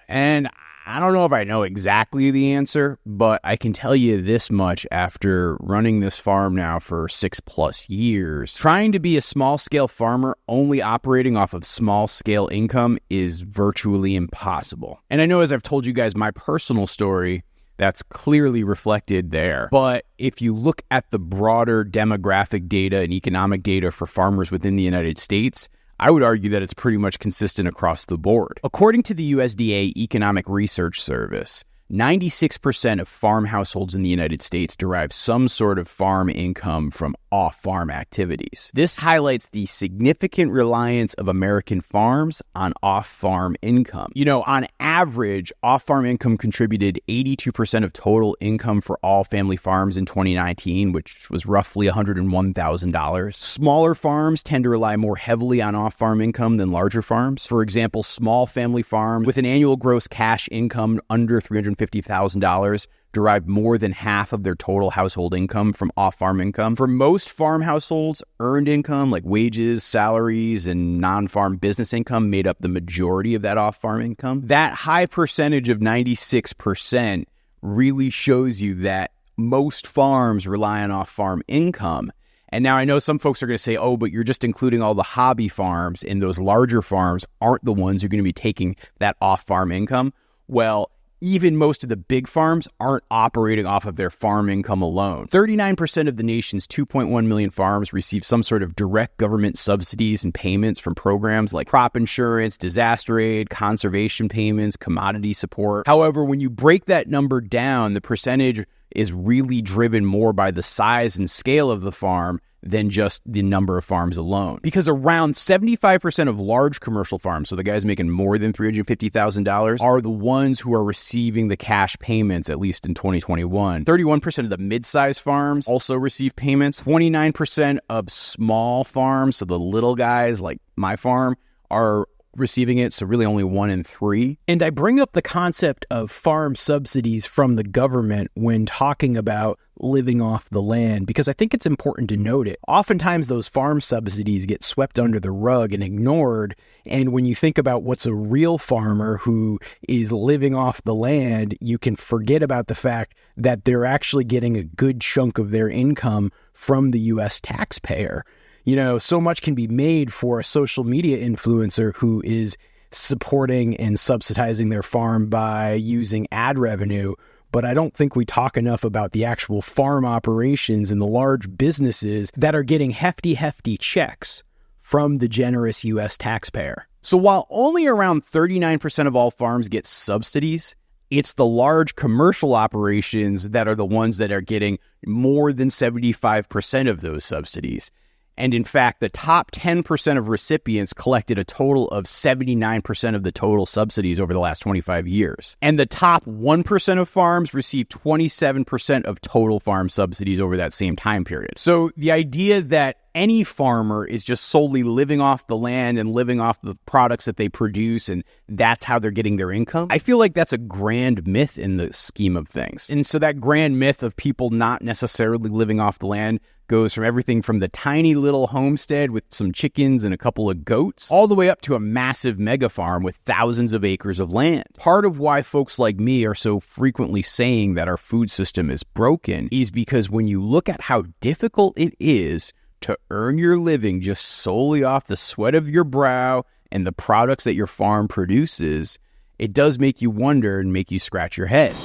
And I don't know if I know exactly the answer, but I can tell you this much after running this farm now for 6+ years. Trying to be a small-scale farmer only operating off of small-scale income is virtually impossible. And I know, as I've told you guys my personal story, that's clearly reflected there. But if you look at the broader demographic data and economic data for farmers within the United States, I would argue that it's pretty much consistent across the board. According to the USDA Economic Research Service, 96% of farm households in the United States derive some sort of farm income from off-farm activities. This highlights the significant reliance of American farms on off-farm income. You know, on average, off-farm income contributed 82% of total income for all family farms in 2019, which was roughly $101,000. Smaller farms tend to rely more heavily on off-farm income than larger farms. For example, small family farms with an annual gross cash income under $350,000 derive more than half of their total household income from off-farm income. For most farm households, earned income like wages, salaries, and non-farm business income made up the majority of that off-farm income. That high percentage of 96% really shows you that most farms rely on off-farm income. And now I know some folks are going to say, oh, but you're just including all the hobby farms, and those larger farms aren't the ones who are going to be taking that off-farm income. Well, even most of the big farms aren't operating off of their farm income alone. 39% of the nation's 2.1 million farms receive some sort of direct government subsidies and payments from programs like crop insurance, disaster aid, conservation payments, commodity support. However, when you break that number down, the percentage is really driven more by the size and scale of the farm than just the number of farms alone. Because around 75% of large commercial farms, so the guys making more than $350,000, are the ones who are receiving the cash payments, at least in 2021. 31% of the mid-sized farms also receive payments. 29% of small farms, so the little guys like my farm, are receiving it, so really only 1 in 3. And I bring up the concept of farm subsidies from the government when talking about living off the land, because I think it's important to note it. Oftentimes those farm subsidies get swept under the rug and ignored, and when you think about what's a real farmer who is living off the land, you can forget about the fact that they're actually getting a good chunk of their income from the U.S. taxpayer. You know, so much can be made for a social media influencer who is supporting and subsidizing their farm by using ad revenue, but I don't think we talk enough about the actual farm operations and the large businesses that are getting hefty checks from the generous U.S. taxpayer. So while only around 39% of all farms get subsidies, it's the large commercial operations that are the ones that are getting more than 75% of those subsidies. And in fact, the top 10% of recipients collected a total of 79% of the total subsidies over the last 25 years. And the top 1% of farms received 27% of total farm subsidies over that same time period. So the idea that any farmer is just solely living off the land and living off the products that they produce, and that's how they're getting their income. I feel like that's a grand myth in the scheme of things. And so that grand myth of people not necessarily living off the land goes from everything from the tiny little homestead with some chickens and a couple of goats, all the way up to a massive mega farm with thousands of acres of land. Part of why folks like me are so frequently saying that our food system is broken is because when you look at how difficult it is to earn your living just solely off the sweat of your brow and the products that your farm produces, it does make you wonder and make you scratch your head.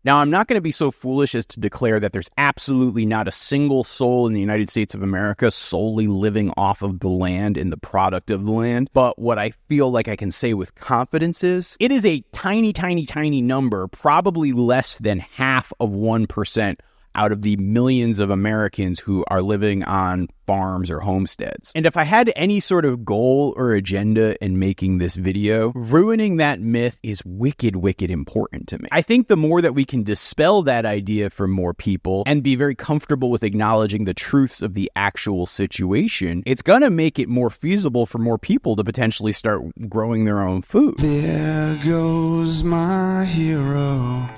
Now, I'm not going to be so foolish as to declare that there's absolutely not a single soul in the United States of America solely living off of the land and the product of the land. But what I feel like I can say with confidence is it is a tiny, tiny, tiny number, probably less than half of 1% out of the millions of Americans who are living on farms or homesteads. And if I had any sort of goal or agenda in making this video, ruining that myth is wicked, wicked important to me. I think the more that we can dispel that idea for more people and be very comfortable with acknowledging the truths of the actual situation, it's going to make it more feasible for more people to potentially start growing their own food. There goes my hero.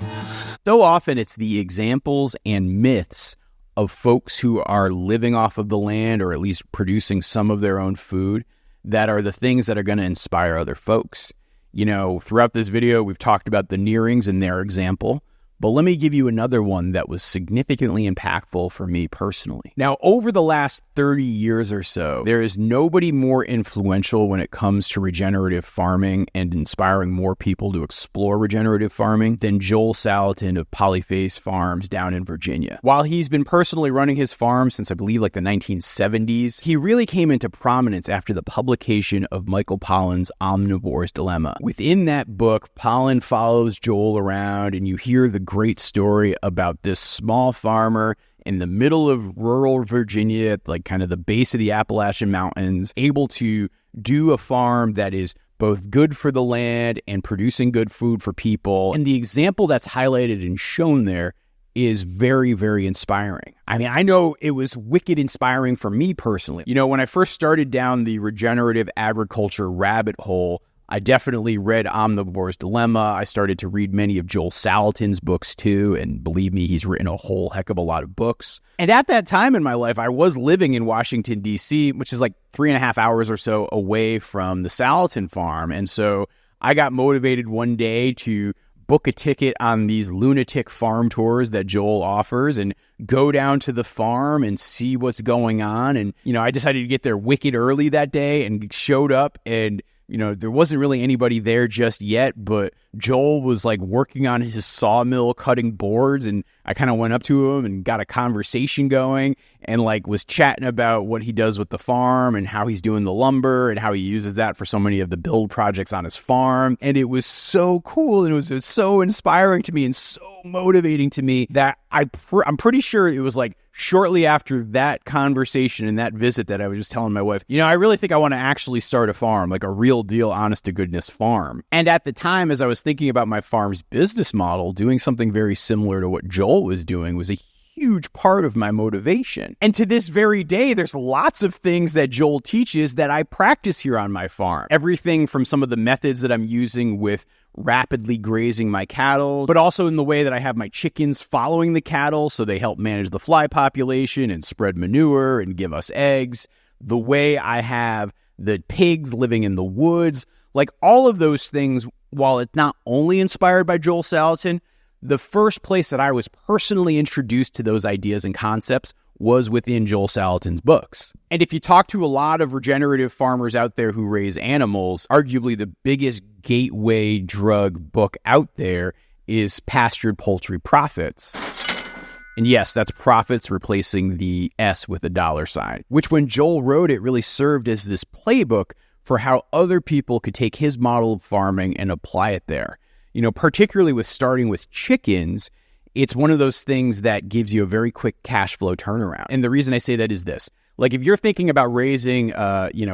So often it's the examples and myths of folks who are living off of the land or at least producing some of their own food that are the things that are going to inspire other folks. You know, throughout this video, we've talked about the Nearings and their example, but let me give you another one that was significantly impactful for me personally. Now, over the last 30 years or so, there is nobody more influential when it comes to regenerative farming and inspiring more people to explore regenerative farming than Joel Salatin of Polyface Farms down in Virginia. While he's been personally running his farm since I believe like the 1970s, he really came into prominence after the publication of Michael Pollan's Omnivore's Dilemma. Within that book, Pollan follows Joel around and you hear the great story about this small farmer in the middle of rural Virginia, at like kind of the base of the Appalachian Mountains, able to do a farm that is both good for the land and producing good food for people. And the example that's highlighted and shown there is very, very inspiring. I mean, I know it was wicked inspiring for me personally. You know, when I first started down the regenerative agriculture rabbit hole, I definitely read Omnivore's Dilemma. I started to read many of Joel Salatin's books too, and believe me, he's written a whole heck of a lot of books. And at that time in my life, I was living in Washington, D.C., which is like 3.5 hours or so away from the Salatin farm. And so I got motivated one day to book a ticket on these lunatic farm tours that Joel offers and go down to the farm and see what's going on. And, you know, I decided to get there wicked early that day and showed up, and you know, there wasn't really anybody there just yet, but Joel was like working on his sawmill cutting boards, and I kind of went up to him and got a conversation going and like was chatting about what he does with the farm and how he's doing the lumber and how he uses that for so many of the build projects on his farm. And it was so cool, and it was so inspiring to me and so motivating to me that I'm pretty sure it was like shortly after that conversation and that visit that I was just telling my wife, you know, I really think I want to actually start a farm, like a real deal, honest to goodness farm. And at the time, as I was thinking about my farm's business model, doing something very similar to what Joel was doing was a huge part of my motivation. And to this very day, there's lots of things that Joel teaches that I practice here on my farm. Everything from some of the methods that I'm using with rapidly grazing my cattle, but also in the way that I have my chickens following the cattle so they help manage the fly population and spread manure and give us eggs. The way I have the pigs living in the woods, like all of those things, while it's not only inspired by Joel Salatin, the first place that I was personally introduced to those ideas and concepts was within Joel Salatin's books. And if you talk to a lot of regenerative farmers out there who raise animals, arguably the biggest gateway drug book out there is Pastured Poultry Profits. And yes, that's profits replacing the S with a $sign, which when Joel wrote it really served as this playbook for how other people could take his model of farming and apply it there. You know, particularly with starting with chickens, it's one of those things that gives you a very quick cash flow turnaround. And the reason I say that is this. Like if you're thinking about raising,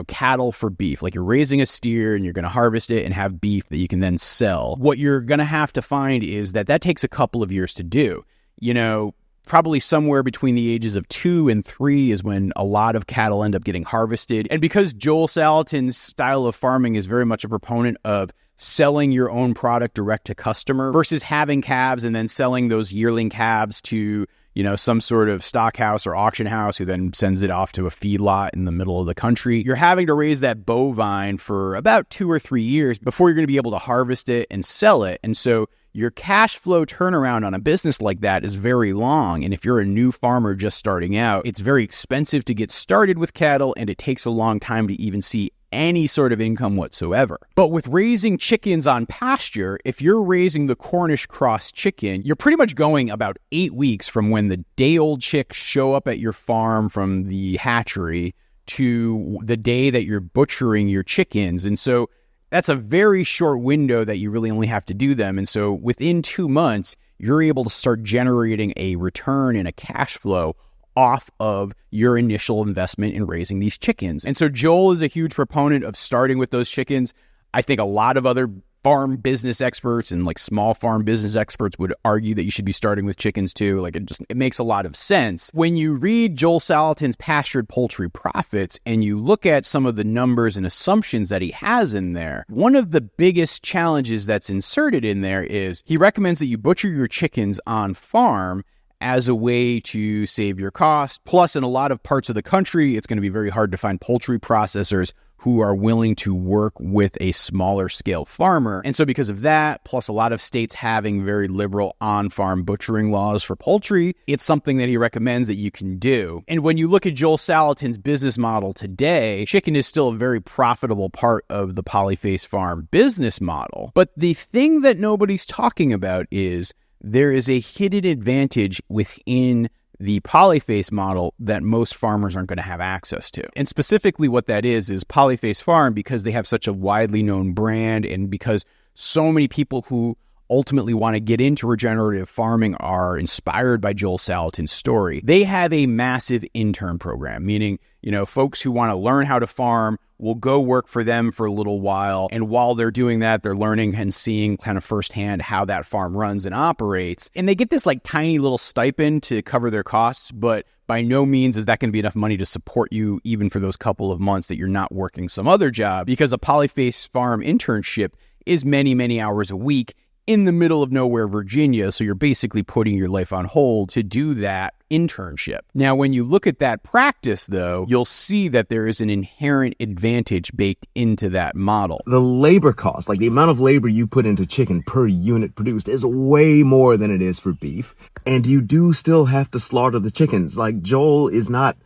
cattle for beef, like you're raising a steer and you're going to harvest it and have beef that you can then sell, what you're going to have to find is that takes a couple of years to do. You know, Probably somewhere between the ages of 2 and 3 is when a lot of cattle end up getting harvested. And because Joel Salatin's style of farming is very much a proponent of selling your own product direct to customer versus having calves and then selling those yearling calves to, some sort of stock house or auction house who then sends it off to a feedlot in the middle of the country, you're having to raise that bovine for about 2 or 3 years before you're going to be able to harvest it and sell it. And so your cash flow turnaround on a business like that is very long. And if you're a new farmer just starting out, it's very expensive to get started with cattle, and it takes a long time to even see any sort of income whatsoever. But with raising chickens on pasture, if you're raising the Cornish cross chicken, you're pretty much going about 8 weeks from when the day-old chicks show up at your farm from the hatchery to the day that you're butchering your chickens. And so that's a very short window that you really only have to do them. And so within 2 months, you're able to start generating a return and a cash flow off of your initial investment in raising these chickens. And so Joel is a huge proponent of starting with those chickens. I think a lot of other farm business experts and like small farm business experts would argue that you should be starting with chickens too. Like it makes a lot of sense. When you read Joel Salatin's Pastured Poultry Profits and you look at some of the numbers and assumptions that he has in there, one of the biggest challenges that's inserted in there is he recommends that you butcher your chickens on farm as a way to save your cost. Plus, in a lot of parts of the country, it's going to be very hard to find poultry processors who are willing to work with a smaller scale farmer. And so because of that, plus a lot of states having very liberal on-farm butchering laws for poultry, it's something that he recommends that you can do. And when you look at Joel Salatin's business model today, chicken is still a very profitable part of the Polyface Farm business model. But the thing that nobody's talking about is there is a hidden advantage within the Polyface model that most farmers aren't going to have access to. And specifically what that is Polyface Farm, because they have such a widely known brand and because so many people who ultimately want to get into regenerative farming are inspired by Joel Salatin's story. They have a massive intern program, meaning, folks who want to learn how to farm will go work for them for a little while. And while they're doing that, they're learning and seeing kind of firsthand how that farm runs and operates. And they get this like tiny little stipend to cover their costs, but by no means is that going to be enough money to support you even for those couple of months that you're not working some other job, because a Polyface Farm internship is many, many hours a week in the middle of nowhere, Virginia. So you're basically putting your life on hold to do that internship. Now, when you look at that practice, though, you'll see that there is an inherent advantage baked into that model. The labor cost, like the amount of labor you put into chicken per unit produced, is way more than it is for beef. And you do still have to slaughter the chickens. Like Joel is not,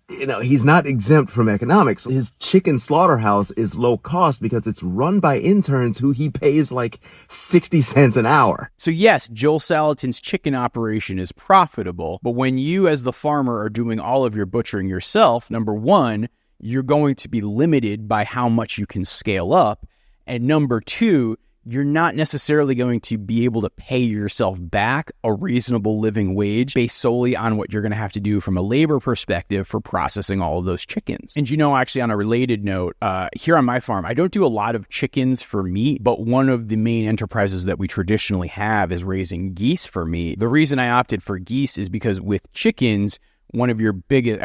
he's not exempt from economics. His chicken slaughterhouse is low cost because it's run by interns who he pays like 60 cents an hour. So yes, Joel Salatin's chicken operation is profitable, but when you as the farmer are doing all of your butchering yourself, number one, you're going to be limited by how much you can scale up. And number two, you're not necessarily going to be able to pay yourself back a reasonable living wage based solely on what you're going to have to do from a labor perspective for processing all of those chickens. And actually on a related note, here on my farm, I don't do a lot of chickens for meat, but one of the main enterprises that we traditionally have is raising geese for meat. The reason I opted for geese is because with chickens, your biggest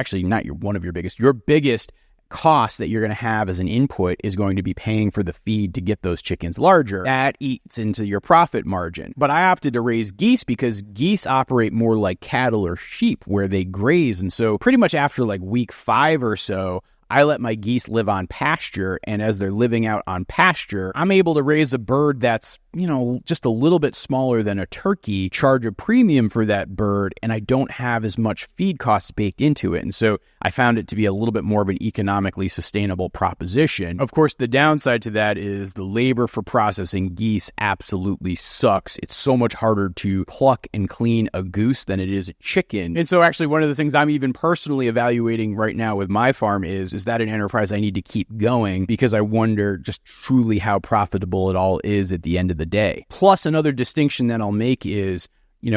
cost that you're going to have as an input is going to be paying for the feed to get those chickens larger. That eats into your profit margin. But I opted to raise geese because geese operate more like cattle or sheep where they graze. And so pretty much after like week 5 or so, I let my geese live on pasture, and as they're living out on pasture, I'm able to raise a bird that's, just a little bit smaller than a turkey, charge a premium for that bird, and I don't have as much feed costs baked into it. And so I found it to be a little bit more of an economically sustainable proposition. Of course, the downside to that is the labor for processing geese absolutely sucks. It's so much harder to pluck and clean a goose than it is a chicken. And so actually one of the things I'm even personally evaluating right now with my farm is that an enterprise I need to keep going, because I wonder just truly how profitable it all is at the end of the day. Plus, another distinction that I'll make is,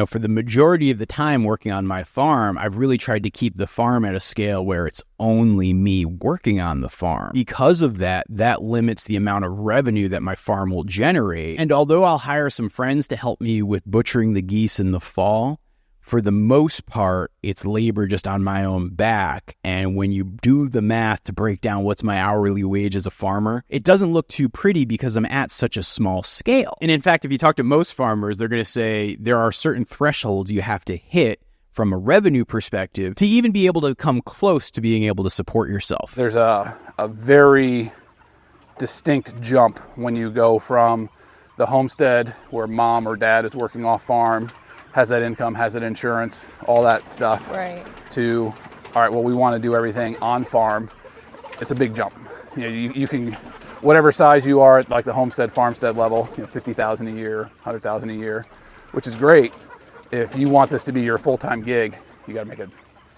for the majority of the time working on my farm, I've really tried to keep the farm at a scale where it's only me working on the farm. Because of that limits the amount of revenue that my farm will generate. And although I'll hire some friends to help me with butchering the geese in the fall, for the most part, it's labor just on my own back. And when you do the math to break down what's my hourly wage as a farmer, it doesn't look too pretty because I'm at such a small scale. And in fact, if you talk to most farmers, they're going to say there are certain thresholds you have to hit from a revenue perspective to even be able to come close to being able to support yourself. There's a very distinct jump when you go from the homestead where mom or dad is working off farm, has that income, has that insurance, all that stuff, right, to, all right, well, we want to do everything on farm. It's a big jump. You know, you can, whatever size you are at like the homestead, farmstead level, you know, 50,000 a year, 100,000 a year, which is great. If you want this to be your full-time gig, you got to make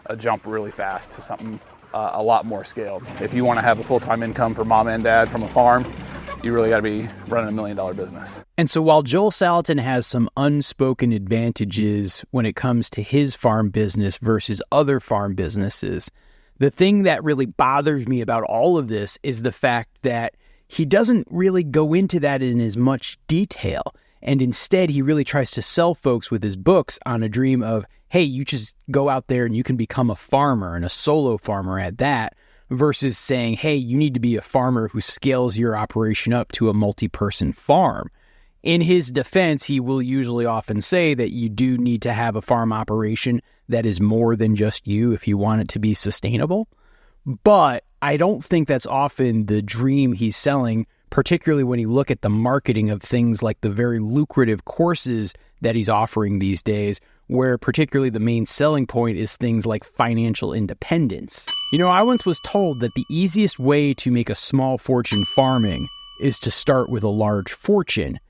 a jump really fast to something a lot more scaled. If you want to have a full-time income for mom and dad from a farm, you really got to be running $1 million business. And so while Joel Salatin has some unspoken advantages when it comes to his farm business versus other farm businesses, the thing that really bothers me about all of this is the fact that he doesn't really go into that in as much detail. And instead, he really tries to sell folks with his books on a dream of, hey, you just go out there and you can become a farmer and a solo farmer at that, versus saying, hey, you need to be a farmer who scales your operation up to a multi-person farm. In his defense, he will usually often say that you do need to have a farm operation that is more than just you if you want it to be sustainable. But I don't think that's often the dream he's selling, particularly when you look at the marketing of things like the very lucrative courses that he's offering these days, where particularly the main selling point is things like financial independence. You know, I once was told that the easiest way to make a small fortune farming is to start with a large fortune.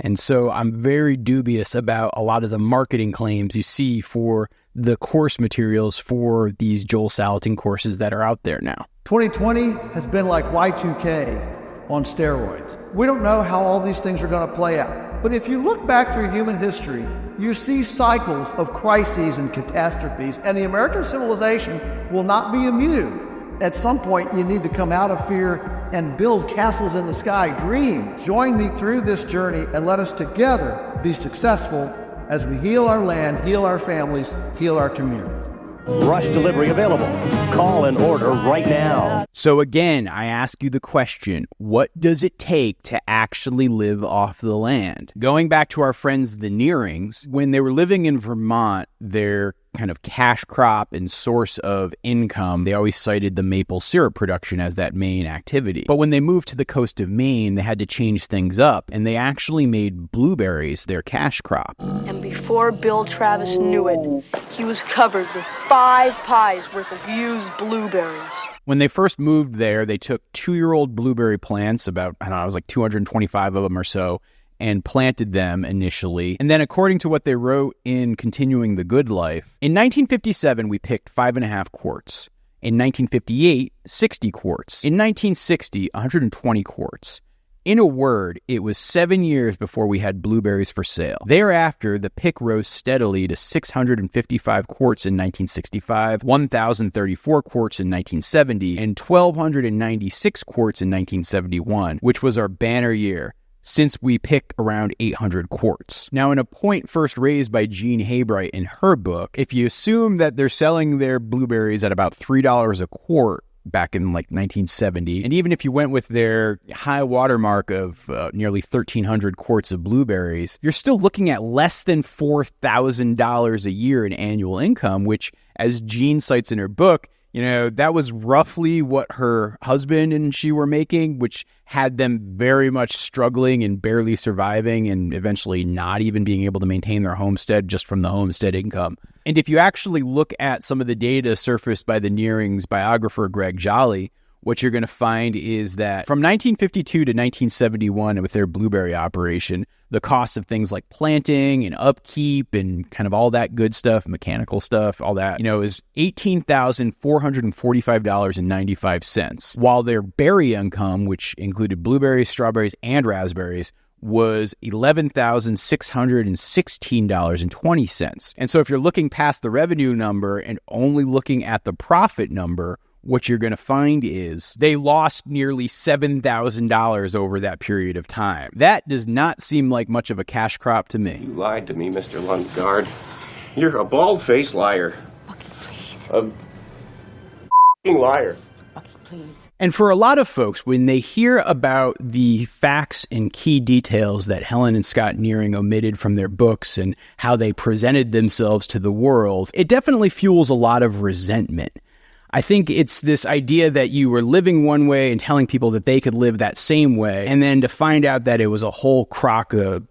And so I'm very dubious about a lot of the marketing claims you see for the course materials for these Joel Salatin courses that are out there now. 2020 has been like Y2K on steroids. We don't know how all these things are going to play out. But if you look back through human history, you see cycles of crises and catastrophes, and the American civilization will not be immune. At some point, you need to come out of fear and build castles in the sky, dream. Join me through this journey and let us together be successful as we heal our land, heal our families, heal our communities. Rush delivery available. Call and order right now. So again, I ask you the question, what does it take to actually live off the land? Going back to our friends, the Nearings, when they were living in Vermont, their kind of cash crop and source of income, they always cited the maple syrup production as that main activity. But when they moved to the coast of Maine, they had to change things up, and they actually made blueberries their cash crop. And before Bill Travis knew it, he was covered with 5 pies worth of used blueberries. When they first moved there, they took 2-year-old blueberry plants, about, I don't know, it was like 225 of them or so, and planted them initially. And then according to what they wrote in Continuing the Good Life, in 1957, we picked 5.5 quarts. In 1958, 60 quarts. In 1960, 120 quarts. In a word, it was 7 years before we had blueberries for sale. Thereafter, the pick rose steadily to 655 quarts in 1965, 1,034 quarts in 1970, and 1,296 quarts in 1971, which was our banner year, since we pick around 800 quarts. Now, in a point first raised by Jean Haybright in her book, if you assume that they're selling their blueberries at about $3 a quart back in like 1970, and even if you went with their high watermark of nearly 1,300 quarts of blueberries, you're still looking at less than $4,000 a year in annual income, which, as Jean cites in her book, you know, that was roughly what her husband and she were making, which had them very much struggling and barely surviving and eventually not even being able to maintain their homestead just from the homestead income. And if you actually look at some of the data surfaced by the Nearings biographer Greg Jolly, what you're going to find is that from 1952 to 1971 with their blueberry operation, the cost of things like planting and upkeep and kind of all that good stuff, mechanical stuff, all that, you know, is $18,445.95, while their berry income, which included blueberries, strawberries, and raspberries, was $11,616.20. And so if you're looking past the revenue number and only looking at the profit number, what you're going to find is they lost nearly $7,000 over that period of time. That does not seem like much of a cash crop to me. You lied to me, Mr. Lundgaard. You're a bald-faced liar. Bucky, please. A liar. Bucky, please. And for a lot of folks, when they hear about the facts and key details that Helen and Scott Nearing omitted from their books and how they presented themselves to the world, it definitely fuels a lot of resentment. I think it's this idea that you were living one way and telling people that they could live that same way, and then to find out that it was a whole crock of,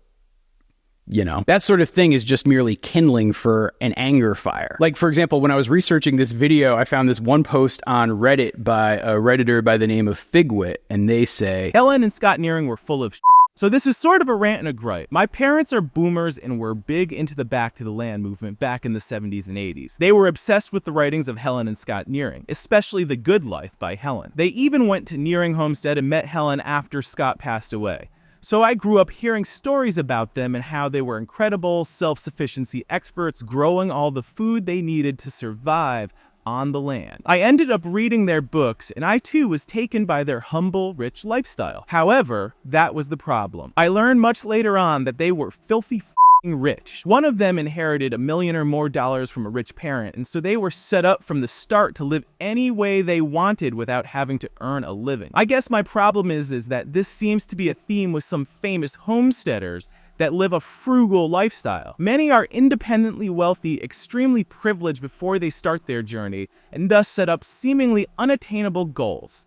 that sort of thing is just merely kindling for an anger fire. Like, for example, when I was researching this video, I found this one post on Reddit by a Redditor by the name of Figwit, and they say, Helen and Scott Nearing were full of So this is sort of a rant and a gripe. My parents are boomers and were big into the Back to the Land movement back in the 70s and 80s. They were obsessed with the writings of Helen and Scott Nearing, especially The Good Life by Helen. They even went to Nearing Homestead and met Helen after Scott passed away. So I grew up hearing stories about them and how they were incredible self-sufficiency experts growing all the food they needed to survive on the land. I ended up reading their books, and I too was taken by their humble, rich lifestyle. However, that was the problem. I learned much later on that they were filthy rich. One of them inherited $1 million or more from a rich parent, and so they were set up from the start to live any way they wanted without having to earn a living. I guess my problem is that this seems to be a theme with some famous homesteaders that live a frugal lifestyle. Many are independently wealthy, extremely privileged before they start their journey, and thus set up seemingly unattainable goals.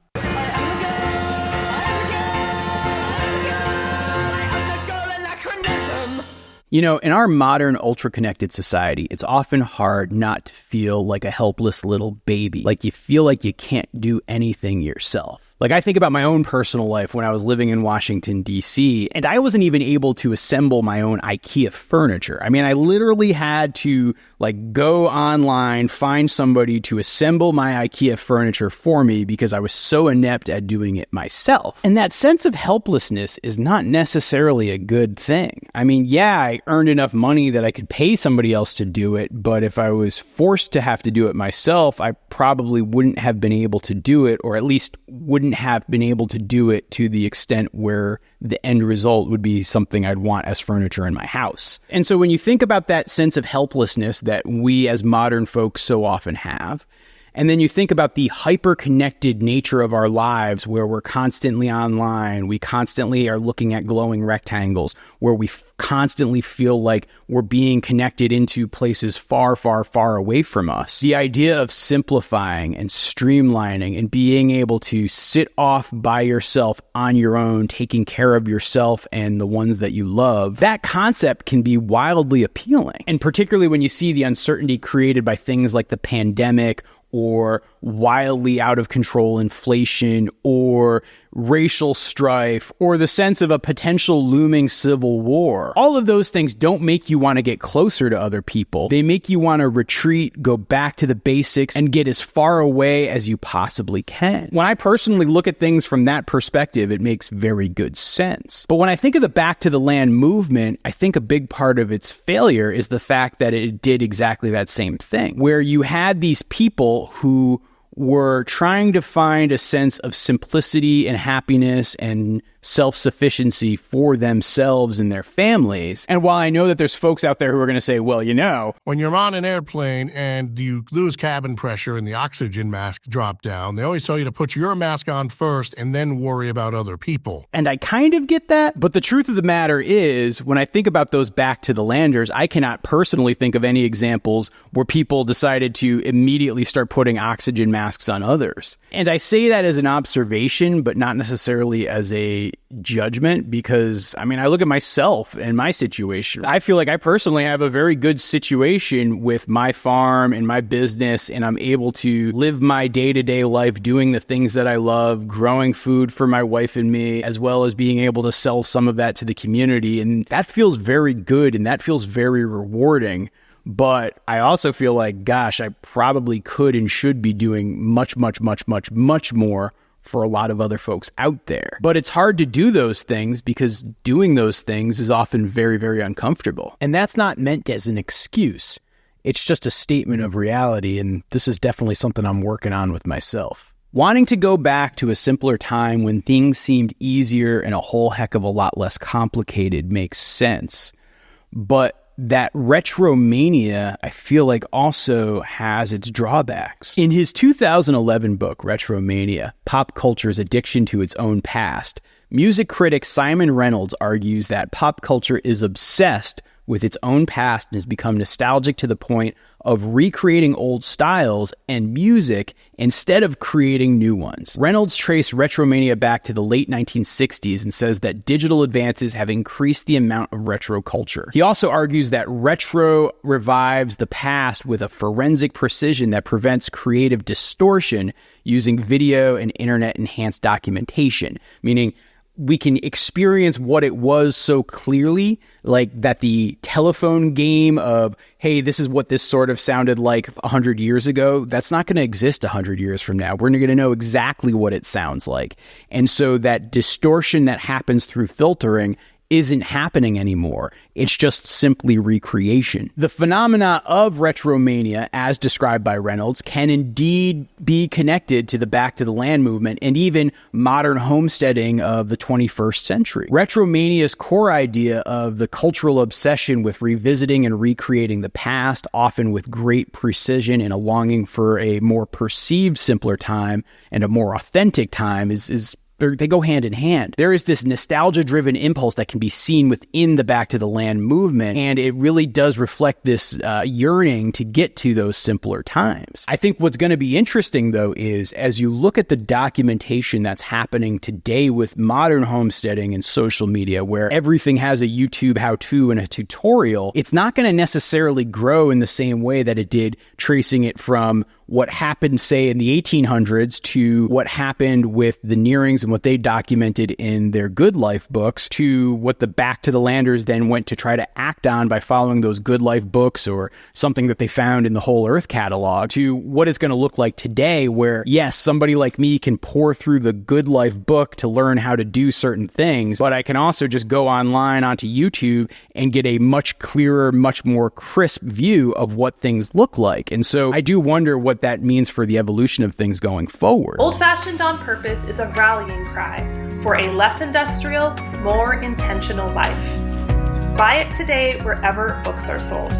In our modern ultra-connected society, it's often hard not to feel like a helpless little baby. Like you feel like you can't do anything yourself. Like I think about my own personal life when I was living in Washington, D.C., and I wasn't even able to assemble my own IKEA furniture. I mean, I literally had to go online, find somebody to assemble my IKEA furniture for me because I was so inept at doing it myself. And that sense of helplessness is not necessarily a good thing. I mean, yeah, I earned enough money that I could pay somebody else to do it, but if I was forced to have to do it myself, I probably wouldn't have been able to do it, or at least wouldn't have been able to do it to the extent where the end result would be something I'd want as furniture in my house. And so when you think about that sense of helplessness that we as modern folks so often have, and then you think about the hyper-connected nature of our lives where we're constantly online, we constantly are looking at glowing rectangles, where we constantly feel like we're being connected into places far, far, far away from us. The idea of simplifying and streamlining and being able to sit off by yourself on your own, taking care of yourself and the ones that you love, that concept can be wildly appealing. And particularly when you see the uncertainty created by things like the pandemic or wildly out of control inflation or racial strife or the sense of a potential looming civil war. All of those things don't make you want to get closer to other people. They make you want to retreat, go back to the basics, and get as far away as you possibly can. When I personally look at things from that perspective, it makes very good sense. But when I think of the Back to the Land movement, I think a big part of its failure is the fact that it did exactly that same thing, where you had these people who were trying to find a sense of simplicity and happiness and self-sufficiency for themselves and their families. And while I know that there's folks out there who are going to say, well, when you're on an airplane and you lose cabin pressure and the oxygen masks drop down, they always tell you to put your mask on first and then worry about other people. And I kind of get that. But the truth of the matter is, when I think about those Back to the Landers, I cannot personally think of any examples where people decided to immediately start putting oxygen masks on others. And I say that as an observation, but not necessarily as a judgment, because I look at myself and my situation. I feel like I personally have a very good situation with my farm and my business, and I'm able to live my day-to-day life doing the things that I love, growing food for my wife and me, as well as being able to sell some of that to the community. And that feels very good and that feels very rewarding. But I also feel like, gosh, I probably could and should be doing much, much, much, much, much more for a lot of other folks out there. But it's hard to do those things because doing those things is often very, very uncomfortable. And that's not meant as an excuse. It's just a statement of reality, and this is definitely something I'm working on with myself. Wanting to go back to a simpler time when things seemed easier and a whole heck of a lot less complicated makes sense. But that retromania, I feel like, also has its drawbacks. In his 2011 book, Retromania, Pop Culture's Addiction to Its Own Past, music critic Simon Reynolds argues that pop culture is obsessed with its own past and has become nostalgic to the point of recreating old styles and music instead of creating new ones. Reynolds traced retromania back to the late 1960s and says that digital advances have increased the amount of retro culture. He also argues that retro revives the past with a forensic precision that prevents creative distortion using video and internet-enhanced documentation, meaning we can experience what it was so clearly, like that the telephone game of, hey, this is what this sort of sounded like 100 years ago, that's not going to exist 100 years from now. We're going to know exactly what it sounds like. And so that distortion that happens through filtering isn't happening anymore. It's just simply recreation. The phenomena of retromania, as described by Reynolds, can indeed be connected to the Back to the Land movement and even modern homesteading of the 21st century. Retromania's core idea of the cultural obsession with revisiting and recreating the past, often with great precision and a longing for a more perceived simpler time and a more authentic time, is they go hand in hand. There is this nostalgia-driven impulse that can be seen within the Back to the Land movement, and it really does reflect this yearning to get to those simpler times. I think what's going to be interesting, though, is as you look at the documentation that's happening today with modern homesteading and social media, where everything has a YouTube how-to and a tutorial, it's not going to necessarily grow in the same way that it did tracing it from what happened, say, in the 1800s to what happened with the Nearings and what they documented in their Good Life books to what the Back to the Landers then went to try to act on by following those Good Life books or something that they found in the Whole Earth catalog to what it's going to look like today where, yes, somebody like me can pour through the Good Life book to learn how to do certain things, but I can also just go online onto YouTube and get a much clearer, much more crisp view of what things look like. And so I do wonder what that means for the evolution of things going forward. Old-fashioned on purpose is a rallying cry for a less industrial, more intentional life. Buy it today wherever books are sold.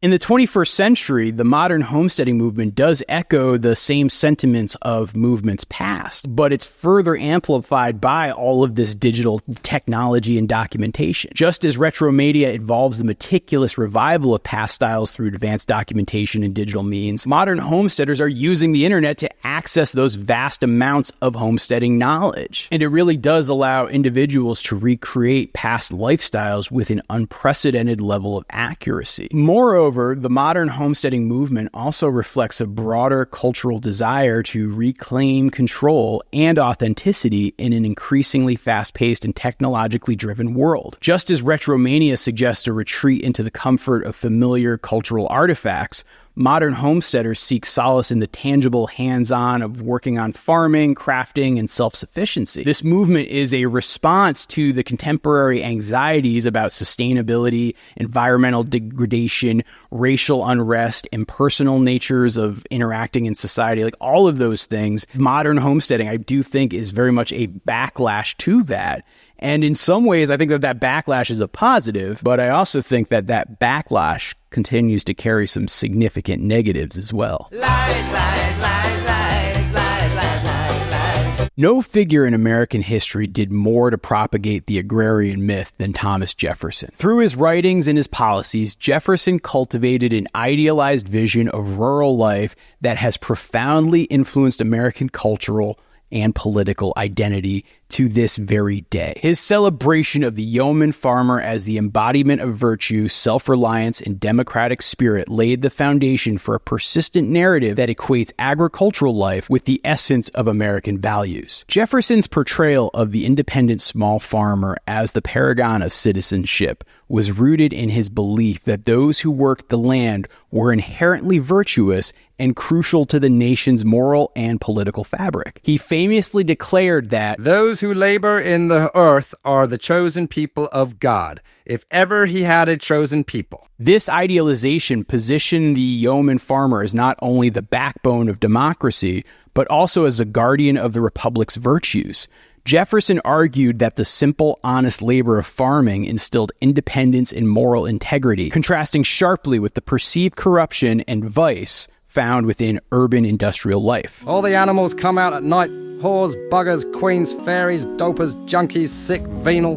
In the 21st century, the modern homesteading movement does echo the same sentiments of movements past, but it's further amplified by all of this digital technology and documentation. Just as retromania involves the meticulous revival of past styles through advanced documentation and digital means, modern homesteaders are using the internet to access those vast amounts of homesteading knowledge. And it really does allow individuals to recreate past lifestyles with an unprecedented level of accuracy. Moreover, the modern homesteading movement also reflects a broader cultural desire to reclaim control and authenticity in an increasingly fast-paced and technologically driven world. Just as retromania suggests a retreat into the comfort of familiar cultural artifacts, modern homesteaders seek solace in the tangible hands-on of working on farming, crafting, and self-sufficiency. This movement is a response to the contemporary anxieties about sustainability, environmental degradation, racial unrest, impersonal natures of interacting in society, like all of those things. Modern homesteading, I do think, is very much a backlash to that. And in some ways, I think that backlash is a positive, but I also think that backlash continues to carry some significant negatives as well. Lies, lies, lies, lies, lies, lies, lies, lies. No figure in American history did more to propagate the agrarian myth than Thomas Jefferson. Through his writings and his policies, Jefferson cultivated an idealized vision of rural life that has profoundly influenced American cultural and political identity to this very day. His celebration of the yeoman farmer as the embodiment of virtue, self-reliance, and democratic spirit laid the foundation for a persistent narrative that equates agricultural life with the essence of American values. Jefferson's portrayal of the independent small farmer as the paragon of citizenship was rooted in his belief that those who worked the land were inherently virtuous and crucial to the nation's moral and political fabric. He famously declared that those who labor in the earth are the chosen people of God, if ever he had a chosen people. This idealization positioned the yeoman farmer as not only the backbone of democracy, but also as a guardian of the republic's virtues. Jefferson argued that the simple, honest labor of farming instilled independence and moral integrity, contrasting sharply with the perceived corruption and vice found within urban industrial life. All the animals come out at night. Whores, buggers, queens, fairies, dopers, junkies, sick, venal.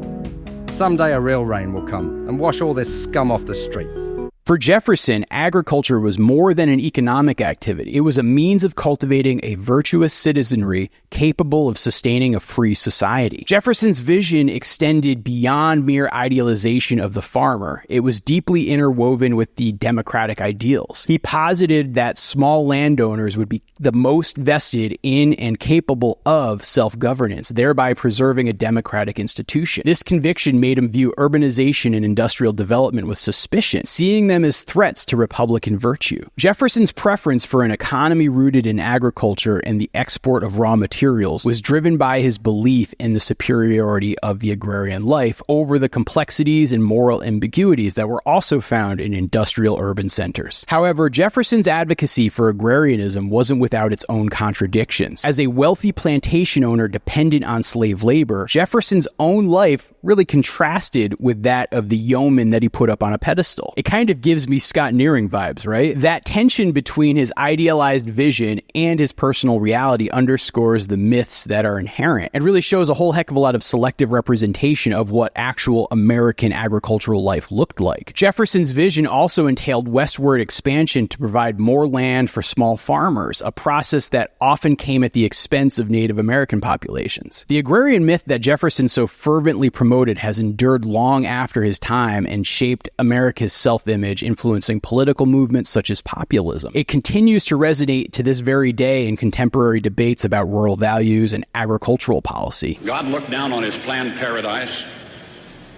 Someday a real rain will come and wash all this scum off the streets. For Jefferson, agriculture was more than an economic activity. It was a means of cultivating a virtuous citizenry capable of sustaining a free society. Jefferson's vision extended beyond mere idealization of the farmer. It was deeply interwoven with the democratic ideals. He posited that small landowners would be the most vested in and capable of self-governance, thereby preserving a democratic institution. This conviction made him view urbanization and industrial development with suspicion, seeing them as threats to Republican virtue. Jefferson's preference for an economy rooted in agriculture and the export of raw materials was driven by his belief in the superiority of the agrarian life over the complexities and moral ambiguities that were also found in industrial urban centers. However, Jefferson's advocacy for agrarianism wasn't without its own contradictions. As a wealthy plantation owner dependent on slave labor, Jefferson's own life really contrasted with that of the yeoman that he put up on a pedestal. It kind of gives me Scott Nearing vibes, right? That tension between his idealized vision and his personal reality underscores the myths that are inherent and really shows a whole heck of a lot of selective representation of what actual American agricultural life looked like. Jefferson's vision also entailed westward expansion to provide more land for small farmers, a process that often came at the expense of Native American populations. The agrarian myth that Jefferson so fervently promoted has endured long after his time and shaped America's self-image, influencing political movements such as populism. It continues to resonate to this very day in contemporary debates about rural values and agricultural policy. God looked down on his planned paradise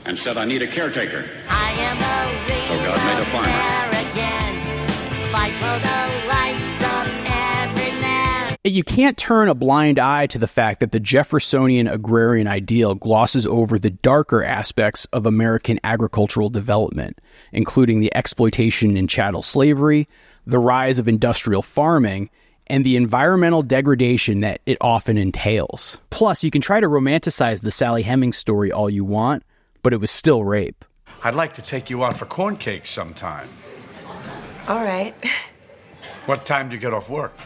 and said, I need a caretaker. I am a So God made a farmer. again. Fight for the rights of every man. You can't turn a blind eye to the fact that the Jeffersonian agrarian ideal glosses over the darker aspects of American agricultural development, including the exploitation and chattel slavery, the rise of industrial farming, and the environmental degradation that it often entails. Plus, you can try to romanticize the Sally Hemings story all you want, but it was still rape. I'd like to take you out for corn cakes sometime. All right. What time do you get off work?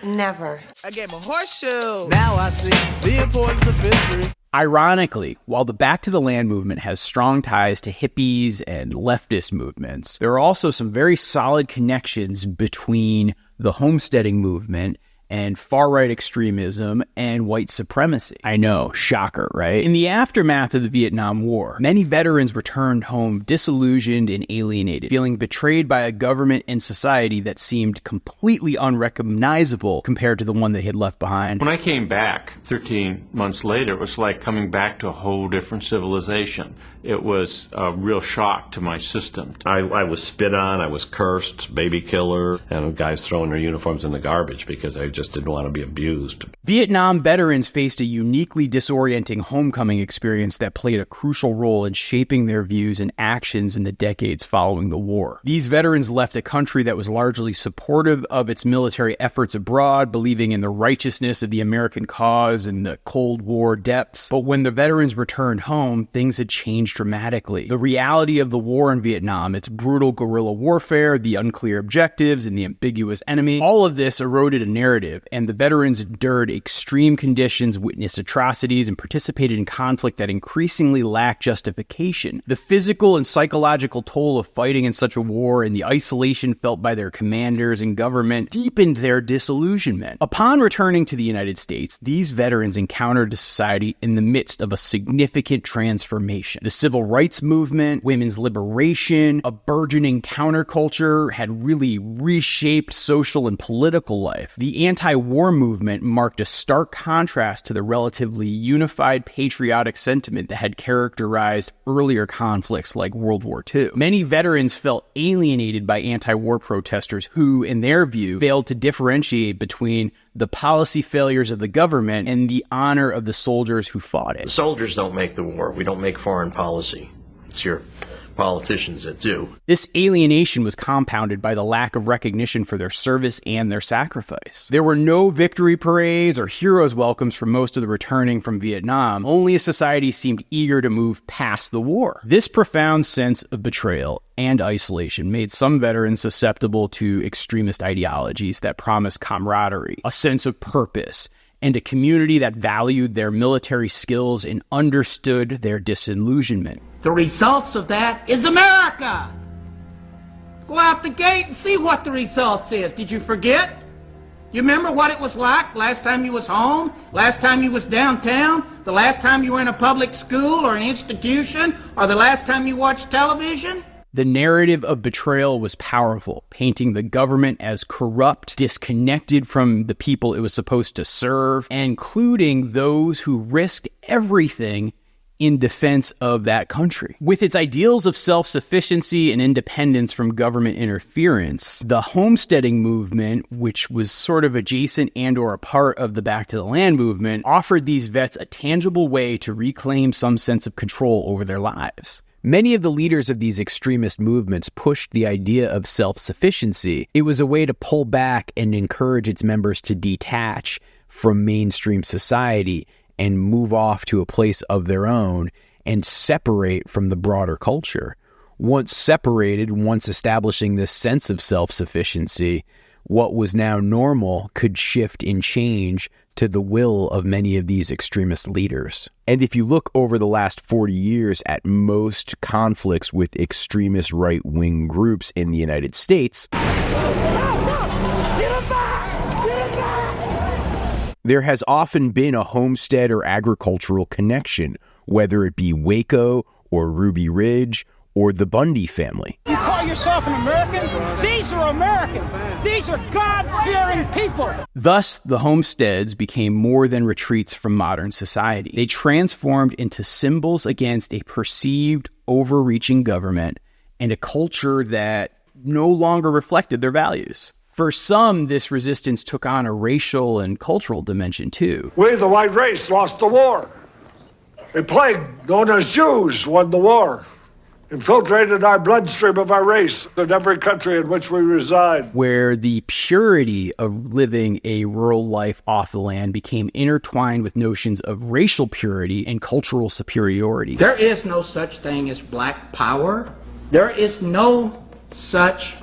Never. I gave a horseshoe. Now I see the importance of history. Ironically, while the Back to the Land movement has strong ties to hippies and leftist movements, there are also some very solid connections between the homesteading movement and far-right extremism and white supremacy. I know, shocker, right? In the aftermath of the Vietnam War, many veterans returned home disillusioned and alienated, feeling betrayed by a government and society that seemed completely unrecognizable compared to the one they had left behind. When I came back 13 months later, it was like coming back to a whole different civilization. It was a real shock to my system. I was spit on, I was cursed, baby killer, and guys throwing their uniforms in the garbage because I just didn't want to be abused. Vietnam veterans faced a uniquely disorienting homecoming experience that played a crucial role in shaping their views and actions in the decades following the war. These veterans left a country that was largely supportive of its military efforts abroad, believing in the righteousness of the American cause in the Cold War depths. But when the veterans returned home, things had changed dramatically. The reality of the war in Vietnam, its brutal guerrilla warfare, the unclear objectives, and the ambiguous enemy, all of this eroded a narrative, and the veterans endured extreme conditions, witnessed atrocities, and participated in conflict that increasingly lacked justification. The physical and psychological toll of fighting in such a war and the isolation felt by their commanders and government deepened their disillusionment. Upon returning to the United States, these veterans encountered a society in the midst of a significant transformation. The civil rights movement, women's liberation, a burgeoning counterculture had really reshaped social and political life. The anti-war movement marked a stark contrast to the relatively unified patriotic sentiment that had characterized earlier conflicts like World War II. Many veterans felt alienated by anti-war protesters who, in their view, failed to differentiate between the policy failures of the government and the honor of the soldiers who fought it. The soldiers don't make the war. We don't make foreign policy. It's your politicians that do. This alienation was compounded by the lack of recognition for their service and their sacrifice. There were no victory parades or heroes' welcomes for most of the returning from Vietnam. Only a society seemed eager to move past the war. This profound sense of betrayal and isolation made some veterans susceptible to extremist ideologies that promised camaraderie, a sense of purpose, and a community that valued their military skills and understood their disillusionment. The results of that is America! Go out the gate and see what the results is. Did you forget? You remember what it was like last time you was home? Last time you was downtown? The last time you were in a public school or an institution? Or the last time you watched television? The narrative of betrayal was powerful, painting the government as corrupt, disconnected from the people it was supposed to serve, including those who risked everything in defense of that country. With its ideals of self-sufficiency and independence from government interference, the homesteading movement, which was sort of adjacent and or a part of the Back to the Land movement, offered these vets a tangible way to reclaim some sense of control over their lives. Many of the leaders of these extremist movements pushed the idea of self-sufficiency. It was a way to pull back and encourage its members to detach from mainstream society and move off to a place of their own and separate from the broader culture. Once separated, once establishing this sense of self-sufficiency, what was now normal could shift and change to the will of many of these extremist leaders. And if you look over the last 40 years at most conflicts with extremist right-wing groups in the United States, there has often been a homestead or agricultural connection, whether it be Waco or Ruby Ridge or the Bundy family. You call yourself an American? These are Americans. These are God-fearing people. Thus, the homesteads became more than retreats from modern society. They transformed into symbols against a perceived, overreaching government and a culture that no longer reflected their values. For some, this resistance took on a racial and cultural dimension, too. We, the white race, lost the war. A plague known as Jews won the war, infiltrated our bloodstream of our race in every country in which we reside. Where the purity of living a rural life off the land became intertwined with notions of racial purity and cultural superiority. There is no such thing as black power. There is no such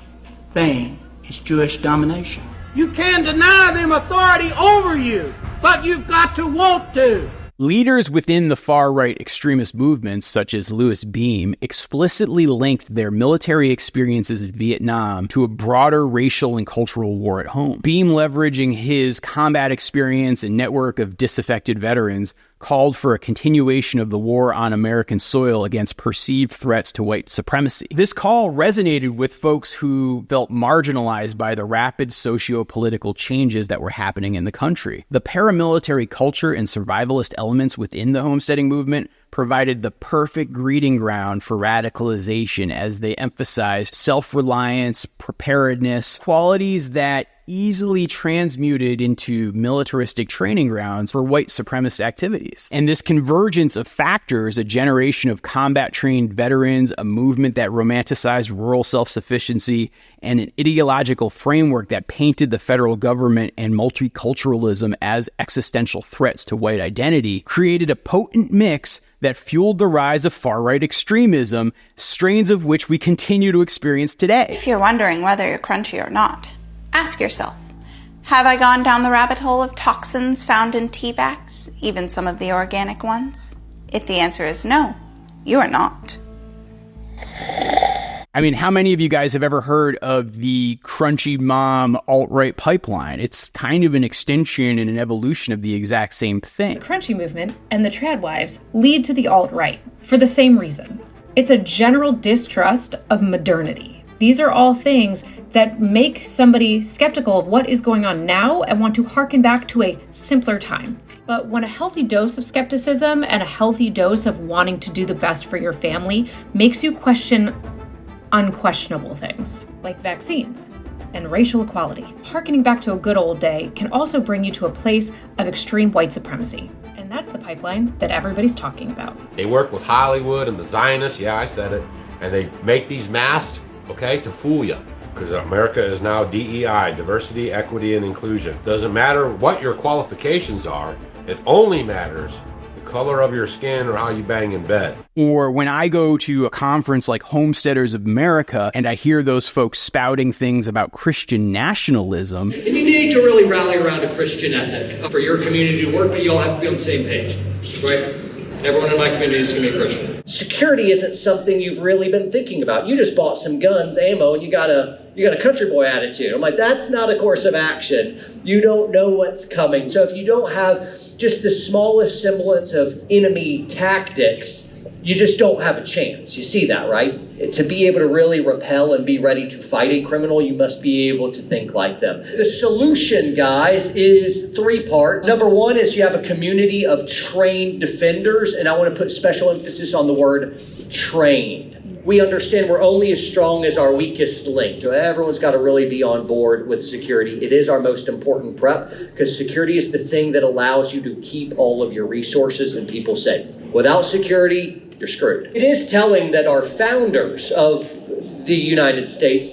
thing as Jewish domination. You can deny them authority over you, but you've got to want to. Leaders within the far-right extremist movements, such as Louis Beam, explicitly linked their military experiences in Vietnam to a broader racial and cultural war at home. Beam, leveraging his combat experience and network of disaffected veterans, called for a continuation of the war on American soil against perceived threats to white supremacy. This call resonated with folks who felt marginalized by the rapid socio-political changes that were happening in the country. The paramilitary culture and survivalist elements within the homesteading movement provided the perfect breeding ground for radicalization as they emphasized self-reliance, preparedness, qualities that easily transmuted into militaristic training grounds for white supremacist activities. And this convergence of factors, a generation of combat-trained veterans, a movement that romanticized rural self-sufficiency, and an ideological framework that painted the federal government and multiculturalism as existential threats to white identity, created a potent mix that fueled the rise of far-right extremism, strains of which we continue to experience today. If you're wondering whether you're crunchy or not, ask yourself, have I gone down the rabbit hole of toxins found in tea bags, even some of the organic ones? If the answer is no, you are not. I mean, how many of you guys have ever heard of the Crunchy Mom alt-right pipeline? It's kind of an extension and an evolution of the exact same thing. The Crunchy movement and the Tradwives lead to the alt-right for the same reason. It's a general distrust of modernity. These are all things that make somebody skeptical of what is going on now and want to harken back to a simpler time. But when a healthy dose of skepticism and a healthy dose of wanting to do the best for your family makes you question unquestionable things, like vaccines and racial equality, harkening back to a good old day can also bring you to a place of extreme white supremacy. And that's the pipeline that everybody's talking about. They work with Hollywood and the Zionists, yeah, I said it, And they make these masks, okay, to fool you. Because America is now DEI, diversity, equity, and inclusion. Doesn't matter what your qualifications are, it only matters the color of your skin or how you bang in bed. Or when I go to a conference like Homesteaders of America and I hear those folks spouting things about Christian nationalism. And you need to really rally around a Christian ethic for your community to work, but you all have to be on the same page, right? Everyone in my community is going to be a Christian. Security isn't something you've really been thinking about. You just bought some guns, ammo, and you got a country boy attitude. I'm like, that's not a course of action. You don't know what's coming. So if you don't have just the smallest semblance of enemy tactics, you just don't have a chance. You see that, right? To be able to really repel and be ready to fight a criminal, you must be able to think like them. The solution, guys, is three-part. Number one is you have a community of trained defenders, and I want to put special emphasis on the word trained. We understand we're only as strong as our weakest link. So everyone's got to really be on board with security. It is our most important prep because security is the thing that allows you to keep all of your resources and people safe. Without security, you're screwed. It is telling that our founders of the United States,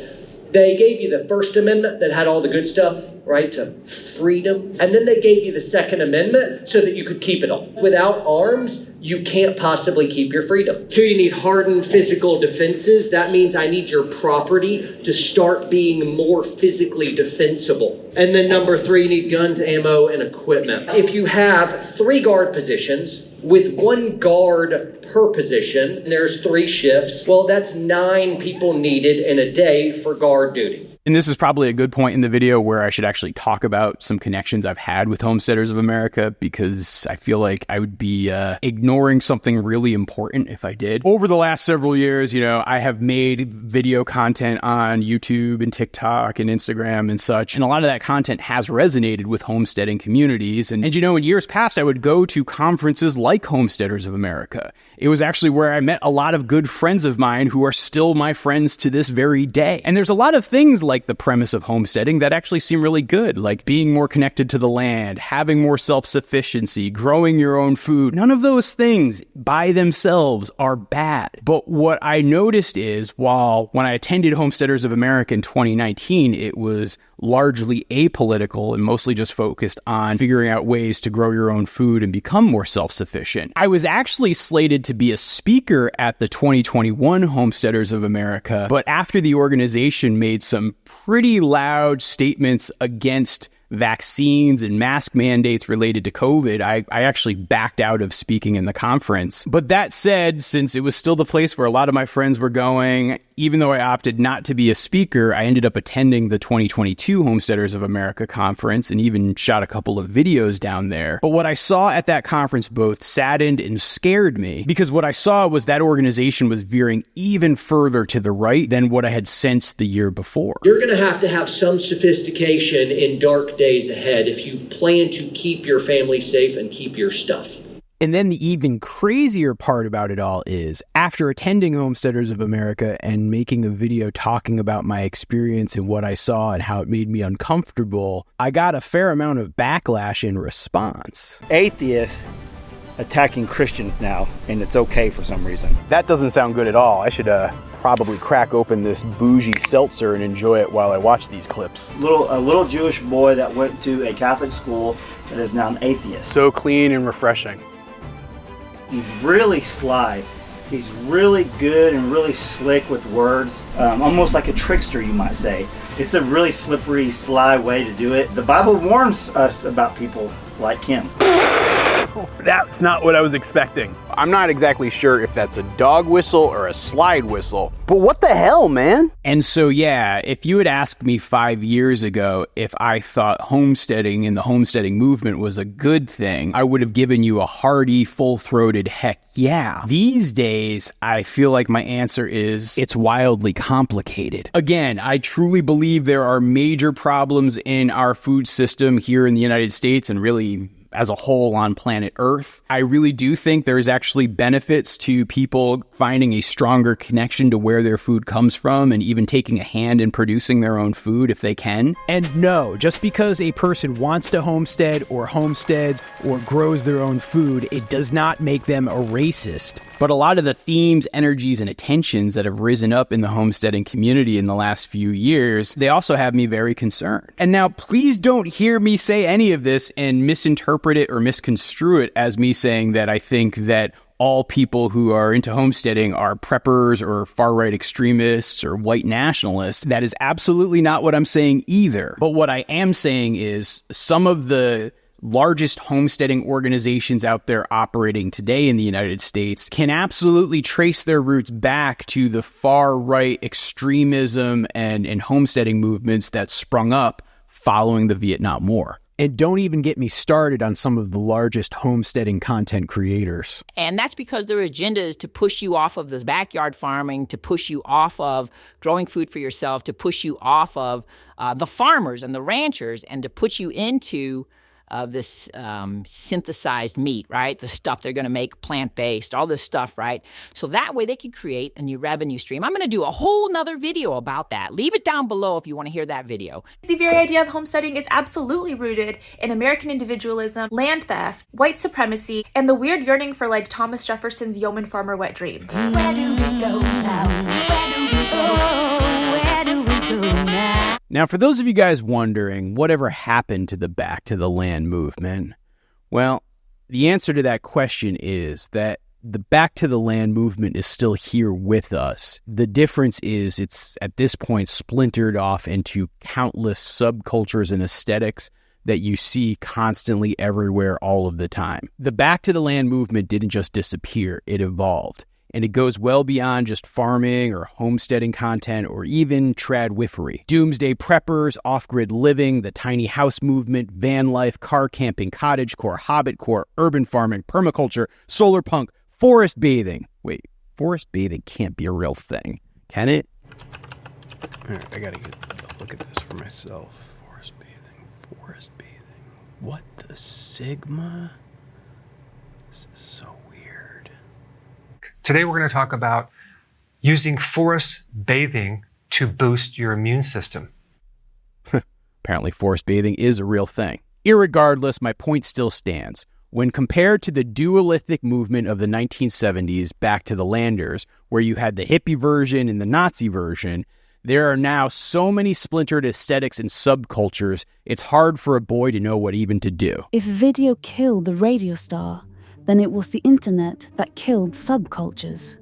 they gave you the First Amendment that had all the good stuff, right, to freedom. And then they gave you the Second Amendment so that you could keep it all. Without arms, you can't possibly keep your freedom. Two, you need hardened physical defenses. That means I need your property to start being more physically defensible. And then number three, you need guns, ammo, and equipment. If you have 3 guard positions, with 1 guard per position, there's 3 shifts. Well, that's 9 people needed in a day for guard duty. And this is probably a good point in the video where I should actually talk about some connections I've had with Homesteaders of America, because I feel like I would be ignoring something really important if I did. Over the last several years, I have made video content on YouTube and TikTok and Instagram and such, and a lot of that content has resonated with homesteading communities. And in years past, I would go to conferences like Homesteaders of America. It was actually where I met a lot of good friends of mine who are still my friends to this very day. And there's a lot of things like the premise of homesteading that actually seem really good, like being more connected to the land, having more self-sufficiency, growing your own food. None of those things by themselves are bad. But what I noticed is when I attended Homesteaders of America in 2019, it was largely apolitical and mostly just focused on figuring out ways to grow your own food and become more self-sufficient. I was actually slated to be a speaker at the 2021 Homesteaders of America, but after the organization made some pretty loud statements against vaccines and mask mandates related to COVID, I actually backed out of speaking in the conference. But that said, since it was still the place where a lot of my friends were going, even though I opted not to be a speaker, I ended up attending the 2022 Homesteaders of America conference and even shot a couple of videos down there. But what I saw at that conference both saddened and scared me, because what I saw was that organization was veering even further to the right than what I had sensed the year before. You're going to have some sophistication in dark days ahead if you plan to keep your family safe and keep your stuff. And then the even crazier part about it all is, after attending Homesteaders of America and making a video talking about my experience and what I saw and how it made me uncomfortable, I got a fair amount of backlash in response. Atheists attacking Christians now, and it's okay for some reason. That doesn't sound good at all. I should probably crack open this bougie seltzer and enjoy it while I watch these clips. A little Jewish boy that went to a Catholic school that is now an atheist. So clean and refreshing. He's really sly. He's really good and really slick with words, almost like a trickster, you might say. It's a really slippery, sly way to do it. The Bible warns us about people like him. That's not what I was expecting. I'm not exactly sure if that's a dog whistle or a slide whistle. But what the hell, man? And so, yeah, if you had asked me 5 years ago if I thought homesteading and the homesteading movement was a good thing, I would have given you a hearty, full-throated heck yeah. These days, I feel like my answer is it's wildly complicated. Again, I truly believe there are major problems in our food system here in the United States and really as a whole on planet Earth. I really do think there's actually benefits to people finding a stronger connection to where their food comes from and even taking a hand in producing their own food if they can. And no, just because a person wants to homestead or homesteads or grows their own food, it does not make them a racist. But a lot of the themes, energies, and attentions that have risen up in the homesteading community in the last few years, they also have me very concerned. And now, please don't hear me say any of this and misinterpret it or misconstrue it as me saying that I think that all people who are into homesteading are preppers or far-right extremists or white nationalists. That is absolutely not what I'm saying either. But what I am saying is some of the largest homesteading organizations out there operating today in the United States can absolutely trace their roots back to the far-right extremism and homesteading movements that sprung up following the Vietnam War. And don't even get me started on some of the largest homesteading content creators. And that's because their agenda is to push you off of this backyard farming, to push you off of growing food for yourself, to push you off of the farmers and the ranchers, and to put you into this synthesized meat, right? The stuff they're going to make plant-based, all this stuff, right? So that way they can create a new revenue stream. I'm going to do a whole nother video about that. Leave it down below if you want to hear that video. The very idea of homesteading is absolutely rooted in American individualism, land theft, white supremacy, and the weird yearning for like Thomas Jefferson's yeoman farmer wet dream. Where do we go now? Where do we go? Where do we go now? Now, for those of you guys wondering whatever happened to the Back to the Land movement, well, the answer to that question is that the Back to the Land movement is still here with us. The difference is it's at this point splintered off into countless subcultures and aesthetics that you see constantly everywhere all of the time. The Back to the Land movement didn't just disappear, it evolved. And it goes well beyond just farming or homesteading content or even tradwifery. Doomsday preppers, off-grid living, the tiny house movement, van life, car camping, cottagecore, hobbitcore, urban farming, permaculture, solar punk, forest bathing. Wait, forest bathing can't be a real thing, can it? All right, I gotta get a look at this for myself. Forest bathing. What the Sigma? This is so weird. Today we're going to talk about using forest bathing to boost your immune system. Apparently forest bathing is a real thing. Irregardless, my point still stands. When compared to the dualistic movement of the 1970s, Back to the Landers, where you had the hippie version and the Nazi version, there are now so many splintered aesthetics and subcultures, it's hard for a boy to know what even to do. If video killed the radio star, then it was the internet that killed subcultures.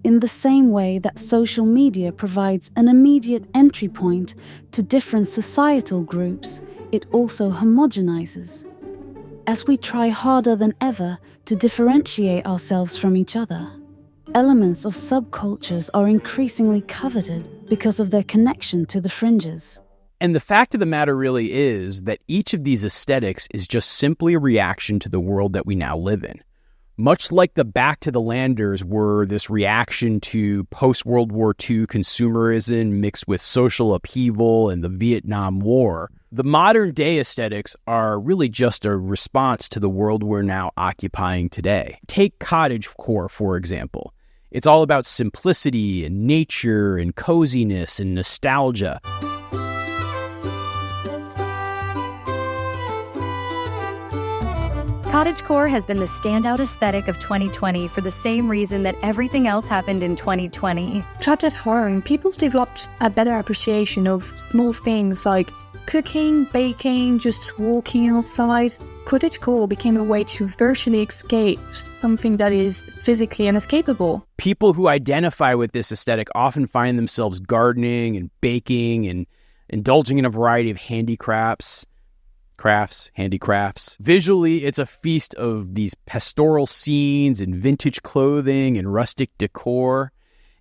In the same way that social media provides an immediate entry point to different societal groups, it also homogenizes. As we try harder than ever to differentiate ourselves from each other, elements of subcultures are increasingly coveted because of their connection to the fringes. And the fact of the matter really is that each of these aesthetics is just simply a reaction to the world that we now live in. Much like the Back to the Landers were this reaction to post-World War II consumerism mixed with social upheaval and the Vietnam War, the modern-day aesthetics are really just a response to the world we're now occupying today. Take cottagecore, for example. It's all about simplicity and nature and coziness and nostalgia. Cottagecore has been the standout aesthetic of 2020 for the same reason that everything else happened in 2020. Trapped at home, people developed a better appreciation of small things like cooking, baking, just walking outside. Cottagecore became a way to virtually escape something that is physically inescapable. People who identify with this aesthetic often find themselves gardening and baking and indulging in a variety of handicrafts. Visually, it's a feast of these pastoral scenes and vintage clothing and rustic decor.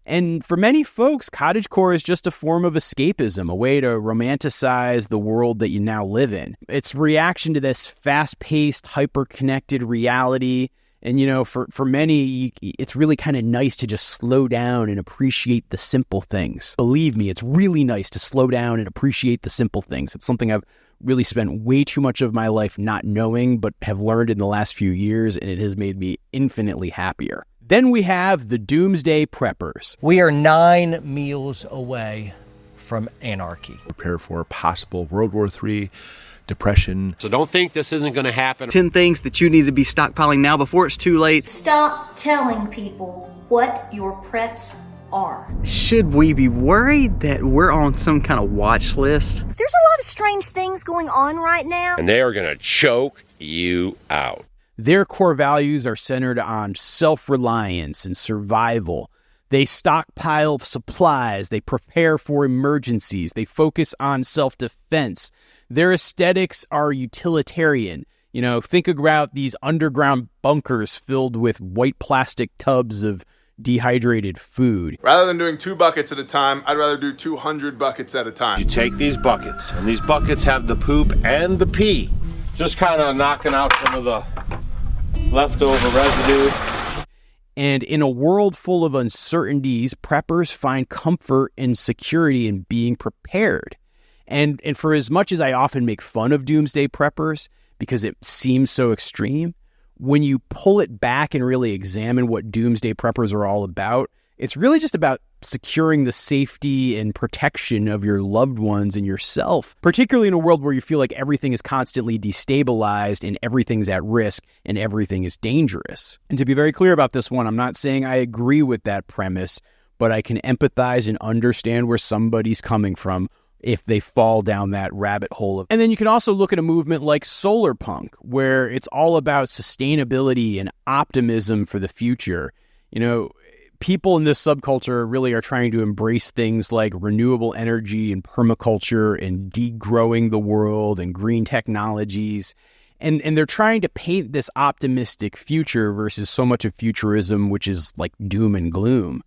And for many folks, cottagecore is just a form of escapism, a way to romanticize the world that you now live in. It's a reaction to this fast-paced, hyper-connected reality. And, you know, for many, it's really kind of nice to just slow down and appreciate the simple things. Believe me, it's really nice to slow down and appreciate the simple things. It's something I've really spent way too much of my life not knowing, but have learned in the last few years, and it has made me infinitely happier. Then we have the doomsday preppers. We are 9 meals away from anarchy. Prepare for possible World War III, depression. So don't think this isn't going to happen. 10 things that you need to be stockpiling now before it's too late. Stop telling people what your preps are. Should we be worried that we're on some kind of watch list? There's a lot of strange things going on right now. And they are going to choke you out. Their core values are centered on self-reliance and survival. They stockpile supplies. They prepare for emergencies. They focus on self-defense. Their aesthetics are utilitarian. You know, think about these underground bunkers filled with white plastic tubs of dehydrated food. Rather than doing 2 buckets at a time, I'd rather do 200 buckets at a time. You take these buckets, and these buckets have the poop and the pee. Just kind of knocking out some of the leftover residue. And in a world full of uncertainties, preppers find comfort and security in being prepared. And for as much as I often make fun of doomsday preppers because it seems so extreme, when you pull it back and really examine what doomsday preppers are all about, it's really just about securing the safety and protection of your loved ones and yourself, particularly in a world where you feel like everything is constantly destabilized and everything's at risk and everything is dangerous. And to be very clear about this one, I'm not saying I agree with that premise, but I can empathize and understand where somebody's coming from if they fall down that rabbit hole. And then you can also look at a movement like solar punk, where it's all about sustainability and optimism for the future. You know, people in this subculture really are trying to embrace things like renewable energy and permaculture and degrowing the world and green technologies. And they're trying to paint this optimistic future versus so much of futurism, which is like doom and gloom.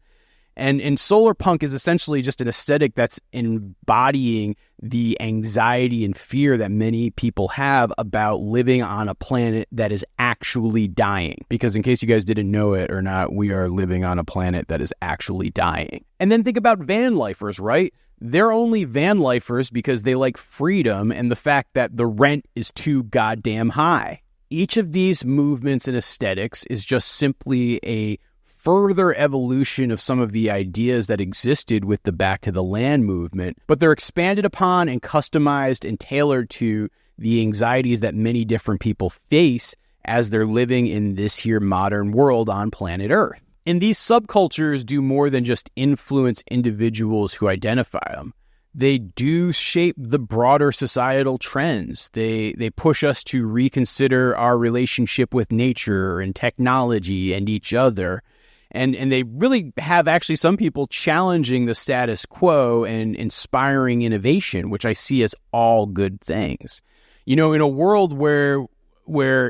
And solar punk is essentially just an aesthetic that's embodying the anxiety and fear that many people have about living on a planet that is actually dying. Because in case you guys didn't know it or not, we are living on a planet that is actually dying. And then think about van lifers, right? They're only van lifers because they like freedom and the fact that the rent is too goddamn high. Each of these movements and aesthetics is just simply a further evolution of some of the ideas that existed with the Back to the Land movement, but they're expanded upon and customized and tailored to the anxieties that many different people face as they're living in this here modern world on planet Earth. And these subcultures do more than just influence individuals who identify them. They do shape the broader societal trends. They push us to reconsider our relationship with nature and technology and each other. And they really have actually some people challenging the status quo and inspiring innovation, which I see as all good things. You know, in a world where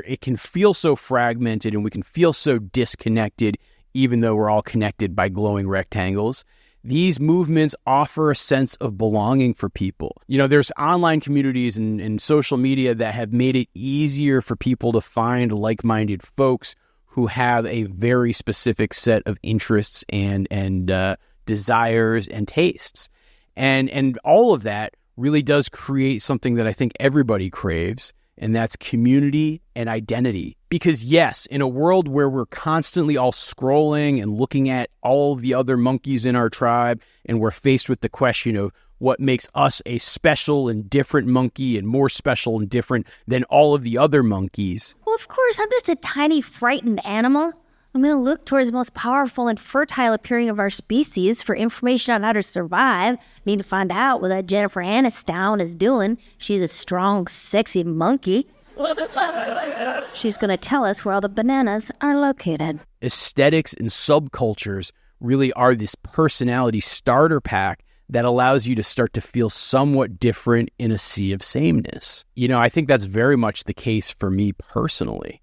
it can feel so fragmented and we can feel so disconnected, even though we're all connected by glowing rectangles, these movements offer a sense of belonging for people. You know, there's online communities and social media that have made it easier for people to find like-minded folks who have a very specific set of interests and desires and tastes. And all of that really does create something that I think everybody craves, and that's community and identity. Because yes, in a world where we're constantly all scrolling and looking at all the other monkeys in our tribe, and we're faced with the question of what makes us a special and different monkey and more special and different than all of the other monkeys. Well, of course, I'm just a tiny, frightened animal. I'm going to look towards the most powerful and fertile appearing of our species for information on how to survive. Need to find out what that Jennifer Aniston is doing. She's a strong, sexy monkey. She's going to tell us where all the bananas are located. Aesthetics and subcultures really are this personality starter pack that allows you to start to feel somewhat different in a sea of sameness. You know, I think that's very much the case for me personally.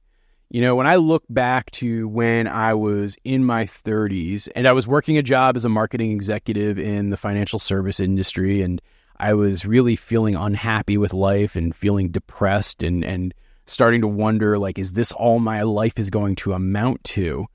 You know, when I look back to when I was in my 30s and I was working a job as a marketing executive in the financial service industry, and I was really feeling unhappy with life and feeling depressed and starting to wonder, like, is this all my life is going to amount to?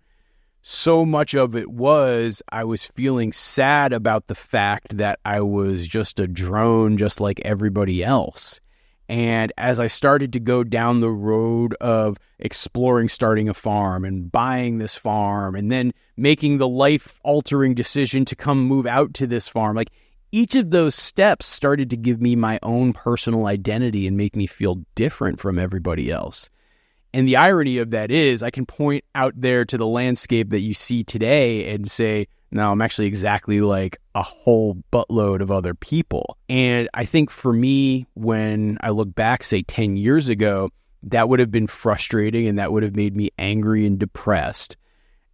So much of it was I was feeling sad about the fact that I was just a drone just like everybody else. And as I started to go down the road of exploring starting a farm and buying this farm and then making the life-altering decision to come move out to this farm, like each of those steps started to give me my own personal identity and make me feel different from everybody else. And the irony of that is I can point out there to the landscape that you see today and say, no, I'm actually exactly like a whole buttload of other people. And I think for me, when I look back, say 10 years ago, that would have been frustrating and that would have made me angry and depressed.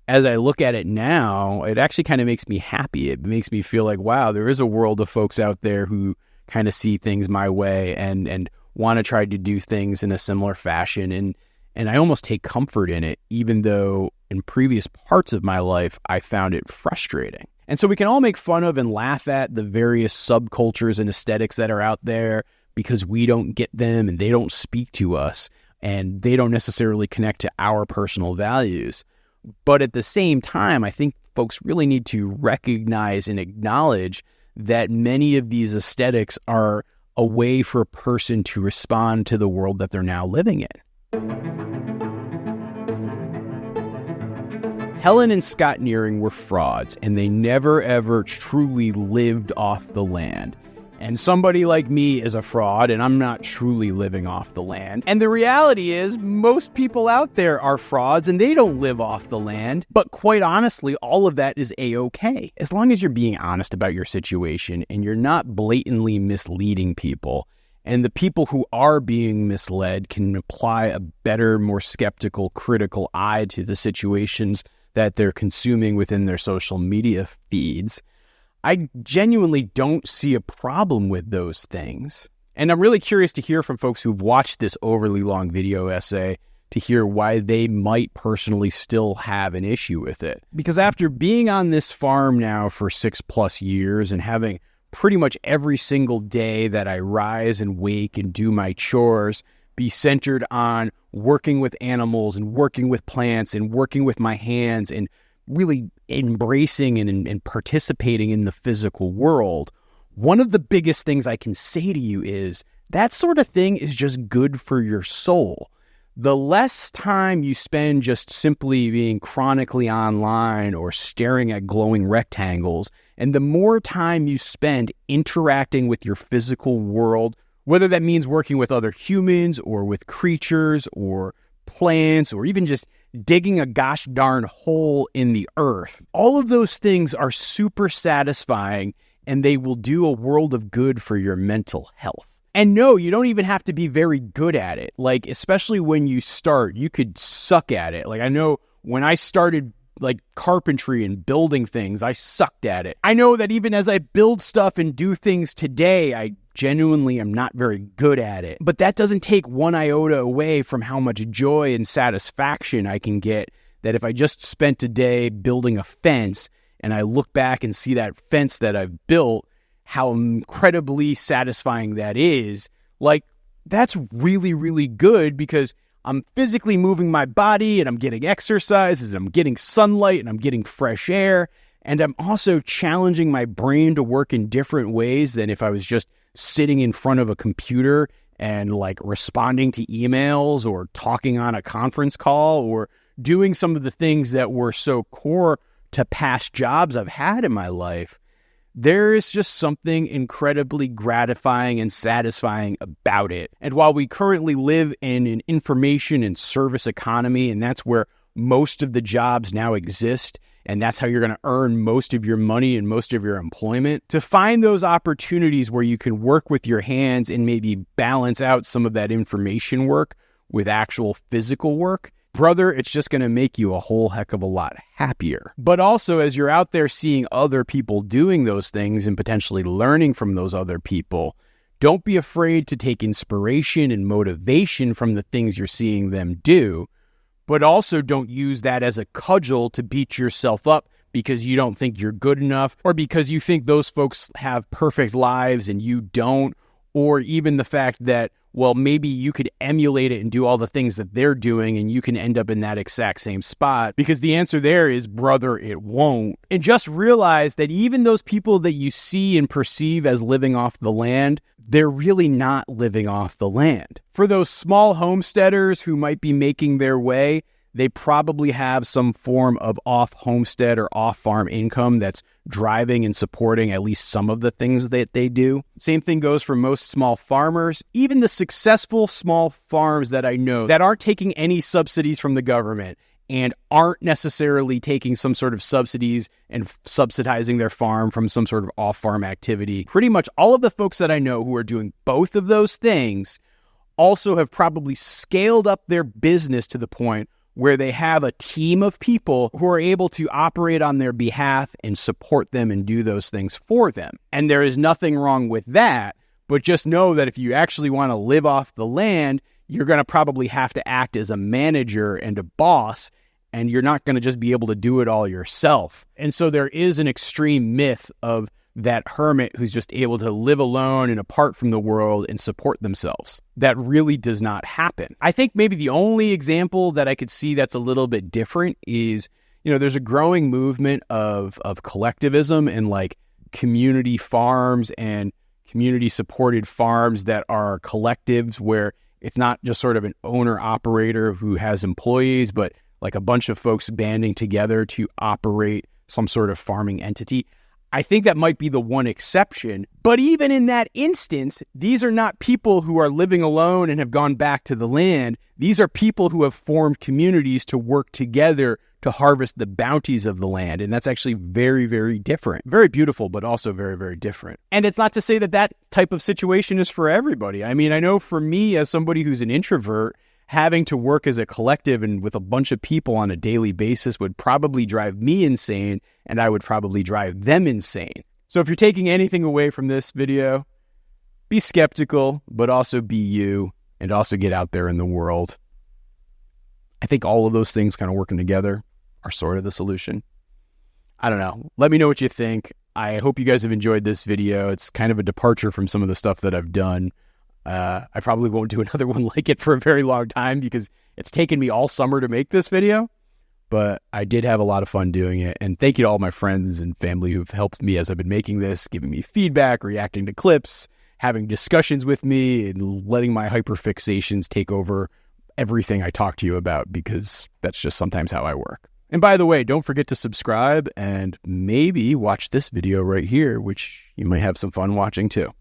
As I look at it now, it actually kind of makes me happy. It makes me feel like, wow, there is a world of folks out there who kind of see things my way and want to try to do things in a similar fashion. And I almost take comfort in it, even though in previous parts of my life, I found it frustrating. And so we can all make fun of and laugh at the various subcultures and aesthetics that are out there because we don't get them and they don't speak to us and they don't necessarily connect to our personal values. But at the same time, I think folks really need to recognize and acknowledge that many of these aesthetics are a way for a person to respond to the world that they're now living in. Helen and Scott Nearing were frauds, and they never ever truly lived off the land. And somebody like me is a fraud, and I'm not truly living off the land. And the reality is, most people out there are frauds, and they don't live off the land. But quite honestly, all of that is A-okay. As long as you're being honest about your situation, and you're not blatantly misleading people, and the people who are being misled can apply a better, more skeptical, critical eye to the situations that they're consuming within their social media feeds, I genuinely don't see a problem with those things. And I'm really curious to hear from folks who've watched this overly long video essay to hear why they might personally still have an issue with it. Because after being on this farm now for 6+ years and having pretty much every single day that I rise and wake and do my chores be centered on working with animals and working with plants and working with my hands and really embracing and participating in the physical world, one of the biggest things I can say to you is that sort of thing is just good for your soul. The less time you spend just simply being chronically online or staring at glowing rectangles, and the more time you spend interacting with your physical world, whether that means working with other humans or with creatures or plants or even just digging a gosh darn hole in the earth. All of those things are super satisfying and they will do a world of good for your mental health. And no, you don't even have to be very good at it. Like, especially when you start, you could suck at it. Like, I know when I started like carpentry and building things, I sucked at it. I know that even as I build stuff and do things today, I genuinely am not very good at it. But that doesn't take one iota away from how much joy and satisfaction I can get that if I just spent a day building a fence and I look back and see that fence that I've built, how incredibly satisfying that is. Like, that's really, really good because I'm physically moving my body and I'm getting exercise and I'm getting sunlight and I'm getting fresh air. And I'm also challenging my brain to work in different ways than if I was just sitting in front of a computer and like responding to emails or talking on a conference call or doing some of the things that were so core to past jobs I've had in my life. There is just something incredibly gratifying and satisfying about it. And while we currently live in an information and service economy, and that's where most of the jobs now exist, and that's how you're going to earn most of your money and most of your employment, to find those opportunities where you can work with your hands and maybe balance out some of that information work with actual physical work, brother, it's just going to make you a whole heck of a lot happier. But also, as you're out there seeing other people doing those things and potentially learning from those other people, don't be afraid to take inspiration and motivation from the things you're seeing them do, but also don't use that as a cudgel to beat yourself up because you don't think you're good enough or because you think those folks have perfect lives and you don't, or even the fact that, well, maybe you could emulate it and do all the things that they're doing and you can end up in that exact same spot, because the answer there is, brother, it won't. And just realize that even those people that you see and perceive as living off the land, they're really not living off the land. For those small homesteaders who might be making their way, they probably have some form of off-homestead or off-farm income that's driving and supporting at least some of the things that they do. Same thing goes for most small farmers. Even the successful small farms that I know that aren't taking any subsidies from the government and aren't necessarily taking some sort of subsidies and subsidizing their farm from some sort of off-farm activity. Pretty much all of the folks that I know who are doing both of those things also have probably scaled up their business to the point where they have a team of people who are able to operate on their behalf and support them and do those things for them. And there is nothing wrong with that, but just know that if you actually want to live off the land, you're going to probably have to act as a manager and a boss, and you're not going to just be able to do it all yourself. And so there is an extreme myth of that hermit who's just able to live alone and apart from the world and support themselves. That really does not happen. I think maybe the only example that I could see that's a little bit different is, there's a growing movement of collectivism and like community farms and community supported farms that are collectives where it's not just sort of an owner operator who has employees, but like a bunch of folks banding together to operate some sort of farming entity. I think that might be the one exception. But even in that instance, these are not people who are living alone and have gone back to the land. These are people who have formed communities to work together to harvest the bounties of the land. And that's actually very, very different. Very beautiful, but also very, very different. And it's not to say that that type of situation is for everybody. I mean, I know for me, as somebody who's an introvert, having to work as a collective and with a bunch of people on a daily basis would probably drive me insane, and I would probably drive them insane. So if you're taking anything away from this video, be skeptical, but also be you, and also get out there in the world. I think all of those things kind of working together are sort of the solution. I don't know. Let me know what you think. I hope you guys have enjoyed this video. It's kind of a departure from some of the stuff that I've done. I probably won't do another one like it for a very long time because it's taken me all summer to make this video, but I did have a lot of fun doing it. And thank you to all my friends and family who've helped me as I've been making this, giving me feedback, reacting to clips, having discussions with me, and letting my hyperfixations take over everything I talk to you about, because that's just sometimes how I work. And by the way, don't forget to subscribe and maybe watch this video right here, which you might have some fun watching too.